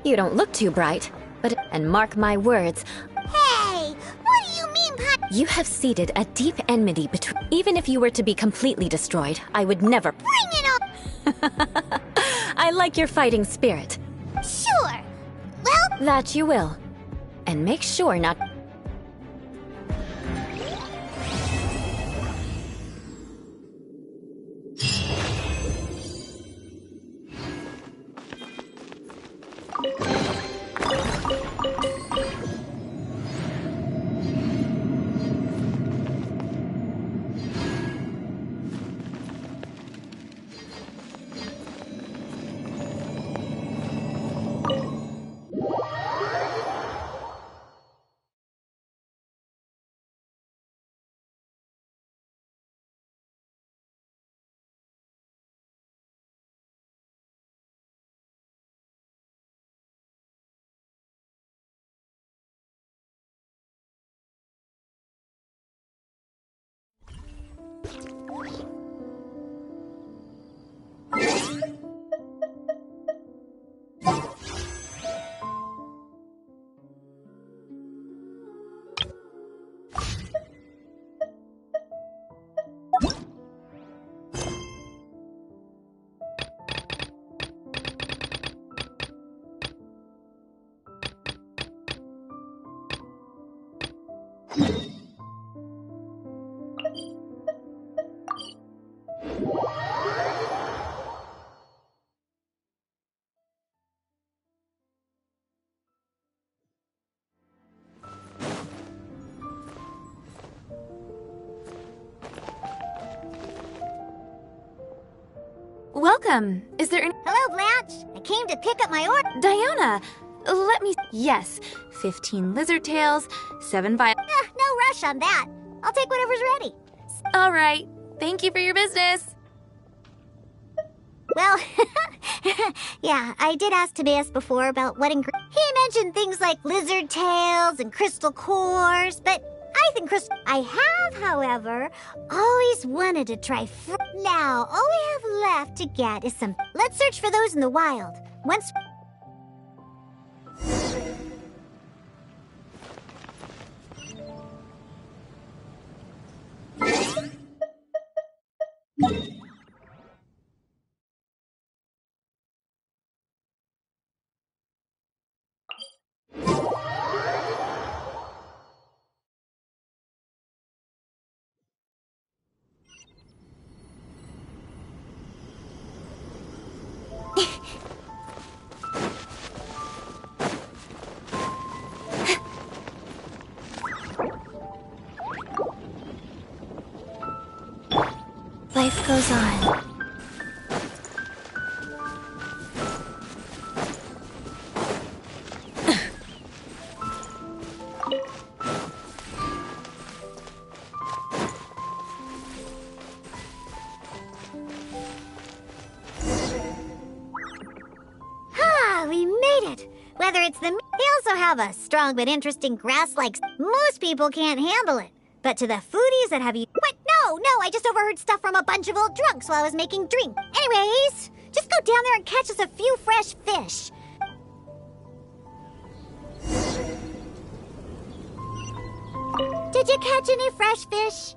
You don't look too bright, but... And mark my words. Hey, what do you mean, You have seeded a deep enmity between... Even if you were to be completely destroyed, I would never... Bring it on! I like your fighting spirit. Sure. Well... That you will. And make sure not... Welcome. Is there any... Hello, Blanche. I came to pick up my order. Diana, let me... Yes. 15 lizard tails, 7 No rush on that. I'll take whatever's ready. All right. Thank you for your business. Well, yeah, I did ask Timaeus before about what ingredients. He mentioned things like lizard tails and crystal cores, but I think I have, however, always wanted to try Now, all we have left to get is some... Let's search for those in the wild. Once... Life goes on. We made it! Whether it's the... They also have a strong but interesting grass-like... Most people can't handle it. But to the foodies that have you... What? No, I just overheard stuff from a bunch of old drunks while I was making drink. Anyways, just go down there and catch us a few fresh fish. Did you catch any fresh fish?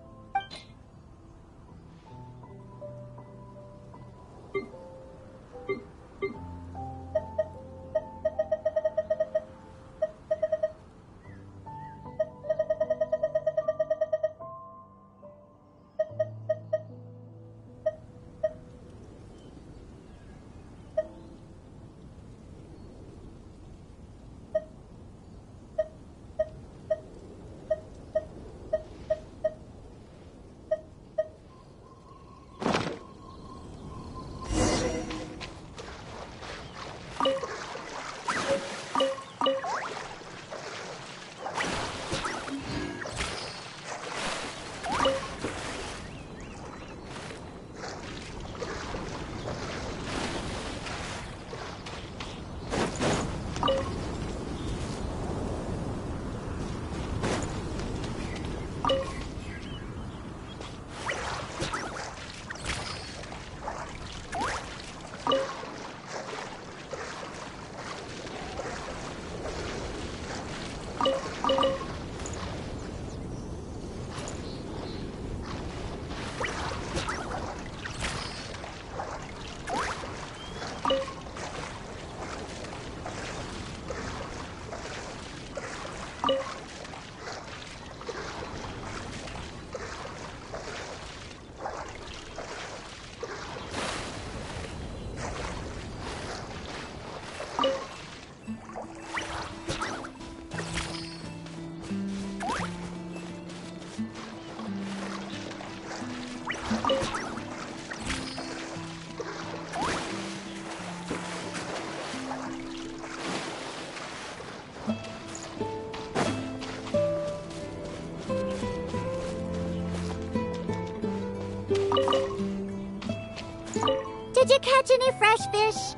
catch any fresh fish?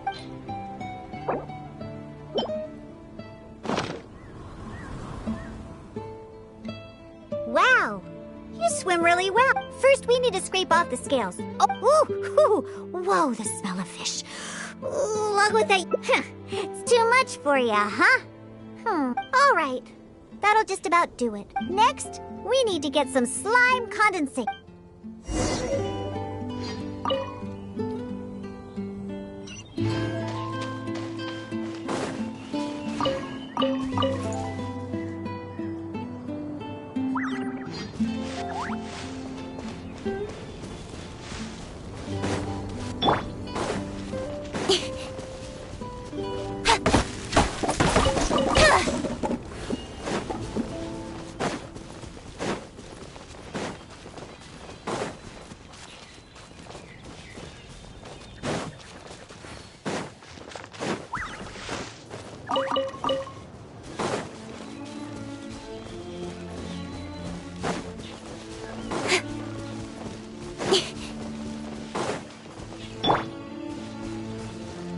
Wow, you swim really well. First, we need to scrape off the scales. Oh, whoa, the smell of fish. Ooh, along with that, it's too much for you, huh? All right. That'll just about do it. Next, we need to get some slime condensate.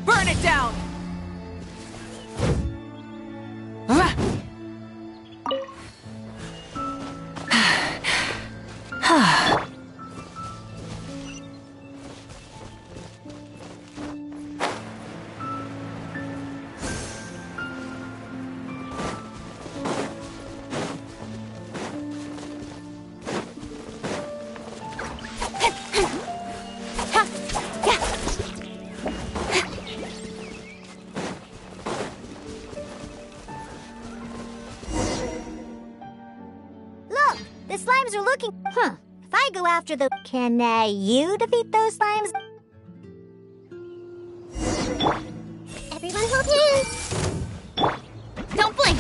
Burn it down! The slimes are looking... If I go after the... Can you defeat those slimes? Everyone hold hands! Don't blink!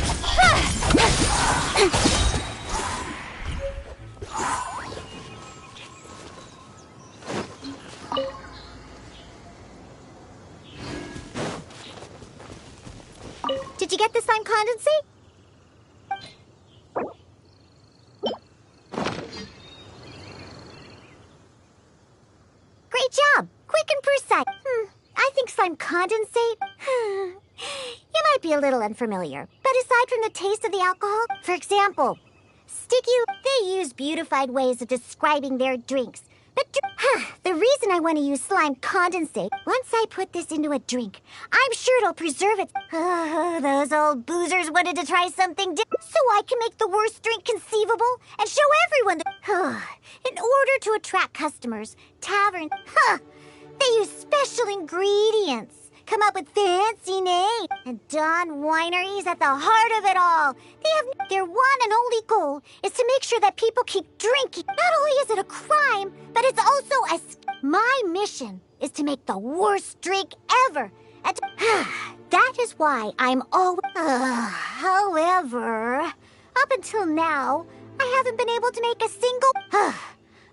Did you get the slime condensate? Great job! Quick and precise. I think slime condensate... You might be a little unfamiliar, but aside from the taste of the alcohol, for example, Sticky, they use beautified ways of describing their drinks. But the reason I want to use slime condensate, once I put this into a drink, I'm sure it'll preserve it. Those old boozers wanted to try something different, so I can make the worst drink conceivable and show everyone that... In order to attract customers, taverns, they use special ingredients. Come up with fancy names. And Dawn Winery's at the heart of it all. They have their one and only goal is to make sure that people keep drinking. Not only is it a crime, but it's also a... My mission is to make the worst drink ever. And that is why I'm always... However, up until now, I haven't been able to make a single...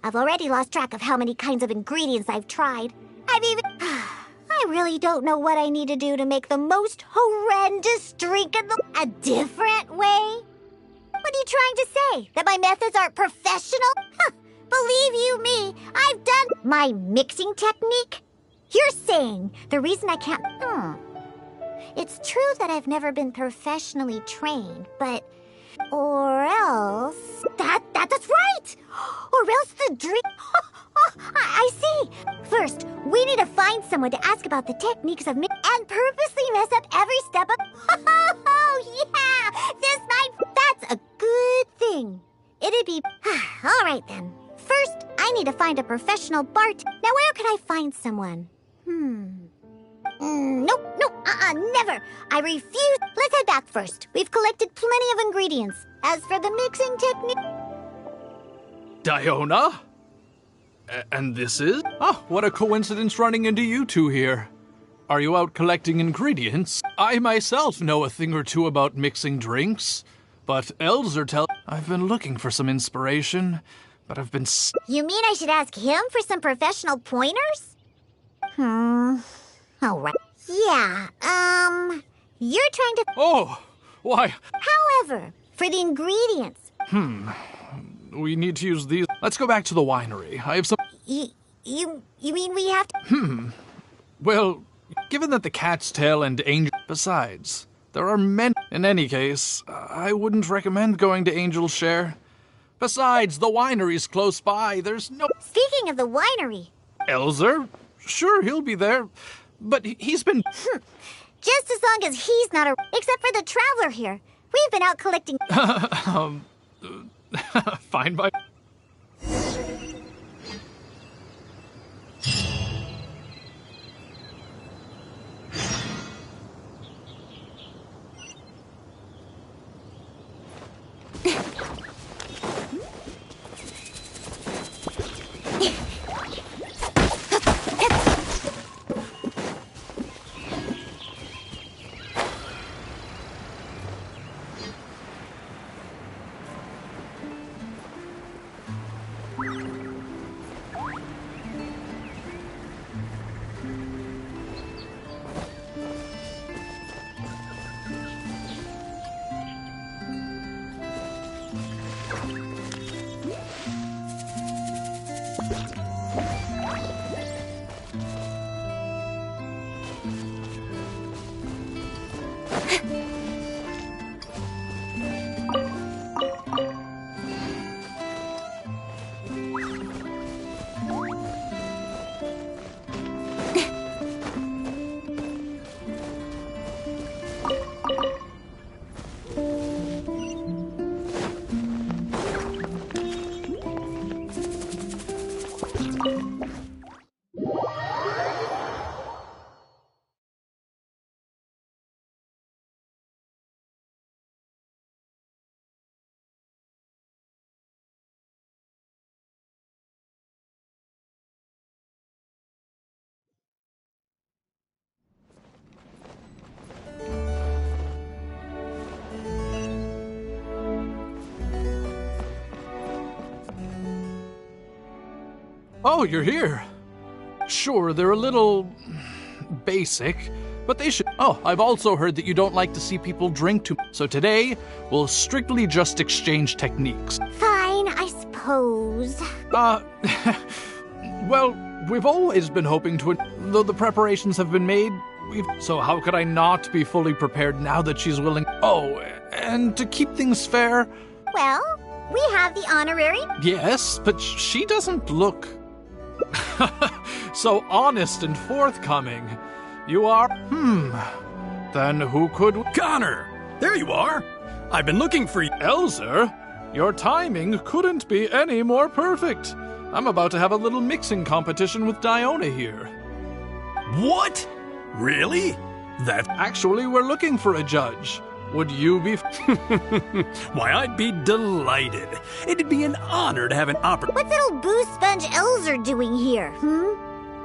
I've already lost track of how many kinds of ingredients I've tried. I've even... I really don't know what I need to do to make the most horrendous drink in a different way. What are you trying to say? That my methods aren't professional? Believe you me, I've done my mixing technique. You're saying the reason I can't... It's true that I've never been professionally trained, but... Or else... That's right! Or else the drink... I see. First, we need to find someone to ask about the techniques of and purposely mess up every step of... Oh, yeah! This might... That's a good thing. It'd be... All right, then. First, I need to find a professional bart... Now, where could I find someone? Nope, never. I refuse. Let's head back first. We've collected plenty of ingredients. As for the mixing technique... Diona? And this is? Oh, what a coincidence running into you two here. Are you out collecting ingredients? I myself know a thing or two about mixing drinks, but elves are I've been looking for some inspiration, but I've been... You mean I should ask him for some professional pointers? All right. Yeah, you're trying to... Oh, why? However, for the ingredients... We need to use these. Let's go back to the winery. I have some... You mean we have to... Well, given that the cat's tail and angel... Besides, there are many... In any case, I wouldn't recommend going to Angel's Share. Besides, the winery's close by. There's no... Speaking of the winery... Elzer? Sure, he'll be there. But he's been... Just as long as he's not a... Except for the traveler here. We've been out collecting... Fine by... Oh, you're here. Sure, they're a little... basic, but they should... Oh, I've also heard that you don't like to see people drink too much. So today, we'll strictly just exchange techniques. Fine, I suppose. Well, we've always been hoping to... Though the preparations have been made, So how could I not be fully prepared now that she's willing... Oh, and to keep things fair... Well, we have the honorary... Yes, but she doesn't look... so honest and forthcoming. You are... Then who could... Connor! There you are! I've been looking for you. Elzer, your timing couldn't be any more perfect. I'm about to have a little mixing competition with Diona here. What? Really? That... Actually, we're looking for a judge. Would you be... Why, I'd be delighted. It'd be an honor to have an opportunity. What's that old boo sponge Elzer doing here,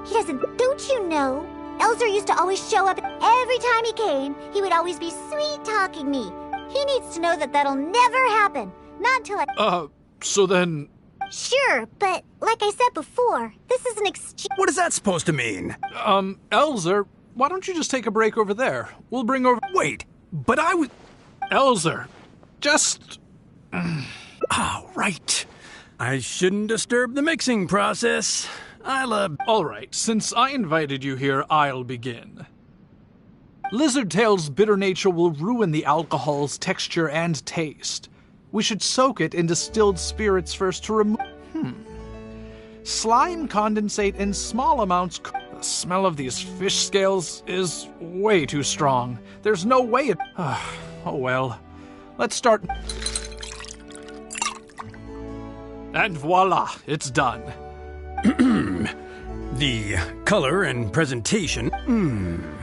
He doesn't... Don't you know? Elzer used to always show up, and every time he came, he would always be sweet-talking me. He needs to know that that'll never happen. Not until I... So then... Sure, but like I said before, this is an exchange... What is that supposed to mean? Elzer, why don't you just take a break over there? We'll bring over... Wait, but I was... Elzer, just... Oh, right. I shouldn't disturb the mixing process. All right, since I invited you here, I'll begin. Lizardtail's bitter nature will ruin the alcohol's texture and taste. We should soak it in distilled spirits first to remove... Slime condensate in small amounts... The smell of these fish scales is way too strong. There's no way it... Oh well. Let's start... And voila, it's done. The color and presentation.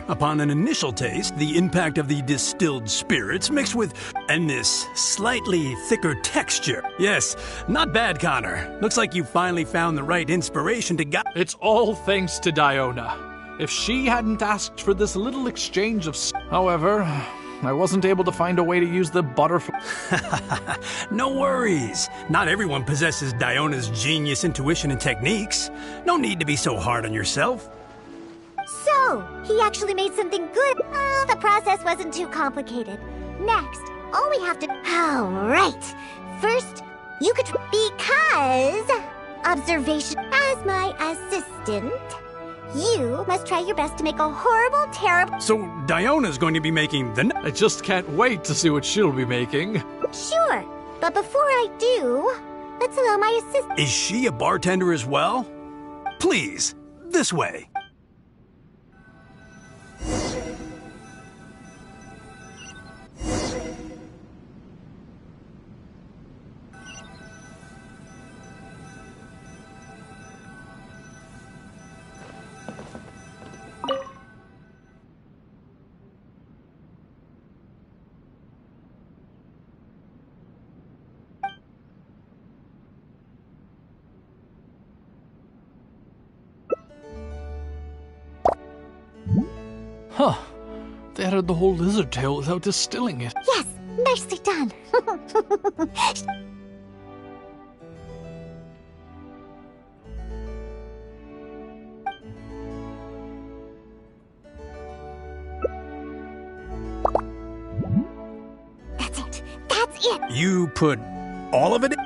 Upon an initial taste, the impact of the distilled spirits mixed with... And this slightly thicker texture. Yes, not bad, Connor. Looks like you finally found the right inspiration to It's all thanks to Diona. If she hadn't asked for this little exchange of... However, I wasn't able to find a way to use the butterfly... No worries. Not everyone possesses Diona's genius intuition and techniques. No need to be so hard on yourself. So, he actually made something good. The process wasn't too complicated. Next, all we have to... All right. First, you could... Because... Observation as my assistant. You must try your best to make a horrible, terrible... So Diona's going to be making the... I just can't wait to see what she'll be making. Sure, but before I do, let's allow my assistant... Is she a bartender as well? Please, this way. Huh. They added the whole lizard tail without distilling it. Yes, nicely done. That's it. That's it. You put all of it in?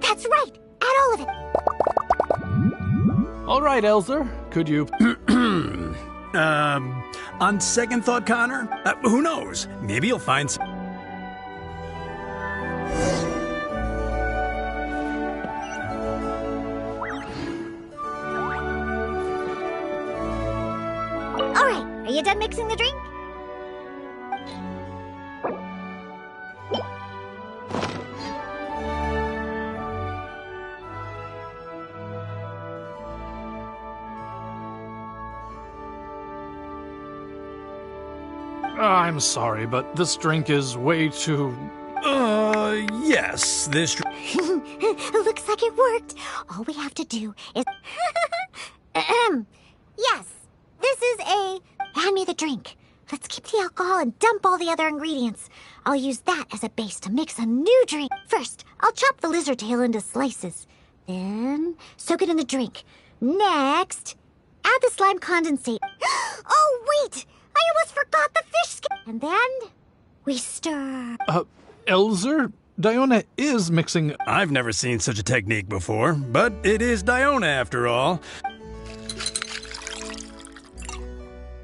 That's right. Add all of it. All right, Elzer. Could you... On second thought, Connor, who knows? Maybe you'll find some... All right. Are you done mixing the drink? I'm sorry, but this drink is way too... yes, this... Looks like it worked. All we have to do is... Yes, this is a... Hand me the drink. Let's keep the alcohol and dump all the other ingredients. I'll use that as a base to mix a new drink. First, I'll chop the lizard tail into slices. Then, soak it in the drink. Next, add the slime condensate. Oh, wait! I almost forgot the fish skin. And then, we stir. Elzer? Diona is mixing... I've never seen such a technique before, but it is Diona after all.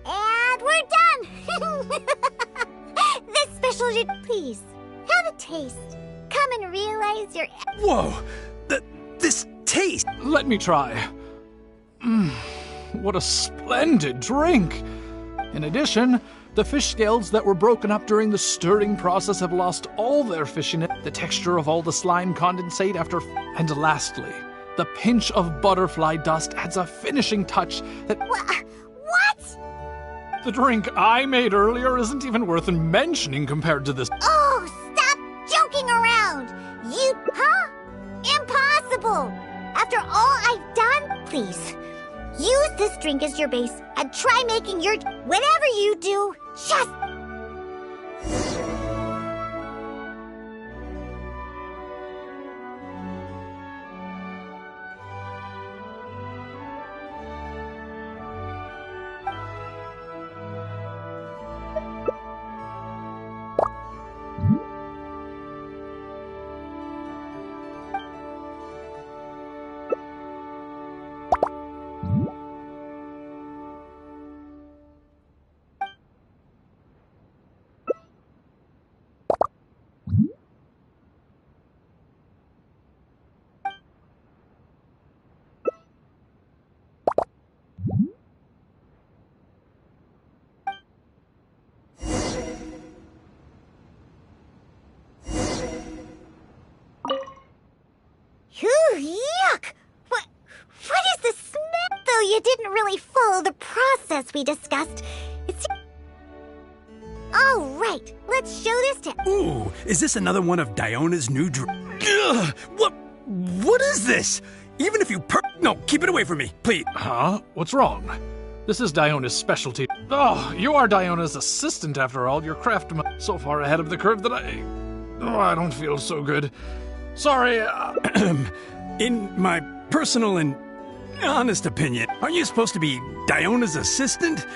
And we're done! This special... Please, have a taste. Come and realize your... Whoa! This taste... Let me try. What a splendid drink! In addition, the fish scales that were broken up during the stirring process have lost all their fishiness, the texture of all the slime condensate after... And lastly, the pinch of butterfly dust adds a finishing touch that... What? The drink I made earlier isn't even worth mentioning compared to this... Oh, stop joking around! You... Huh? Impossible! After all I've done, please... Use this drink as your base and try making your... Whatever you do, just... Yuck! What is the smell? Though you didn't really follow the process we discussed. It's... All right, let's show this to... Ooh, is this another one of Diona's new What is this? Even if you No, keep it away from me, please. Huh? What's wrong? This is Diona's specialty. Oh, you are Diona's assistant after all. Your craft so far ahead of the curve that I don't feel so good. Sorry. In my personal and honest opinion, aren't you supposed to be Diona's assistant?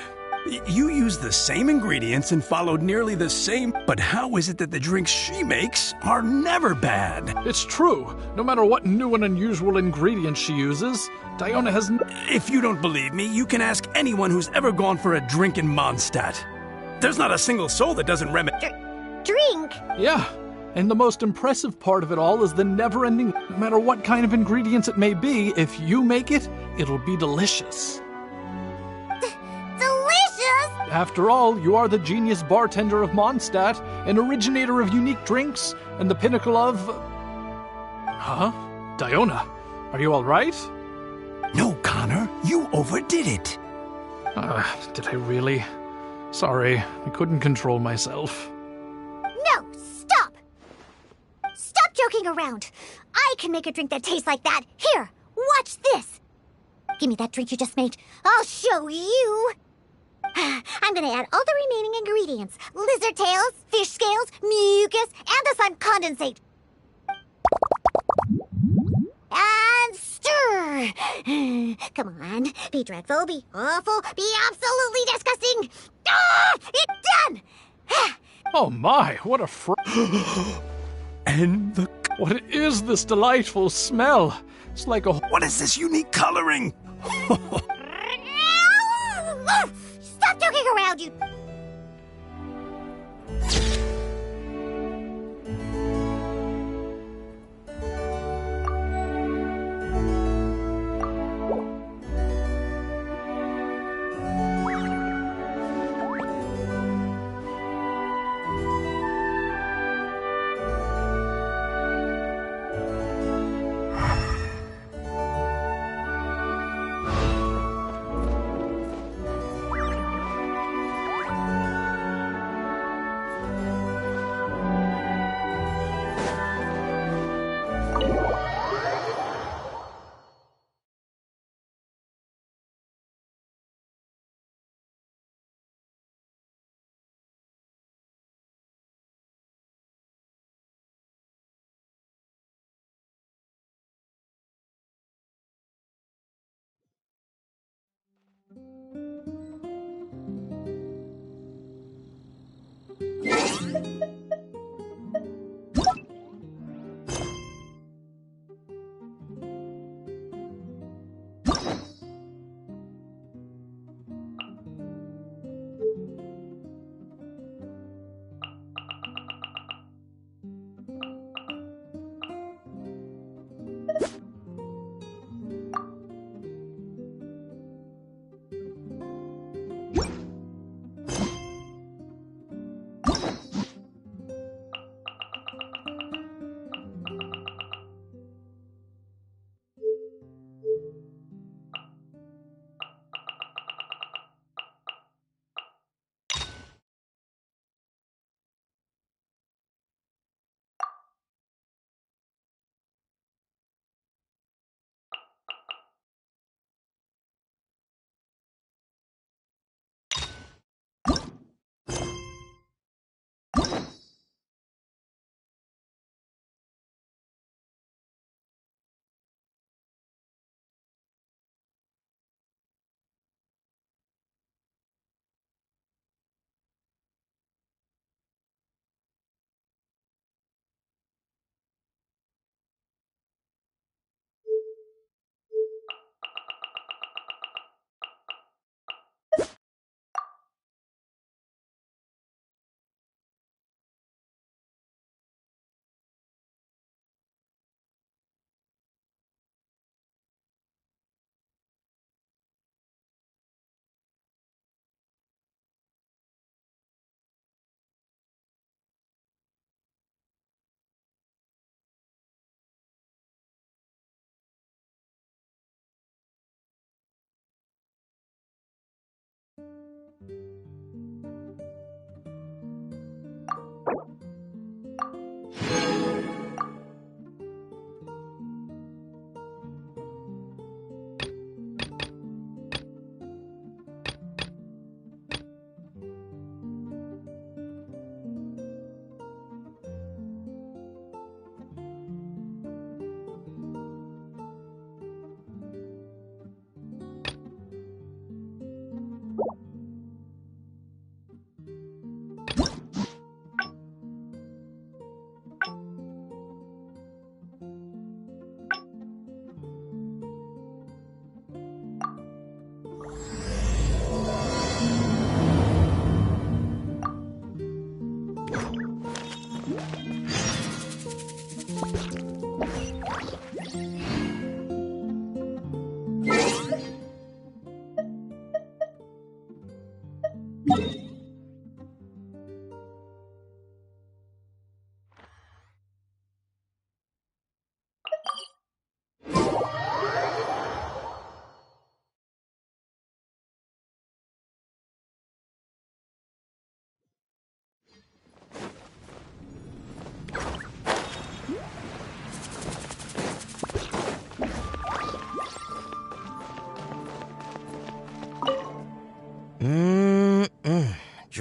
You used the same ingredients and followed nearly the same, but how is it that the drinks she makes are never bad? It's true. No matter what new and unusual ingredients she uses, Diona has... If you don't believe me, you can ask anyone who's ever gone for a drink in Mondstadt. There's not a single soul that doesn't Drink? Yeah. And the most impressive part of it all is the never-ending... No matter what kind of ingredients it may be, if you make it, it'll be delicious. After all, you are the genius bartender of Mondstadt, an originator of unique drinks, and the pinnacle of... Huh? Diona, are you all right? No, Connor, you overdid it. Did I really? Sorry, I couldn't control myself. No, stop! Stop joking around. I can make a drink that tastes like that. Here, watch this. Give me that drink you just made. I'll show you. I'm gonna add all the remaining ingredients. Lizard tails, fish scales, mucus, and the slime condensate. And stir! Come on, be dreadful, be awful, be absolutely disgusting! Ah! It's done! Oh my, what a And the... What is this delightful smell? It's like a... What is this unique coloring? Stop joking around, you...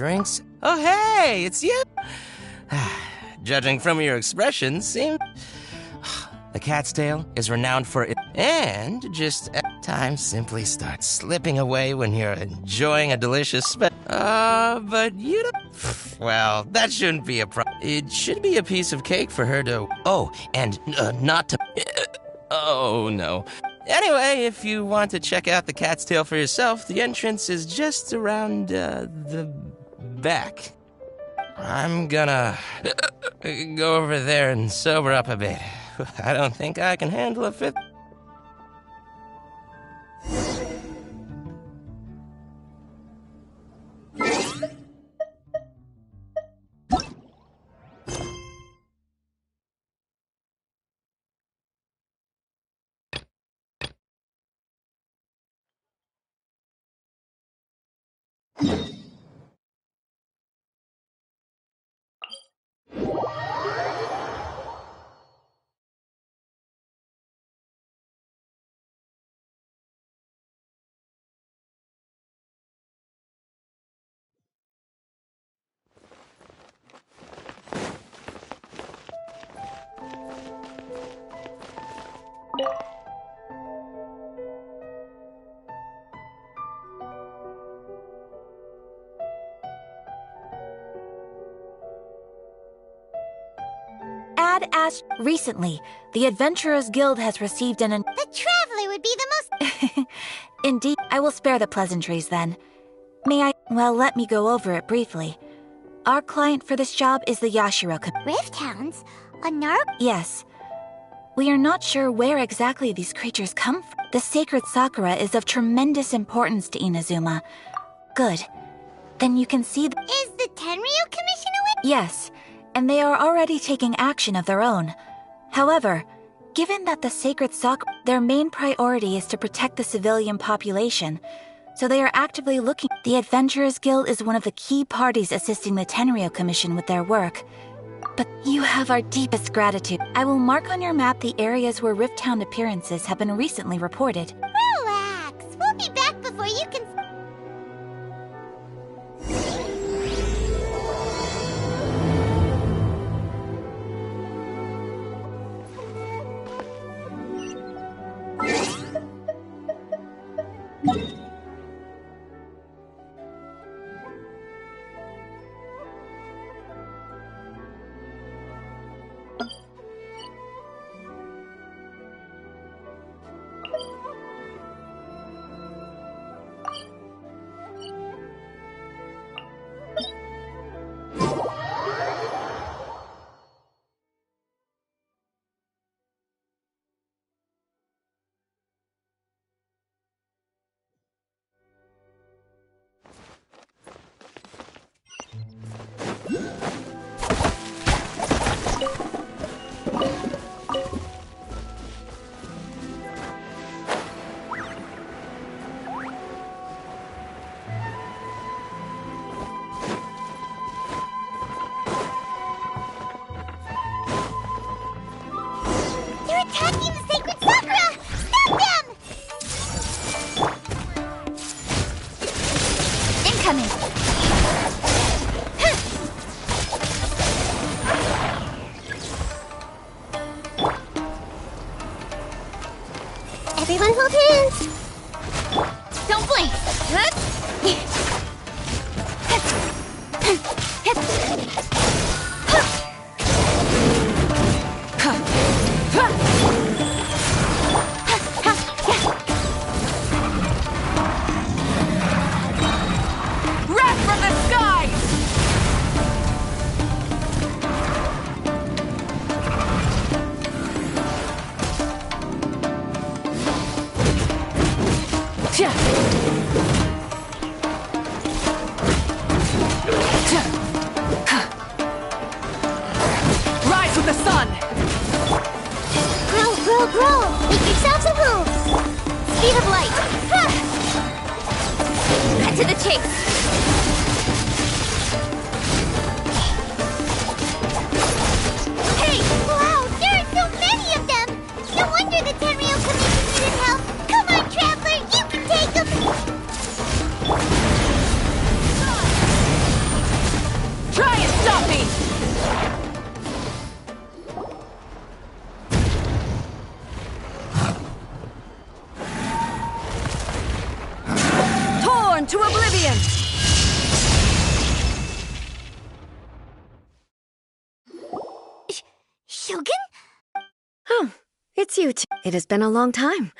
drinks. Oh, hey, it's you! Judging from your expressions, seems... The Cat's Tail is renowned for it, and just time simply starts slipping away when you're enjoying a delicious but you don't... Well, that shouldn't be a problem. It should be a piece of cake for her to... Oh, and not to... Oh, no. Anyway, if you want to check out the Cat's Tail for yourself, the entrance is just around, the back. I'm gonna go over there and sober up a bit. I don't think I can handle a fifth. Recently, the Adventurers Guild has received an... The Traveler would be the most... Indeed, I will spare the pleasantries then. May I... Well, let me go over it briefly. Our client for this job is the Yashiro... Rift Hounds? A narc? Yes. We are not sure where exactly these creatures come from. The sacred Sakura is of tremendous importance to Inazuma. Good. Then you can see... Is the Tenryu Commission aware? Yes. And they are already taking action of their own. However, given that the sacred Sakura, their main priority is to protect the civilian population, so they are actively looking. The Adventurers Guild is one of the key parties assisting the Tenryu Commission with their work. But you have our deepest gratitude. I will mark on your map the areas where Rift Hound appearances have been recently reported. Relax. We'll be back before you can... attacking the sacred Sakura! Stop them! Incoming! Everyone hold hands! Don't blink! Rise with the sun! Grow, grow, grow! Make yourselves a move! Speed of light! Cut to the chase! Hey! Wow, there are so many of them! No wonder the Tenryu Commission needed help! Come on, Traveler, you can take them! Shogun? Oh, it's you two. It has been a long time.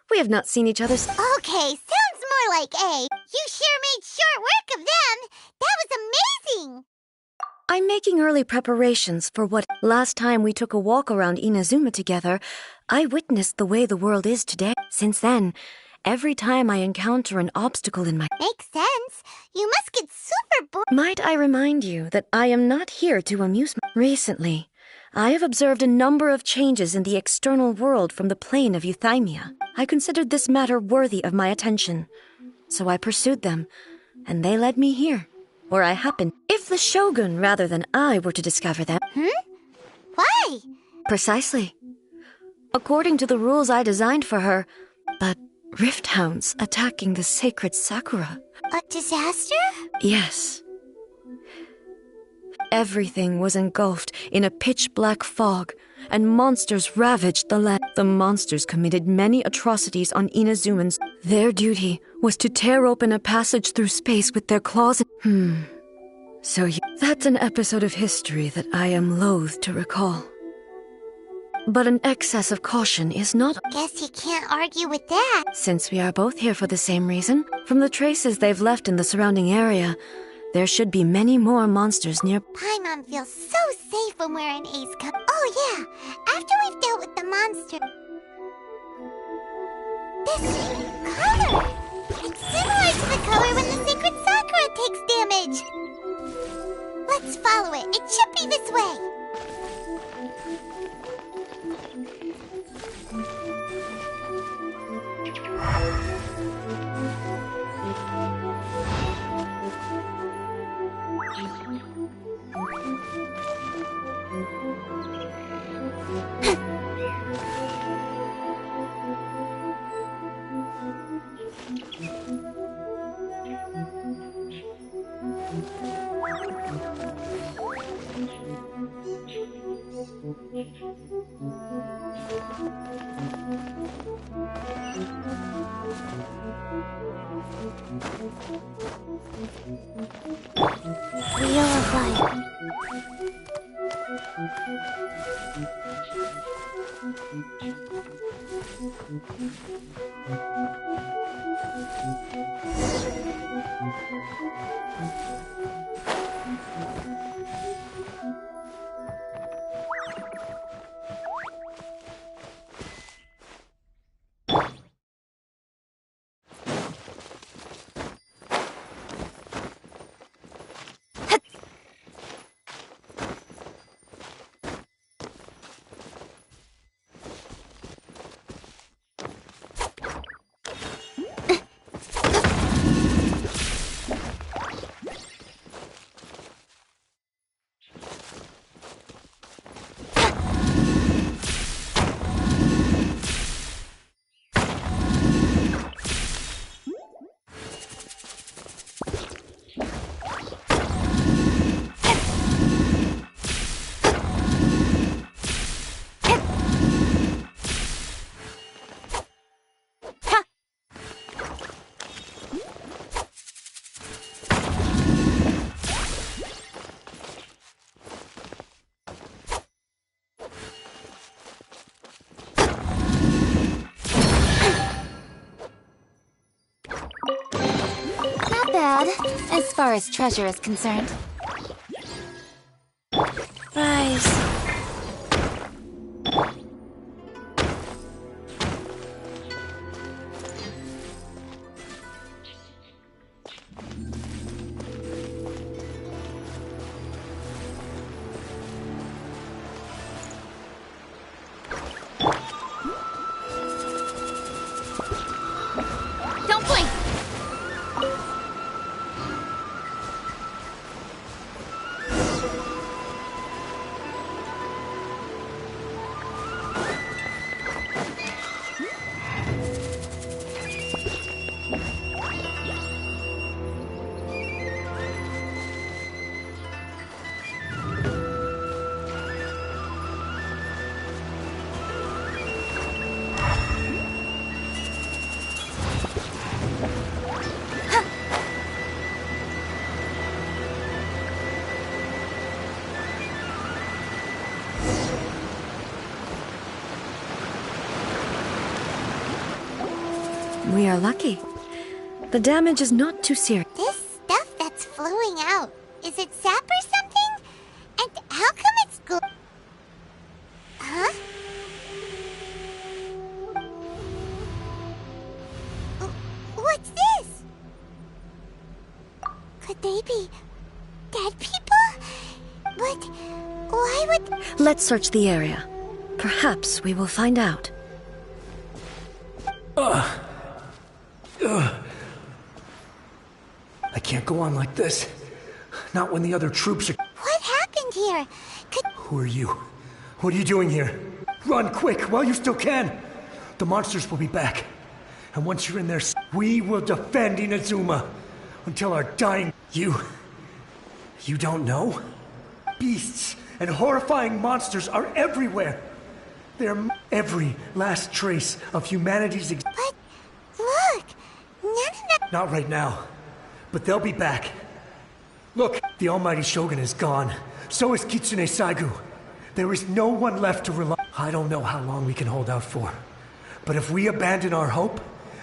We have not seen each other. Okay, sounds more like A. You sure made short work of them. That was amazing. I'm making early preparations for what... Last time we took a walk around Inazuma together, I witnessed the way the world is today. Since then, every time I encounter an obstacle in my... Makes sense. You must get super bored. Might I remind you that I am not here to amuse myself. Recently, I have observed a number of changes in the external world from the plane of Euthymia. I considered this matter worthy of my attention, so I pursued them, and they led me here, where I happened. If the Shogun rather than I were to discover them... Why? Precisely. According to the rules I designed for her, but rift hounds attacking the sacred Sakura. A disaster? Yes. Everything was engulfed in a pitch-black fog, and monsters ravaged the land. The monsters committed many atrocities on Inazumans. Their duty was to tear open a passage through space with their claws. That's an episode of history that I am loath to recall. But an excess of caution is not... Guess you can't argue with that. Since we are both here for the same reason, from the traces they've left in the surrounding area, there should be many more monsters near... Paimon feels so safe when we're in Ace Cup. Oh yeah, after we've dealt with the monster... This color! It's similar to the color when the sacred Sakura takes damage. Let's follow it. It should be this way. Wheel of Life. As far as treasure is concerned. Rise. Don't blink! We are lucky. The damage is not too serious. This stuff that's flowing out, is it sap or something? And how come it's Huh? What's this? Could they be dead people? But why would... Let's search the area. Perhaps we will find out. I can't go on like this. Not when the other troops are... What happened here? Who are you? What are you doing here? Run quick while you still can. The monsters will be back. And once you're in there, we will defend Inazuma until our dying... You don't know? Beasts and horrifying monsters are everywhere. They're every last trace of humanity's But look, none of that... Not right now, but they'll be back. Look, the almighty Shogun is gone. So is Kitsune Saigu. There is no one left to rely... I don't know how long we can hold out for. But if we abandon our hope,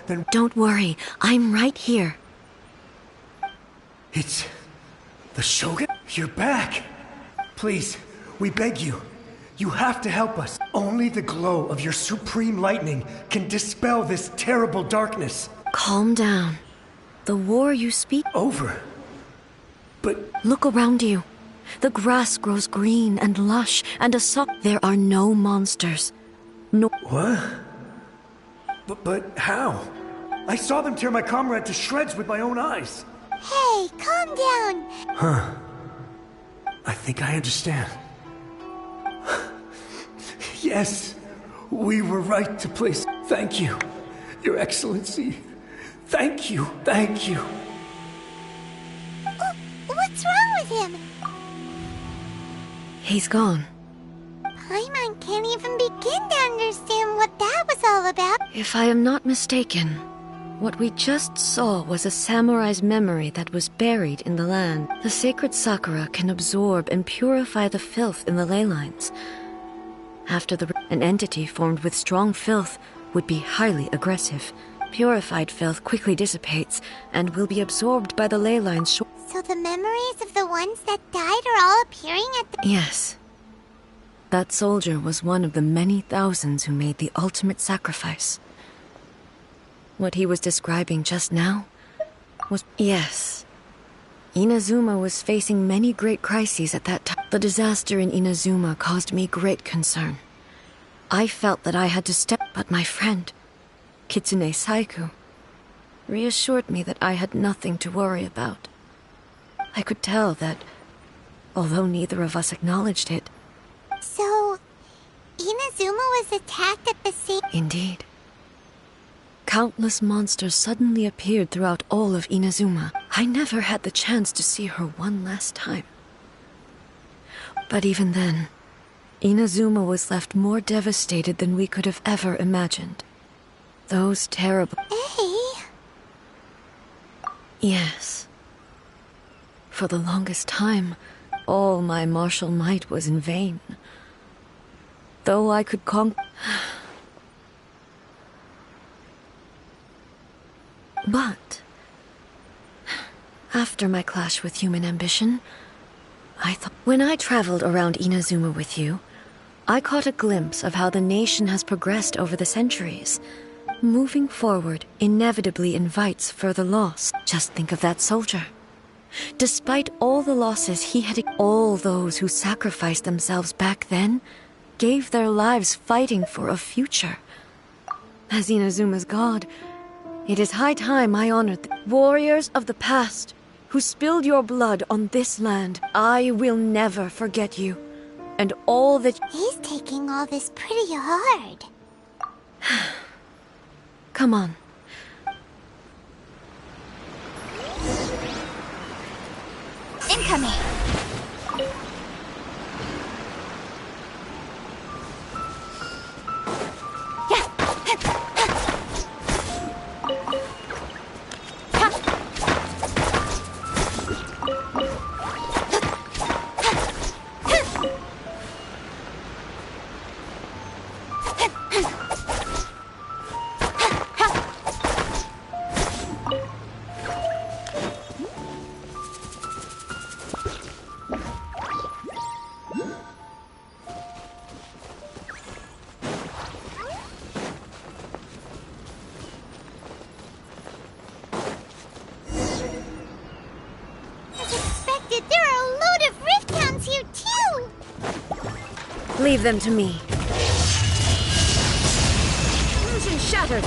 then... Don't worry, I'm right here. It's... the Shogun? You're back! Please, we beg you. You have to help us. Only the glow of your supreme lightning can dispel this terrible darkness. Calm down. The war you speak... Over. But... Look around you. The grass grows green and lush, and there are no monsters. No... What? But how? I saw them tear my comrade to shreds with my own eyes. Hey, calm down. Huh. I think I understand. Yes, we were right to place... Thank you, Your Excellency. Thank you, thank you. What's wrong with him? He's gone. Paimon can't even begin to understand what that was all about. If I am not mistaken, what we just saw was a samurai's memory that was buried in the land. The sacred sakura can absorb and purify the filth in the ley lines. After an entity formed with strong filth would be highly aggressive. Purified filth quickly dissipates and will be absorbed by the ley lines. So the memories of the ones that died are all appearing at the... Yes. That soldier was one of the many thousands who made the ultimate sacrifice. What he was describing just now was... Yes. Inazuma was facing many great crises at that time. The disaster in Inazuma caused me great concern. I felt that I had to step... But my friend, Kitsune Saigu, reassured me that I had nothing to worry about. I could tell that, although neither of us acknowledged it... So, Inazuma was attacked at the same... Indeed. Countless monsters suddenly appeared throughout all of Inazuma. I never had the chance to see her one last time. But even then, Inazuma was left more devastated than we could have ever imagined. Those terrible... Hey! Yes. For the longest time, all my martial might was in vain. Though I could conquer... But, after my clash with human ambition, I thought... When I traveled around Inazuma with you, I caught a glimpse of how the nation has progressed over the centuries. Moving forward inevitably invites further loss. Just think of that soldier. Despite all the losses he had... All those who sacrificed themselves back then gave their lives fighting for a future. As Inazuma's god, it is high time I honored the warriors of the past who spilled your blood on this land. I will never forget you, and all that... He's taking all this pretty hard. Come on. Incoming! Leave them to me. Illusion shattered.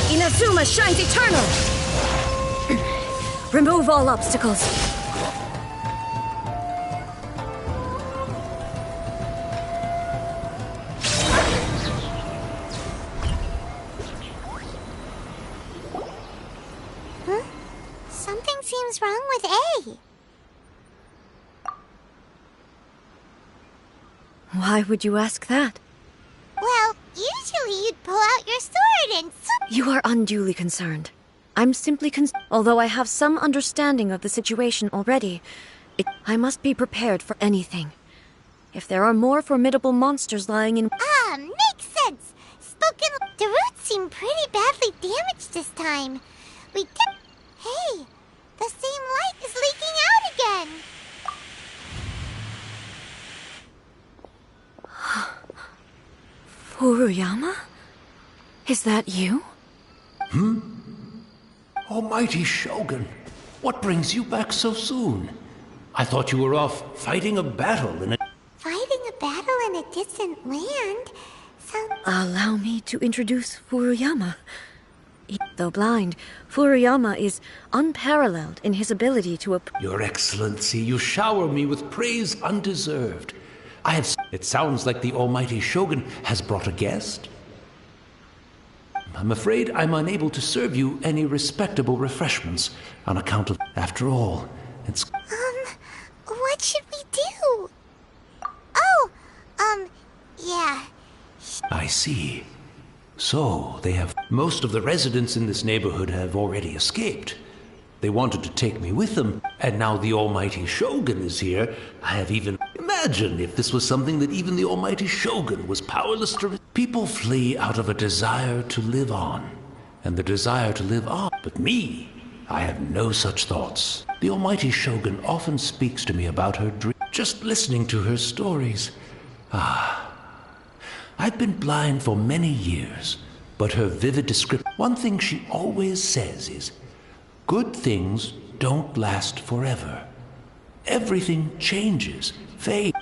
Inazuma shines eternal! Remove all obstacles. Huh? Something seems wrong with A. Why would you ask that? Well, usually you'd pull out your sword and... You are unduly concerned. I'm simply although I have some understanding of the situation already, I must be prepared for anything. If there are more formidable monsters lying in... makes sense. The roots seem pretty badly damaged this time. Hey, the same light is leaking out again. Furuyama? Is that you? Almighty Shogun, what brings you back so soon? I thought you were off fighting a battle in a... Fighting a battle in a distant land? Allow me to introduce Furuyama. Though blind, Furuyama is unparalleled in his ability to... Your Excellency, you shower me with praise undeserved. It sounds like the Almighty Shogun has brought a guest. I'm afraid I'm unable to serve you any respectable refreshments on account of... After all, it's... What should we do? Yeah. I see. So, they have... Most of the residents in this neighborhood have already escaped. They wanted to take me with them, and now the Almighty Shogun is here. I have even... Imagine if this was something that even the Almighty Shogun was powerless to... People flee out of a desire to live on, and the desire to live on. But me, I have no such thoughts. The Almighty Shogun often speaks to me about her dreams. Just listening to her stories. I've been blind for many years, but her vivid description... One thing she always says is, good things don't last forever. Everything changes, fades.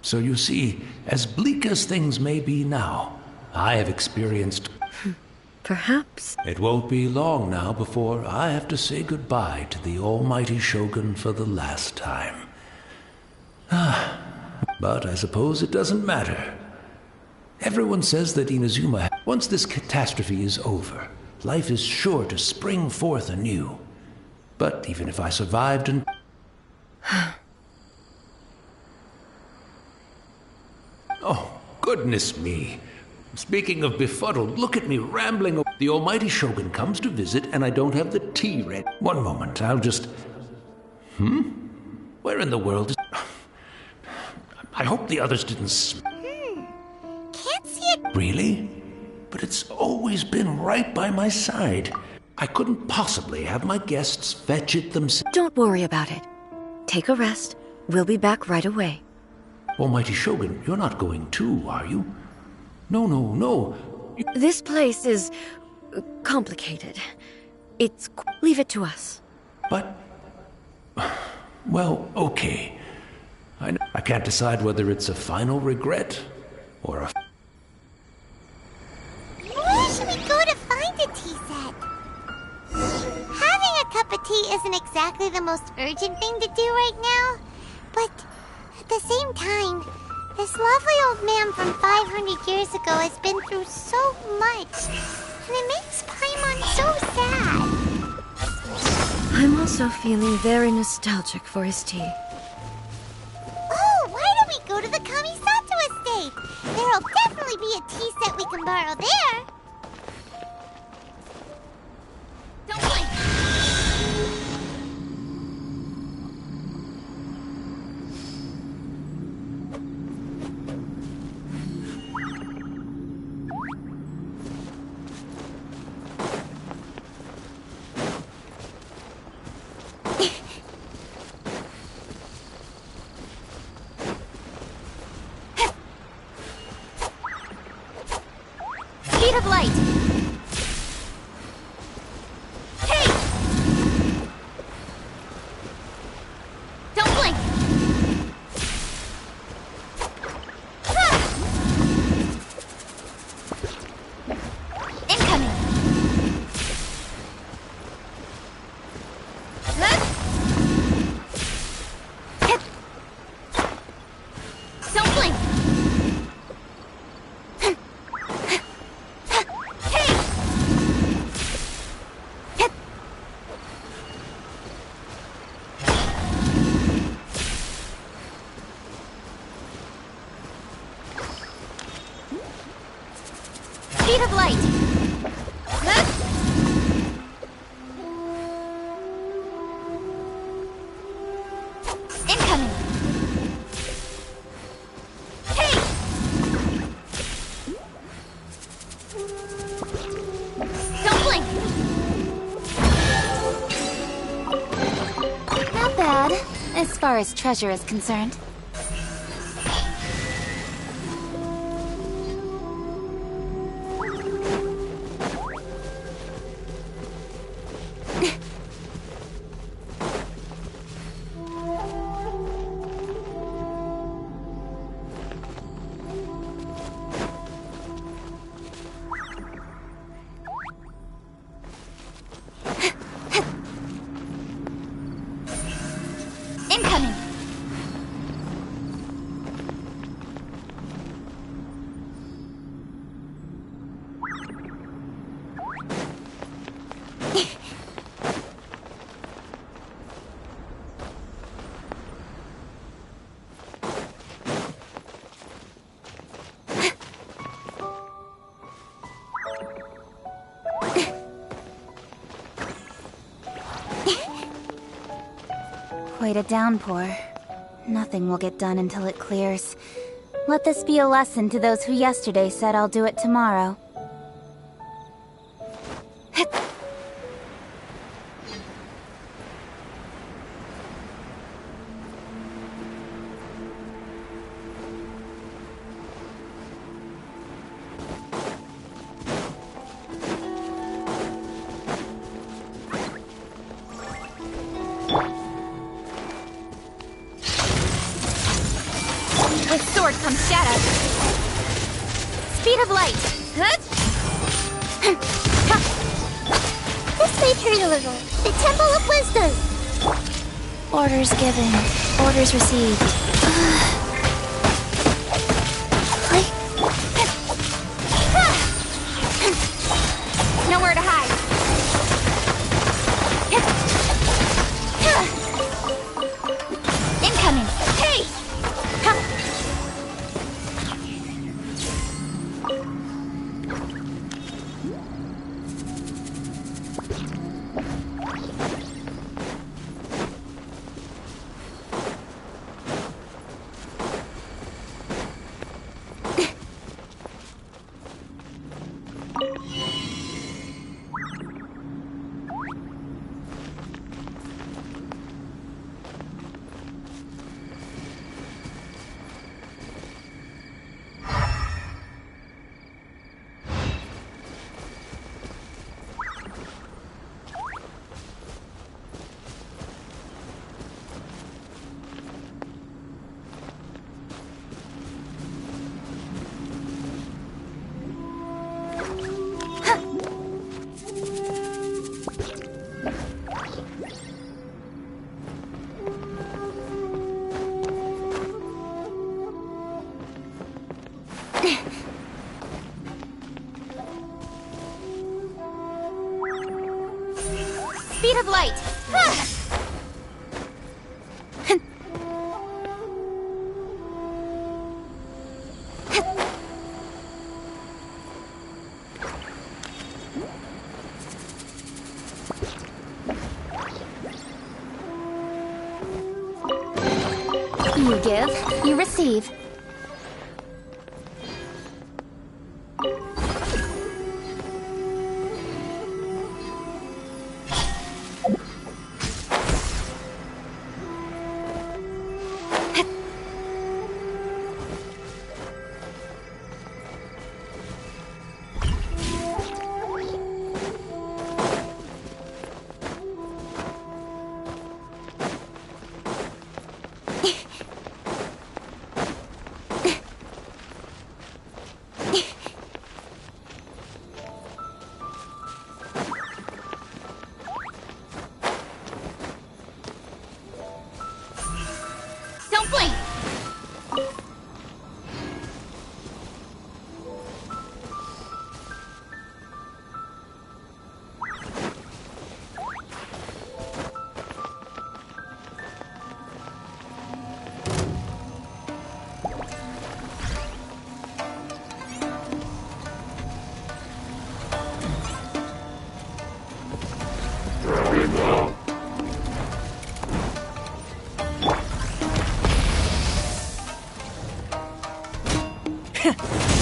So you see, as bleak as things may be now, I have experienced... Perhaps. It won't be long now before I have to say goodbye to the Almighty Shogun for the last time. But I suppose it doesn't matter. Everyone says that Inazuma, once this catastrophe is over, life is sure to spring forth anew. But even if I survived and... Oh, goodness me. Speaking of befuddled, look at me rambling. The Almighty Shogun comes to visit and I don't have the tea ready. One moment, I'll just... Where in the world is... I hope the others didn't... Can't see it. Really? But it's always been right by my side. I couldn't possibly have my guests fetch it themselves. Don't worry about it. Take a rest. We'll be back right away. Almighty Shogun, you're not going too, are you? No. This place is... complicated. Leave it to us. But... Well, okay. I can't decide whether it's a final regret or a... Where should we go to find a tea set? Having a cup of tea isn't exactly the most urgent thing to do right now, but at the same time, this lovely old man from 500 years ago has been through so much, and it makes Paimon so sad. I'm also feeling very nostalgic for his tea. Oh, why don't we go to the Kamisato estate? There'll definitely be a tea set we can borrow there. Don't blink! Speed of light! Hey! Don't blink! Incoming! Hit! Don't blink! Hey! Hit! Speed of light! Incoming! Hey! Don't blink! Not bad, as far as treasure is concerned. Incoming! Quite a downpour. Nothing will get done until it clears. Let this be a lesson to those who yesterday said I'll do it tomorrow. With sword comes shadow. Speed of light. This may hurt a little. The Temple of Wisdom. Orders given. Orders received. Nowhere to hide. Incoming. Hey! Speed of light! You give, you receive.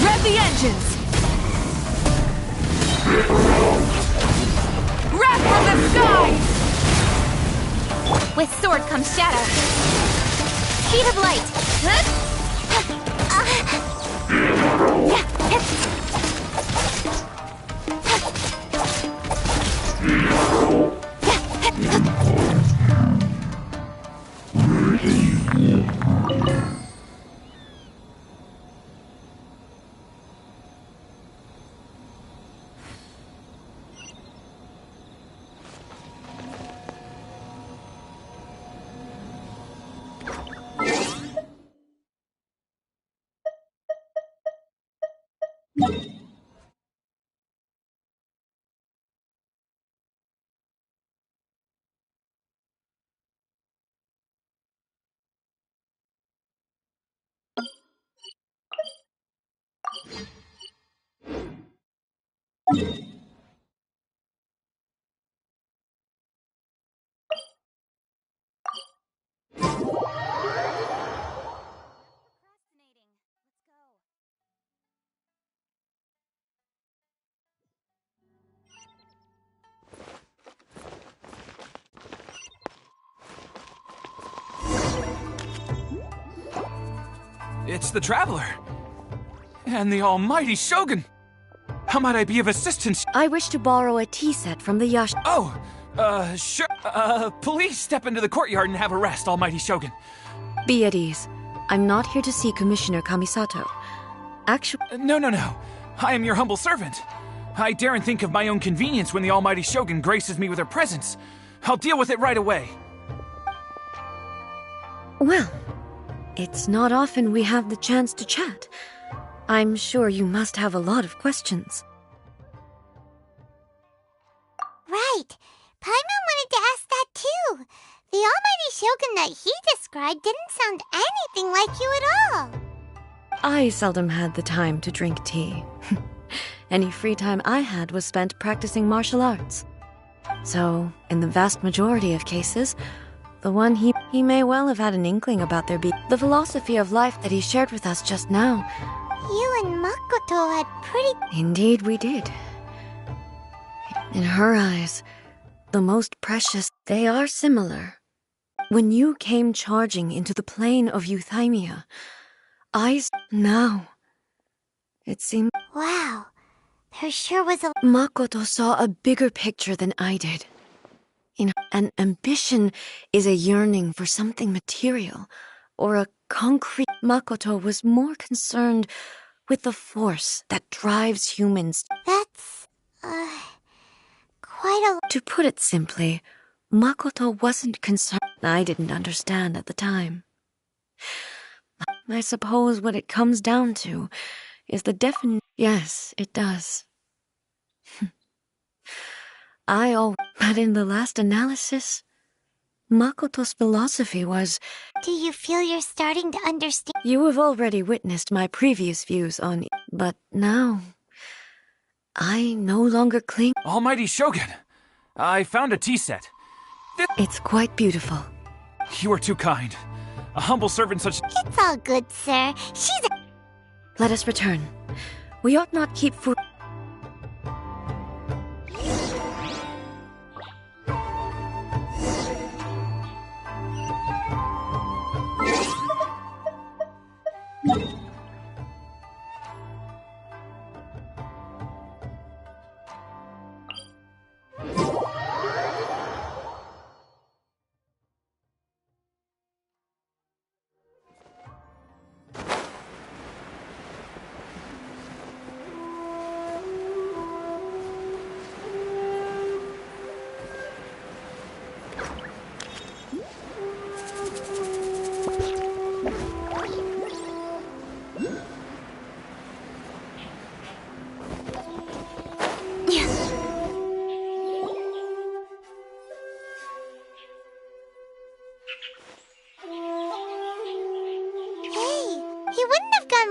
Rev the engines! Wrath from the sky! With sword comes shadow. Speed of light. It's the Traveler. And the almighty Shogun. How might I be of assistance? I wish to borrow a tea set from the Yash. Oh, sure. Please step into the courtyard and have a rest, almighty Shogun. Be at ease. I'm not here to see Commissioner Kamisato. Actually... No. I am your humble servant. I daren't think of my own convenience when the almighty Shogun graces me with her presence. I'll deal with it right away. Well, it's not often we have the chance to chat. I'm sure you must have a lot of questions. Right. Paimon wanted to ask that too. The almighty Shogun that he described didn't sound anything like you at all. I seldom had the time to drink tea. Any free time I had was spent practicing martial arts. So, in the vast majority of cases, the one he may well have had an inkling about there be the philosophy of life that he shared with us just now. You and Makoto had pretty... Indeed we did. In her eyes, the most precious, they are similar. When you came charging into the plain of Euthymia, now, it seemed... Wow, there sure was a... Makoto saw a bigger picture than I did. An ambition is a yearning for something material, or a concrete... Makoto was more concerned with the force that drives humans. That's, quite a... To put it simply, Makoto wasn't concerned. I didn't understand at the time. I suppose what it comes down to is the definition. Yes, it does. But in the last analysis, Makoto's philosophy was... Do you feel you're starting to understand? You have already witnessed my previous views on it, but now, I no longer cling... Almighty Shogun, I found a tea set. It's quite beautiful. You are too kind. A humble servant such... It's all good, sir. She's a... Let us return. We ought not keep food...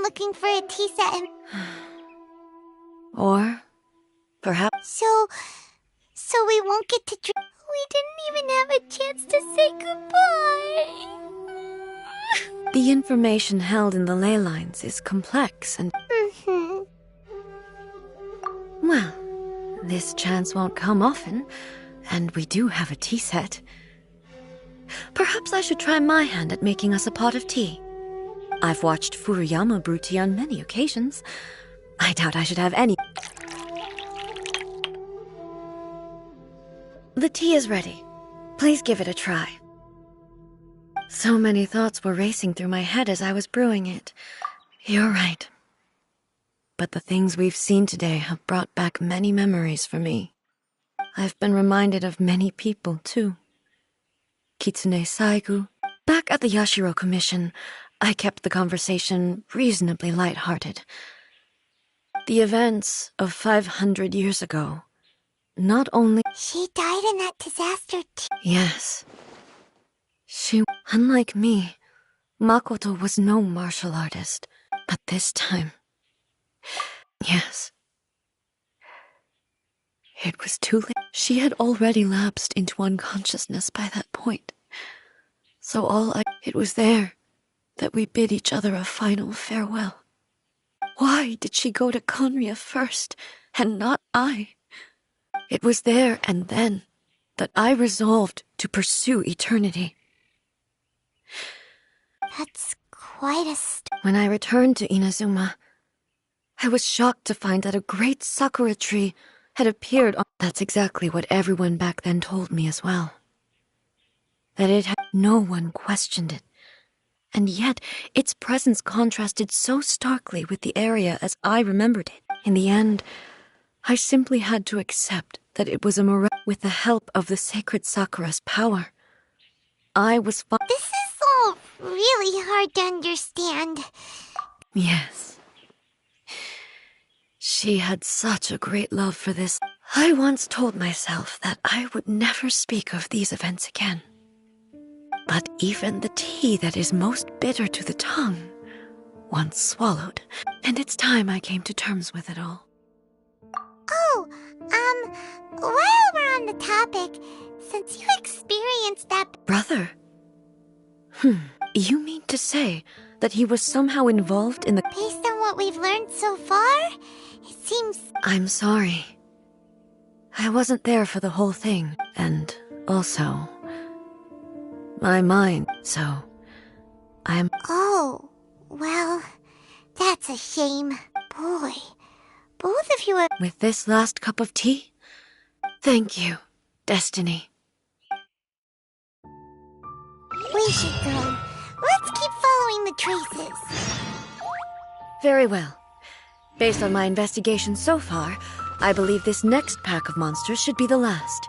looking for a tea set and... Or, perhaps... So we won't get to drink... We didn't even have a chance to say goodbye. The information held in the ley lines is complex and... This chance won't come often, and we do have a tea set. Perhaps I should try my hand at making us a pot of tea. I've watched Furuyama brew tea on many occasions. I doubt I should have any. The tea is ready. Please give it a try. So many thoughts were racing through my head as I was brewing it. You're right. But the things we've seen today have brought back many memories for me. I've been reminded of many people, too. Kitsune Saigu. Back at the Yashiro Commission, I kept the conversation reasonably light-hearted. The events of 500 years ago, not only... She died in that disaster too. Yes. She, unlike me, Makoto was no martial artist. But this time... Yes. It was too late. She had already lapsed into unconsciousness by that point. So it was there that we bid each other a final farewell. Why did she go to Konria first, and not I? It was there and then that I resolved to pursue eternity. That's quite a When I returned to Inazuma, I was shocked to find that a great sakura tree had appeared on... That's exactly what everyone back then told me as well. That it had... No one questioned it. And yet, its presence contrasted so starkly with the area as I remembered it. In the end, I simply had to accept that it was a mirage with the help of the sacred sakura's power. I was This is all really hard to understand. Yes. She had such a great love for this. I once told myself that I would never speak of these events again. But even the tea that is most bitter to the tongue, once swallowed, and it's time I came to terms with it all. Oh, while we're on the topic, since you experienced that... Brother? You mean to say that he was somehow involved in the... Based on what we've learned so far, it seems... I'm sorry. I wasn't there for the whole thing, and also... my mind, so... I'm... Oh, well, that's a shame. Boy, both of you are... With this last cup of tea? Thank you, Destiny. We should go. Let's keep following the traces. Very well. Based on my investigation so far, I believe this next pack of monsters should be the last.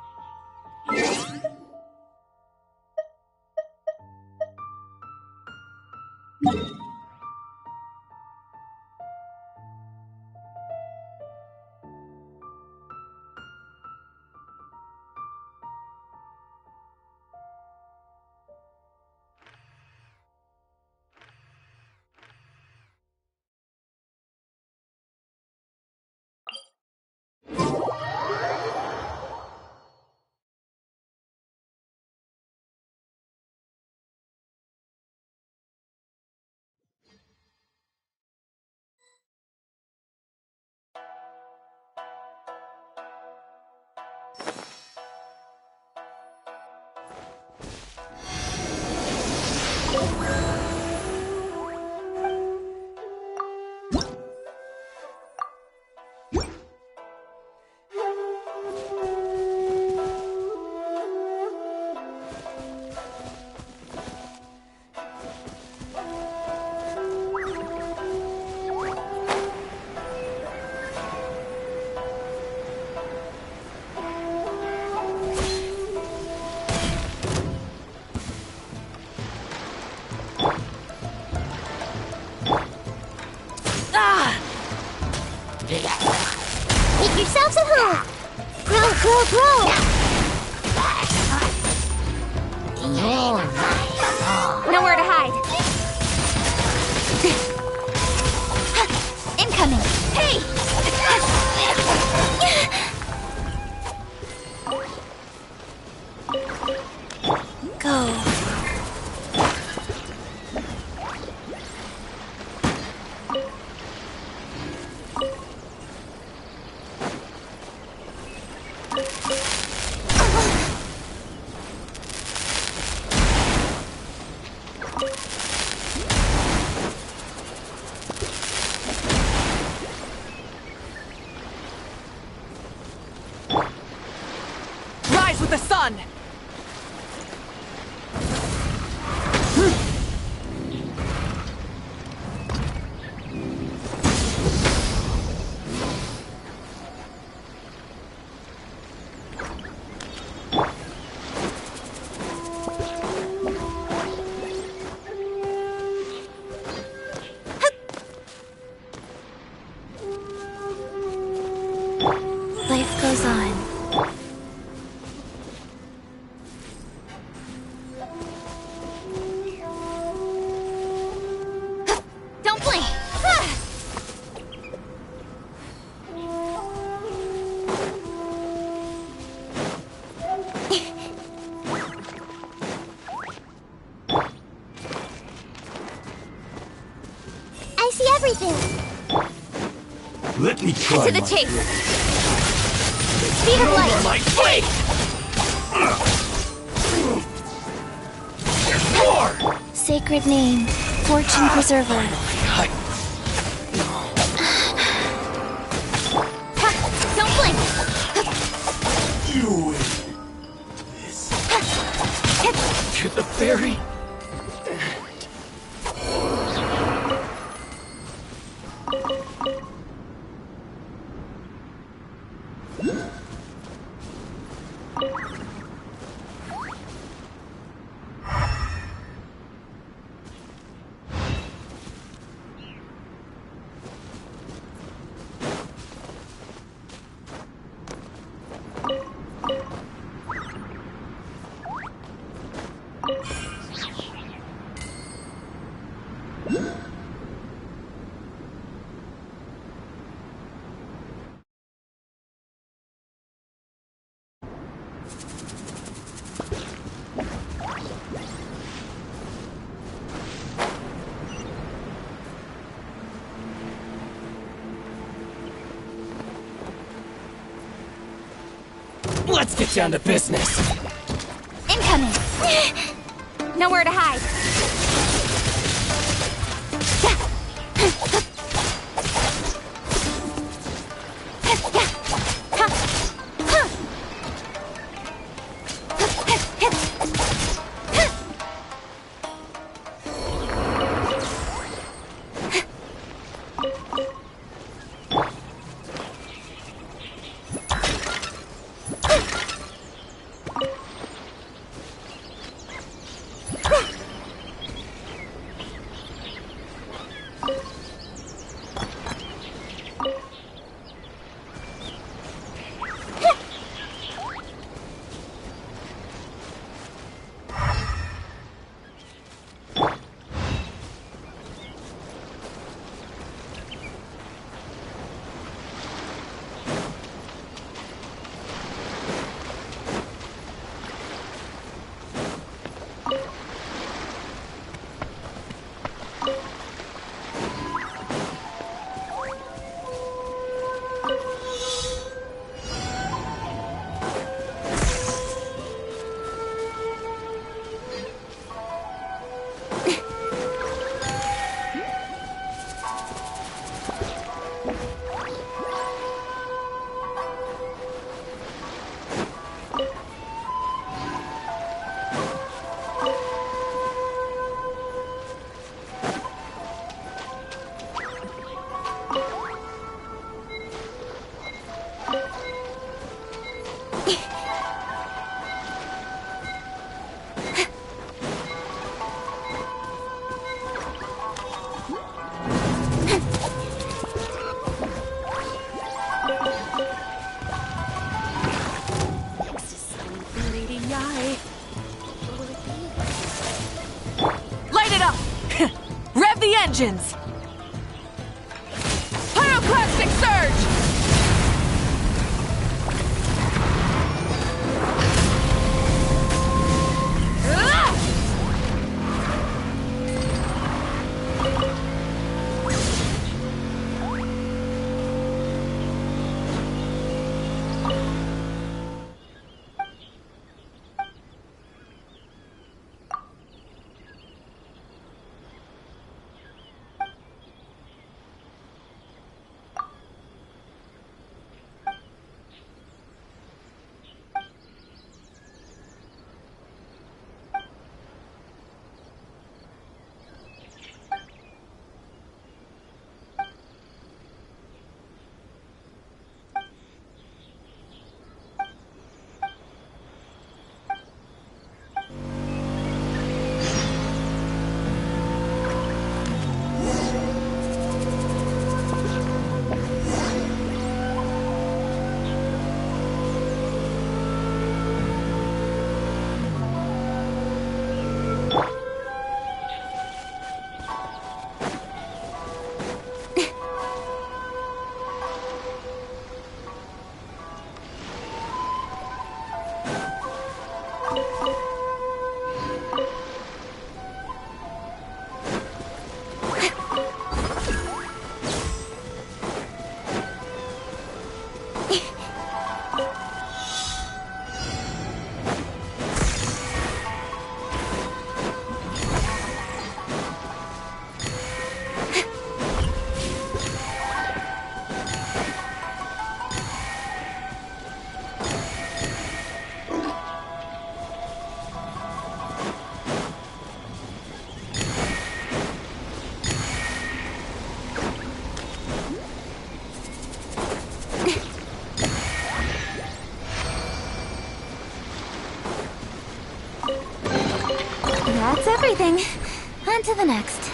Make yourselves at home. Grow, grow, grow. Nowhere to hide. Incoming. Hey! Go. Rise with the sun! Life goes on. Don't blink! I see everything. Let me try To the my chase! best. Speed of light! My way! There's more! Sacred name, fortune preserver. Ha! Don't blink! You win. This. To the very Let's get down to business. Incoming! Nowhere to hide. Light it up! Rev the engines! Pyroclastic surge! everything. On to the next.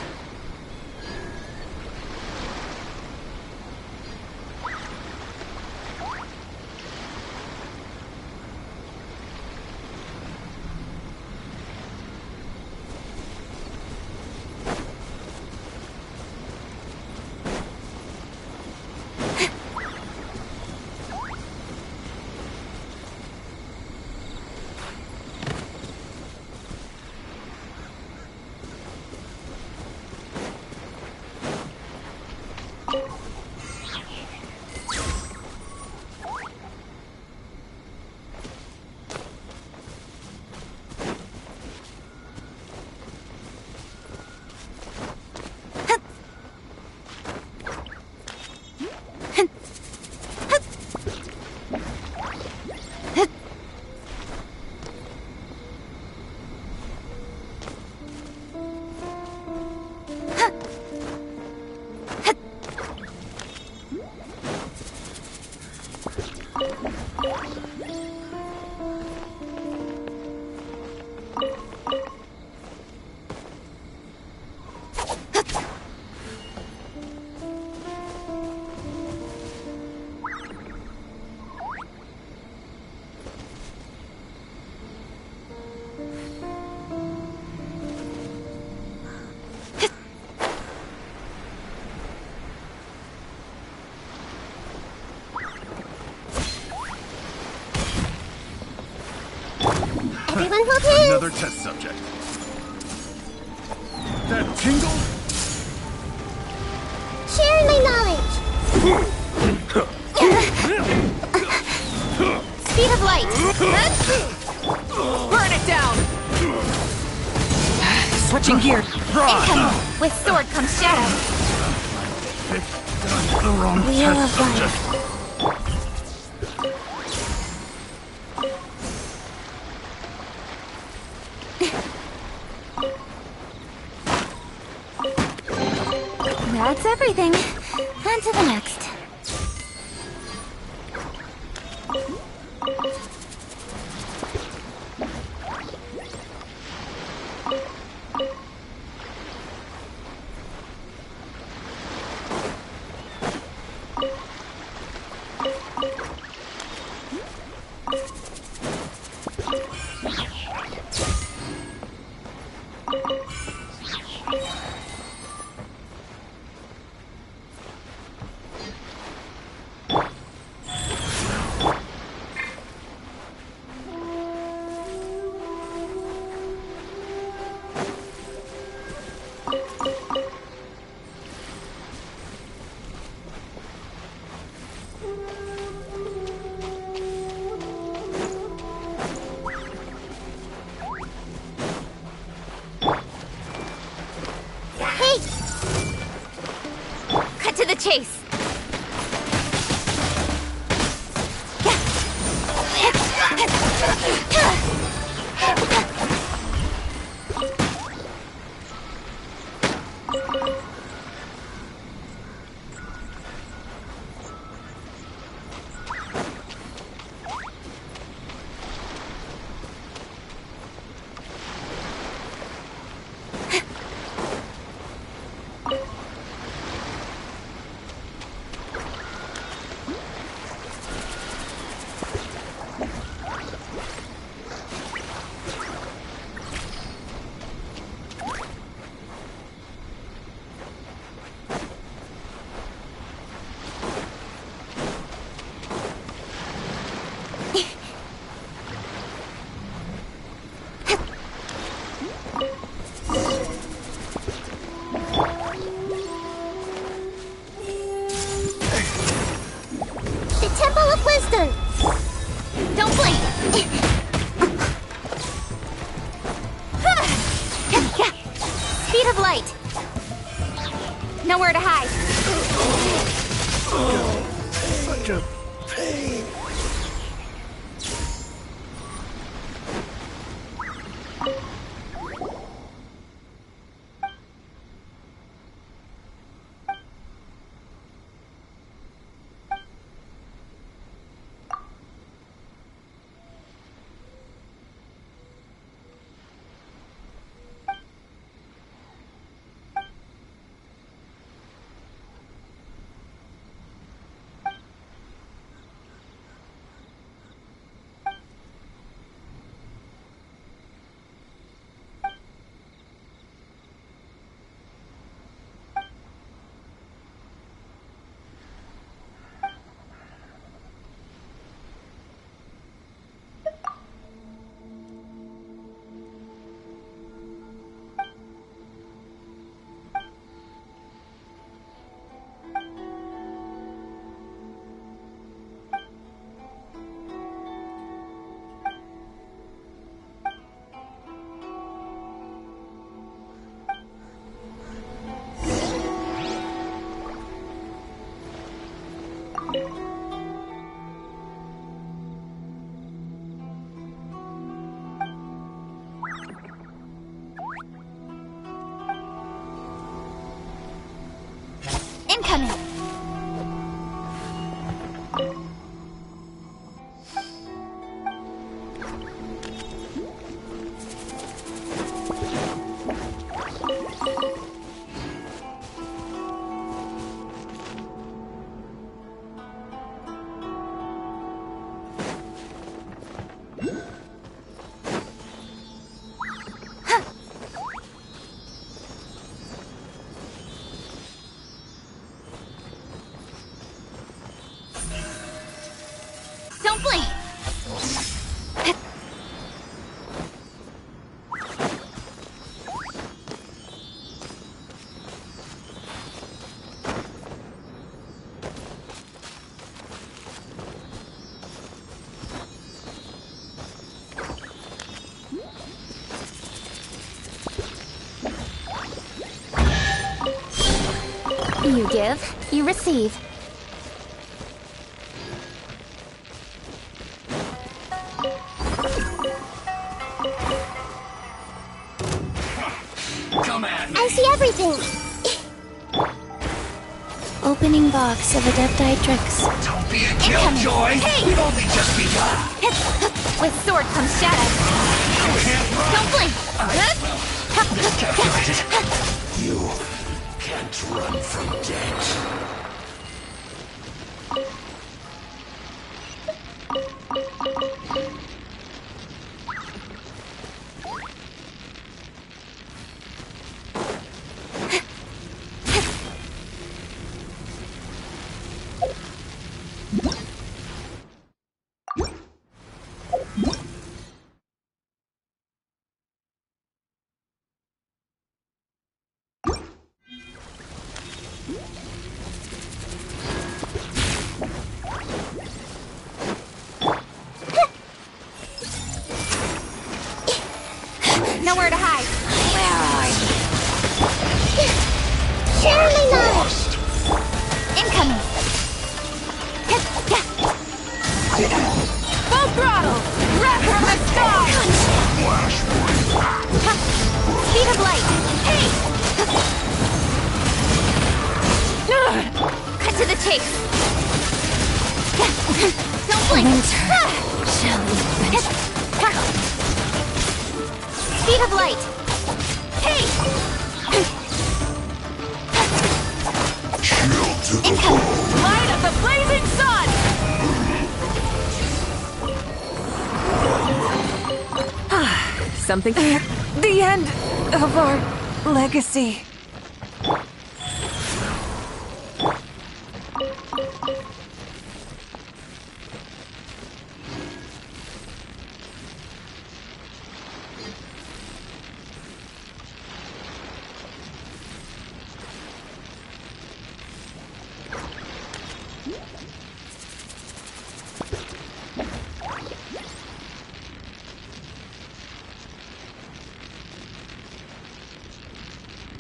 Everyone hold hands! Another test subject. That tingle? Sharing my knowledge! Speed of light! Burn it down! Switching gears. Incoming! With sword comes shadow. The wrong Wheel test of subject. That's everything. On to the next. Cut to the chase. Don't blink! Speed of light! Nowhere to hide! Such a pain! Don't blink! You give, you receive. Come at me. I see everything. Opening box of Adepti tricks. Don't be a killjoy. Hey! We've only just begun. With sword comes shadow. Don't blink! You can't run from death. Nowhere to hide. Where are you? Surely not. Incoming. Full throttle! Rev from the sky! Speed of light. Hey! Cut to the chase. Don't blink. Shall we finish? Speed of light. Hey! Incoming. Light of the blazing sun! Something. The end of our legacy.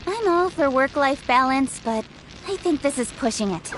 I'm all for work-life balance, but I think this is pushing it.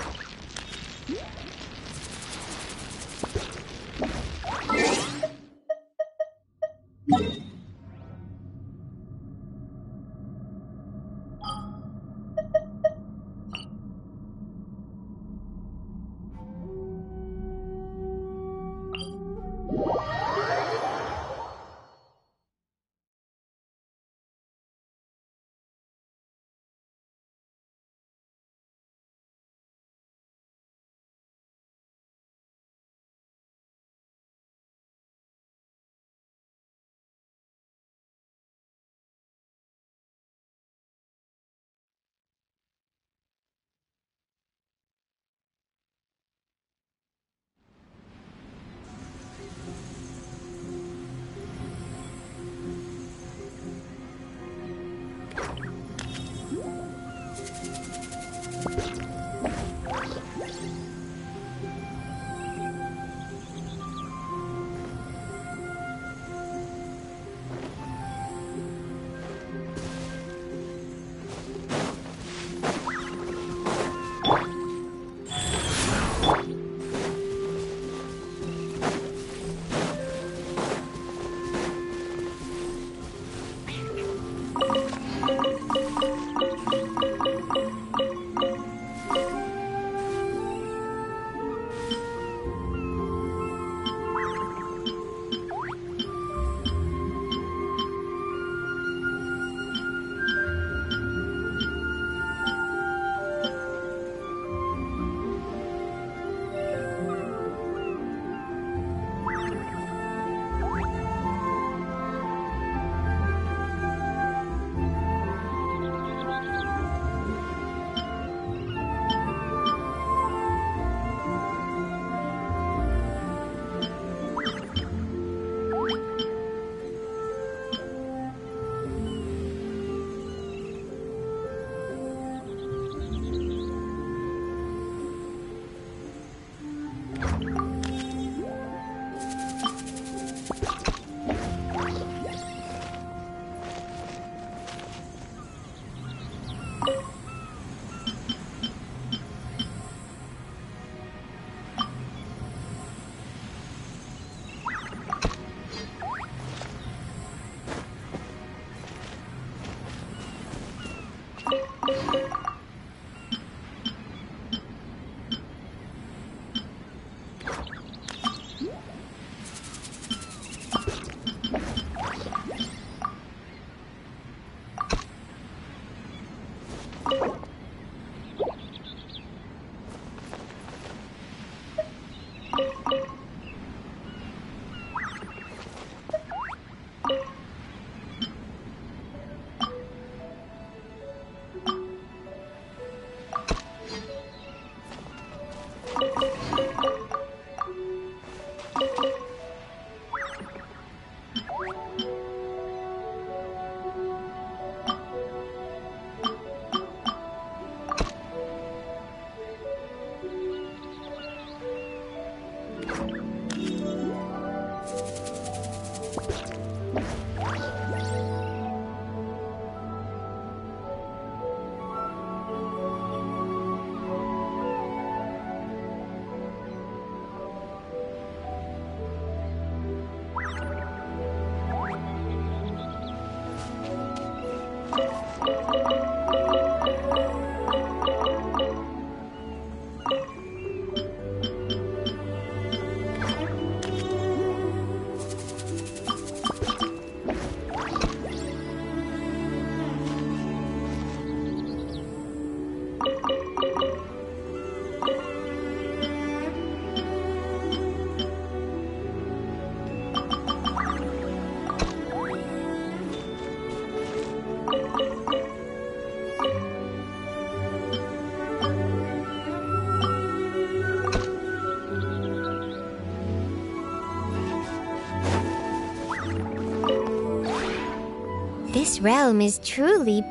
This realm is truly...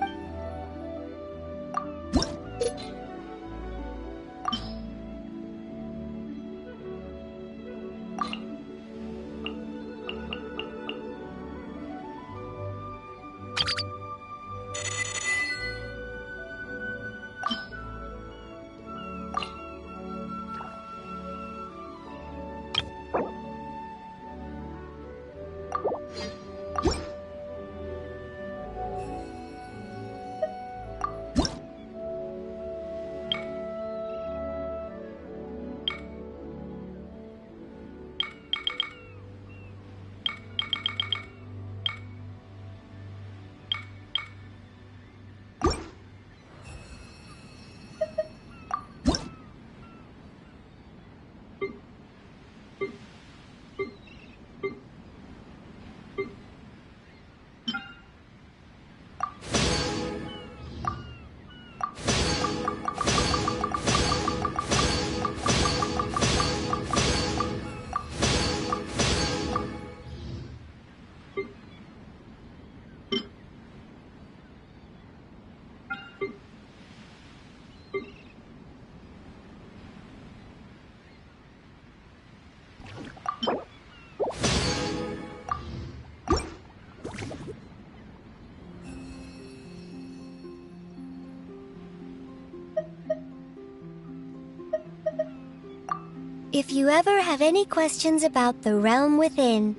If you ever have any questions about the realm within,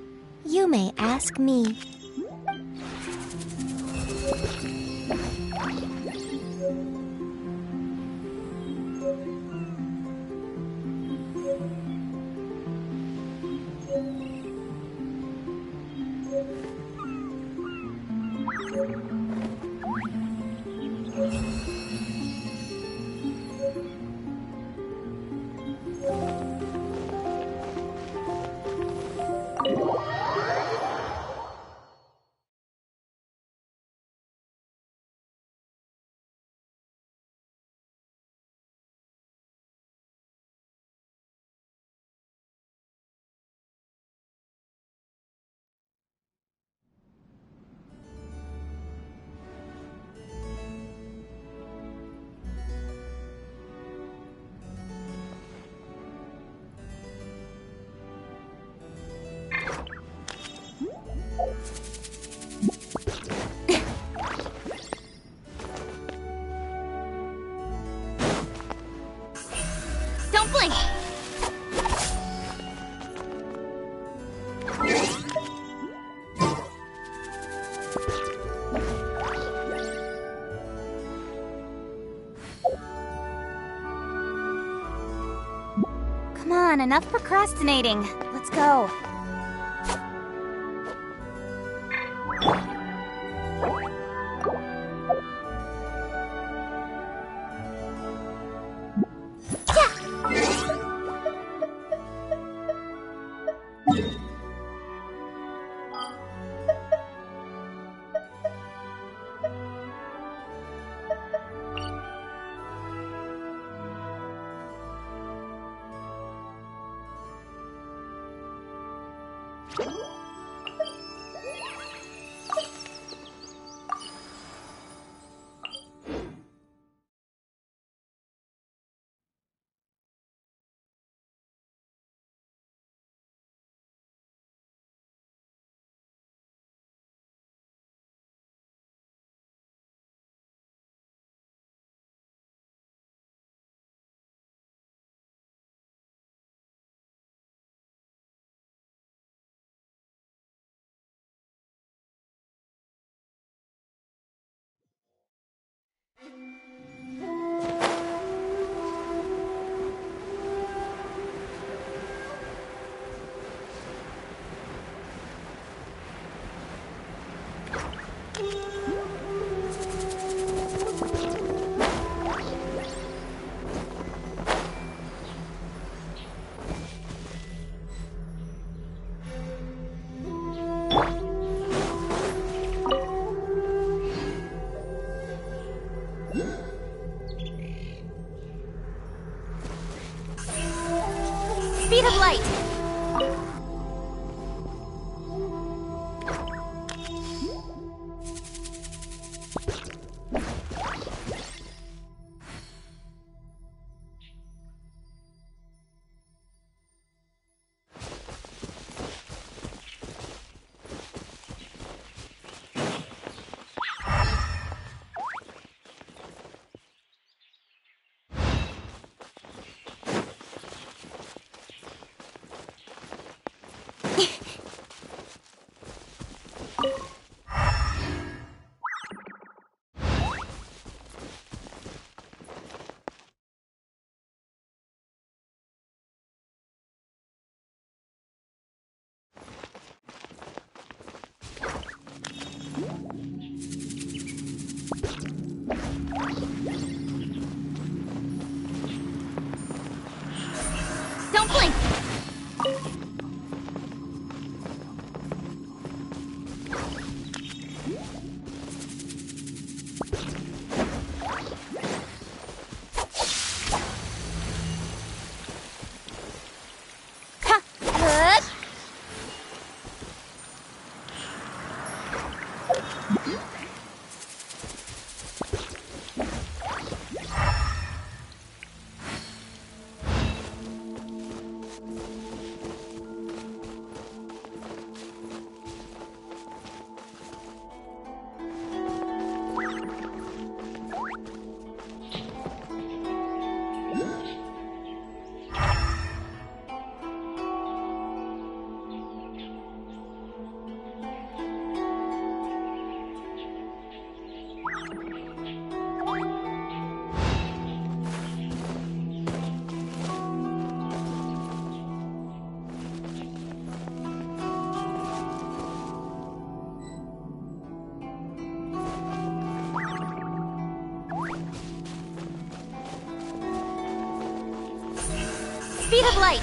you may ask me. Don't blink! Come on, enough procrastinating. Let's go. Speed of light! Don't blink! Ha! Good! Speed of light!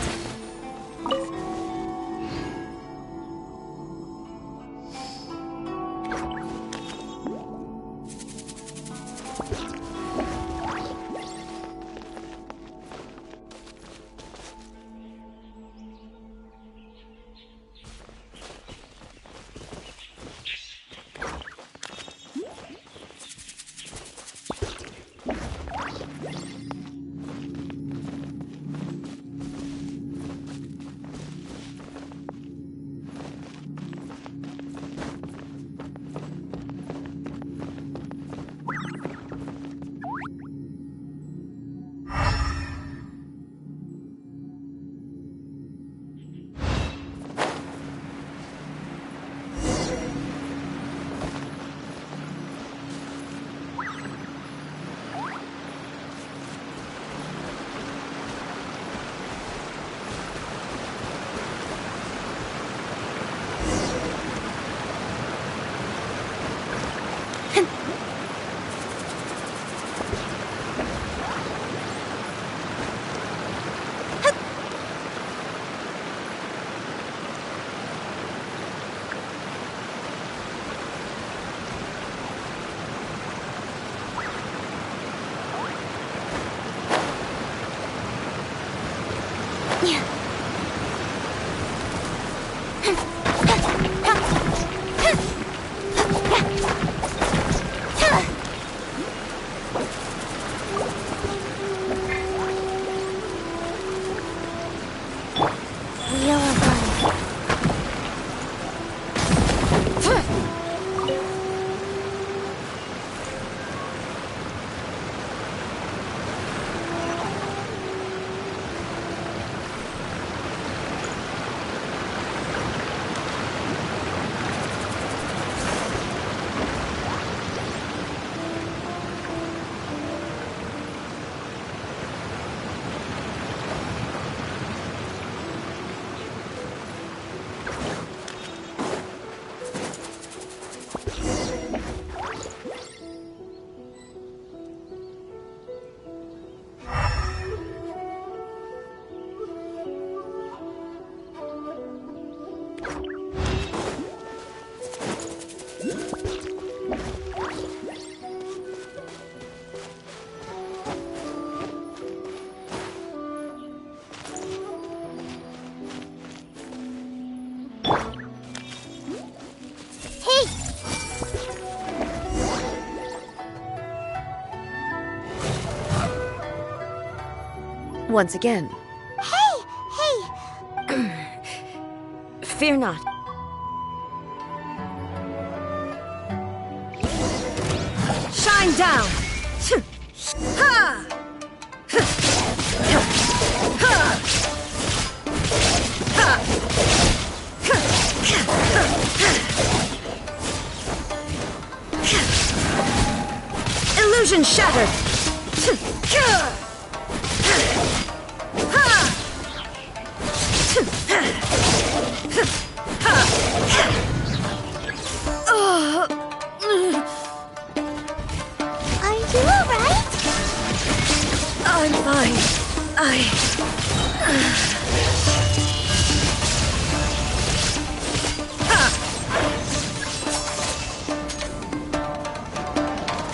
once again. Hey! Fear not. Shine down! Ha! Illusion shattered! Are you alright? I'm fine.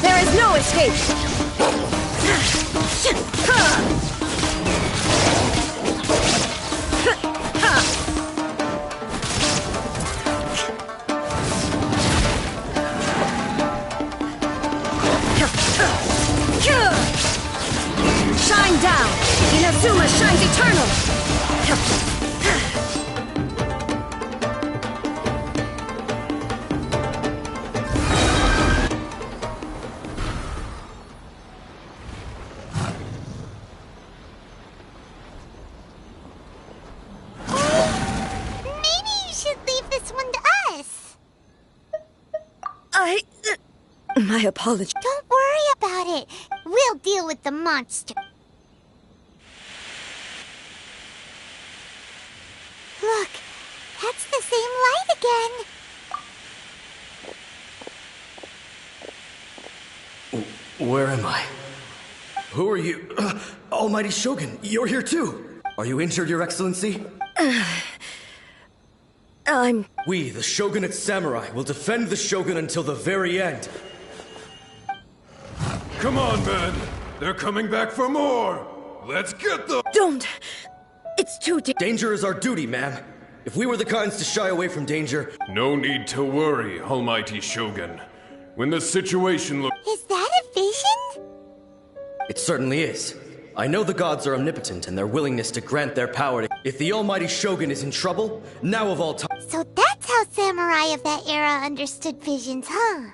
There is no escape! Shine down! Inazuma shines eternal! Maybe you should leave this one to us. My apologies. Don't worry about it. We'll deal with the monster. Look, that's the same light again. Where am I? Who are you? Almighty Shogun, you're here too! Are you injured, Your Excellency? We, the Shogunate Samurai, will defend the Shogun until the very end. Come on, men! They're coming back for more! Let's get them! Don't! It's too Danger is our duty, ma'am. If we were the kinds to shy away from danger... No need to worry, Almighty Shogun. When the situation looks... Is that a vision? It certainly is. I know the gods are omnipotent and their willingness to grant their power to... If the Almighty Shogun is in trouble, now of all time... So that's how samurai of that era understood visions, huh?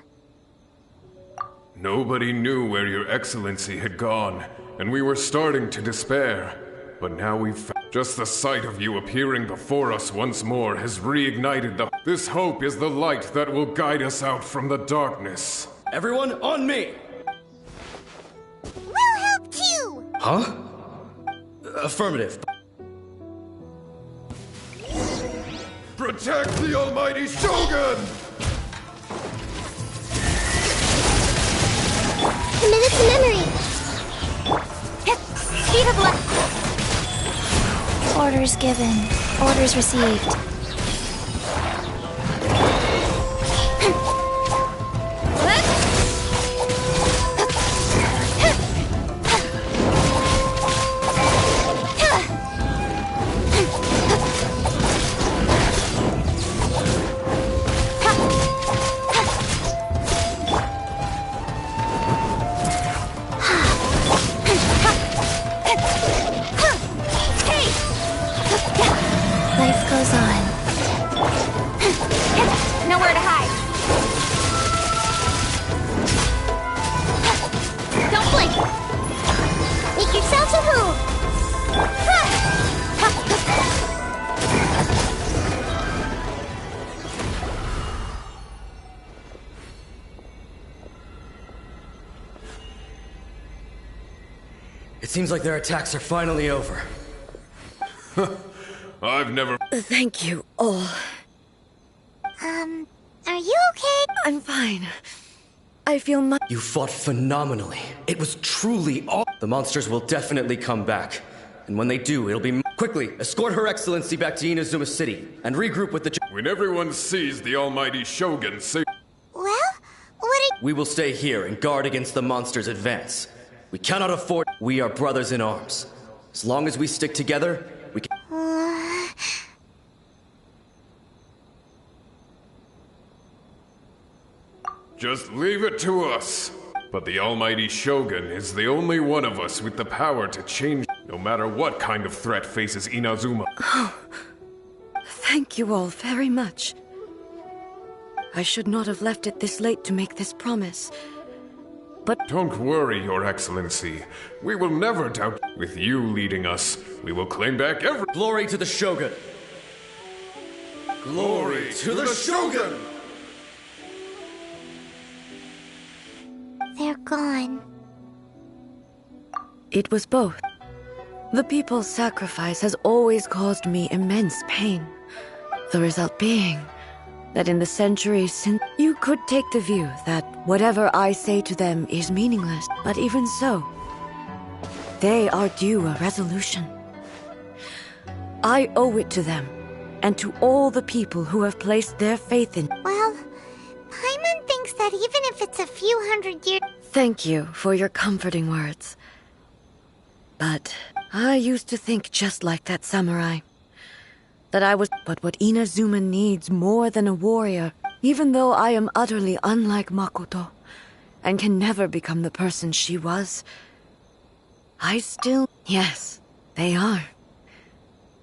Nobody knew where Your Excellency had gone, and we were starting to despair. But now we've found... Just the sight of you appearing before us once more has reignited the... This hope is the light that will guide us out from the darkness. Everyone, on me! We'll help too! Huh? Affirmative. Protect the Almighty Shogun! Commit to memory! Speed of light! Orders given. Orders received. Life goes on. Nowhere to hide. Don't blink. Make yourselves a move. It seems like their attacks are finally over. I've never... Thank you all. Are you okay? I'm fine. I feel much... You fought phenomenally. It was truly all... The monsters will definitely come back. And when they do, it'll be... Quickly, escort Her Excellency back to Inazuma City, and regroup with the... When everyone sees the Almighty Shogun say... Well, what did... We will stay here and guard against the monsters' advance. We cannot afford... We are brothers in arms. As long as we stick together, we can... Just leave it to us. But the Almighty Shogun is the only one of us with the power to change... No matter what kind of threat faces Inazuma. Oh, thank you all very much. I should not have left it this late to make this promise. But don't worry, Your Excellency. We will never doubt. With you leading us, we will claim back every... Glory to the Shogun! Glory to the Shogun! They're gone. It was both. The people's sacrifice has always caused me immense pain. The result being that in the centuries since, you could take the view that whatever I say to them is meaningless. But even so, they are due a resolution. I owe it to them, and to all the people who have placed their faith in... Well, Paimon thinks that even if it's a few hundred years... Thank you for your comforting words. But I used to think just like that samurai. That I was... But what Inazuma needs more than a warrior, even though I am utterly unlike Makoto, and can never become the person she was, I still... Yes, they are.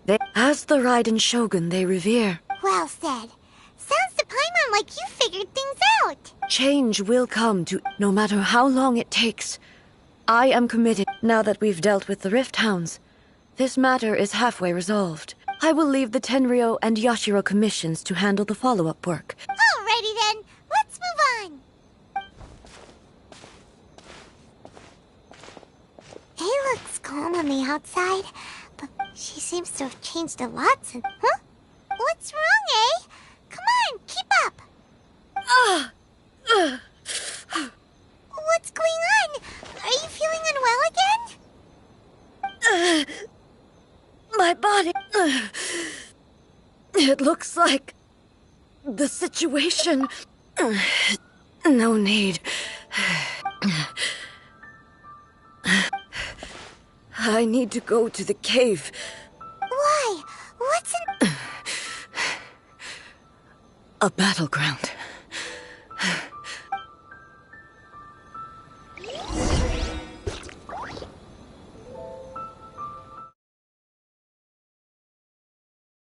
They... As the Raiden Shogun they revere. Well said. Sounds to Paimon like you figured things out. Change will come to... No matter how long it takes. I am committed. Now that we've dealt with the Rift Hounds, this matter is halfway resolved. I will leave the Tenryo and Yashiro commissions to handle the follow-up work. Alrighty then, let's move on. It looks calm on the outside, but she seems to have changed a lot since... Huh? What's wrong, eh? Come on, keep up. What's going on? Are you feeling unwell again? My body... It looks like... the situation... No need. I need to go to the cave. Why? What's in... A battleground.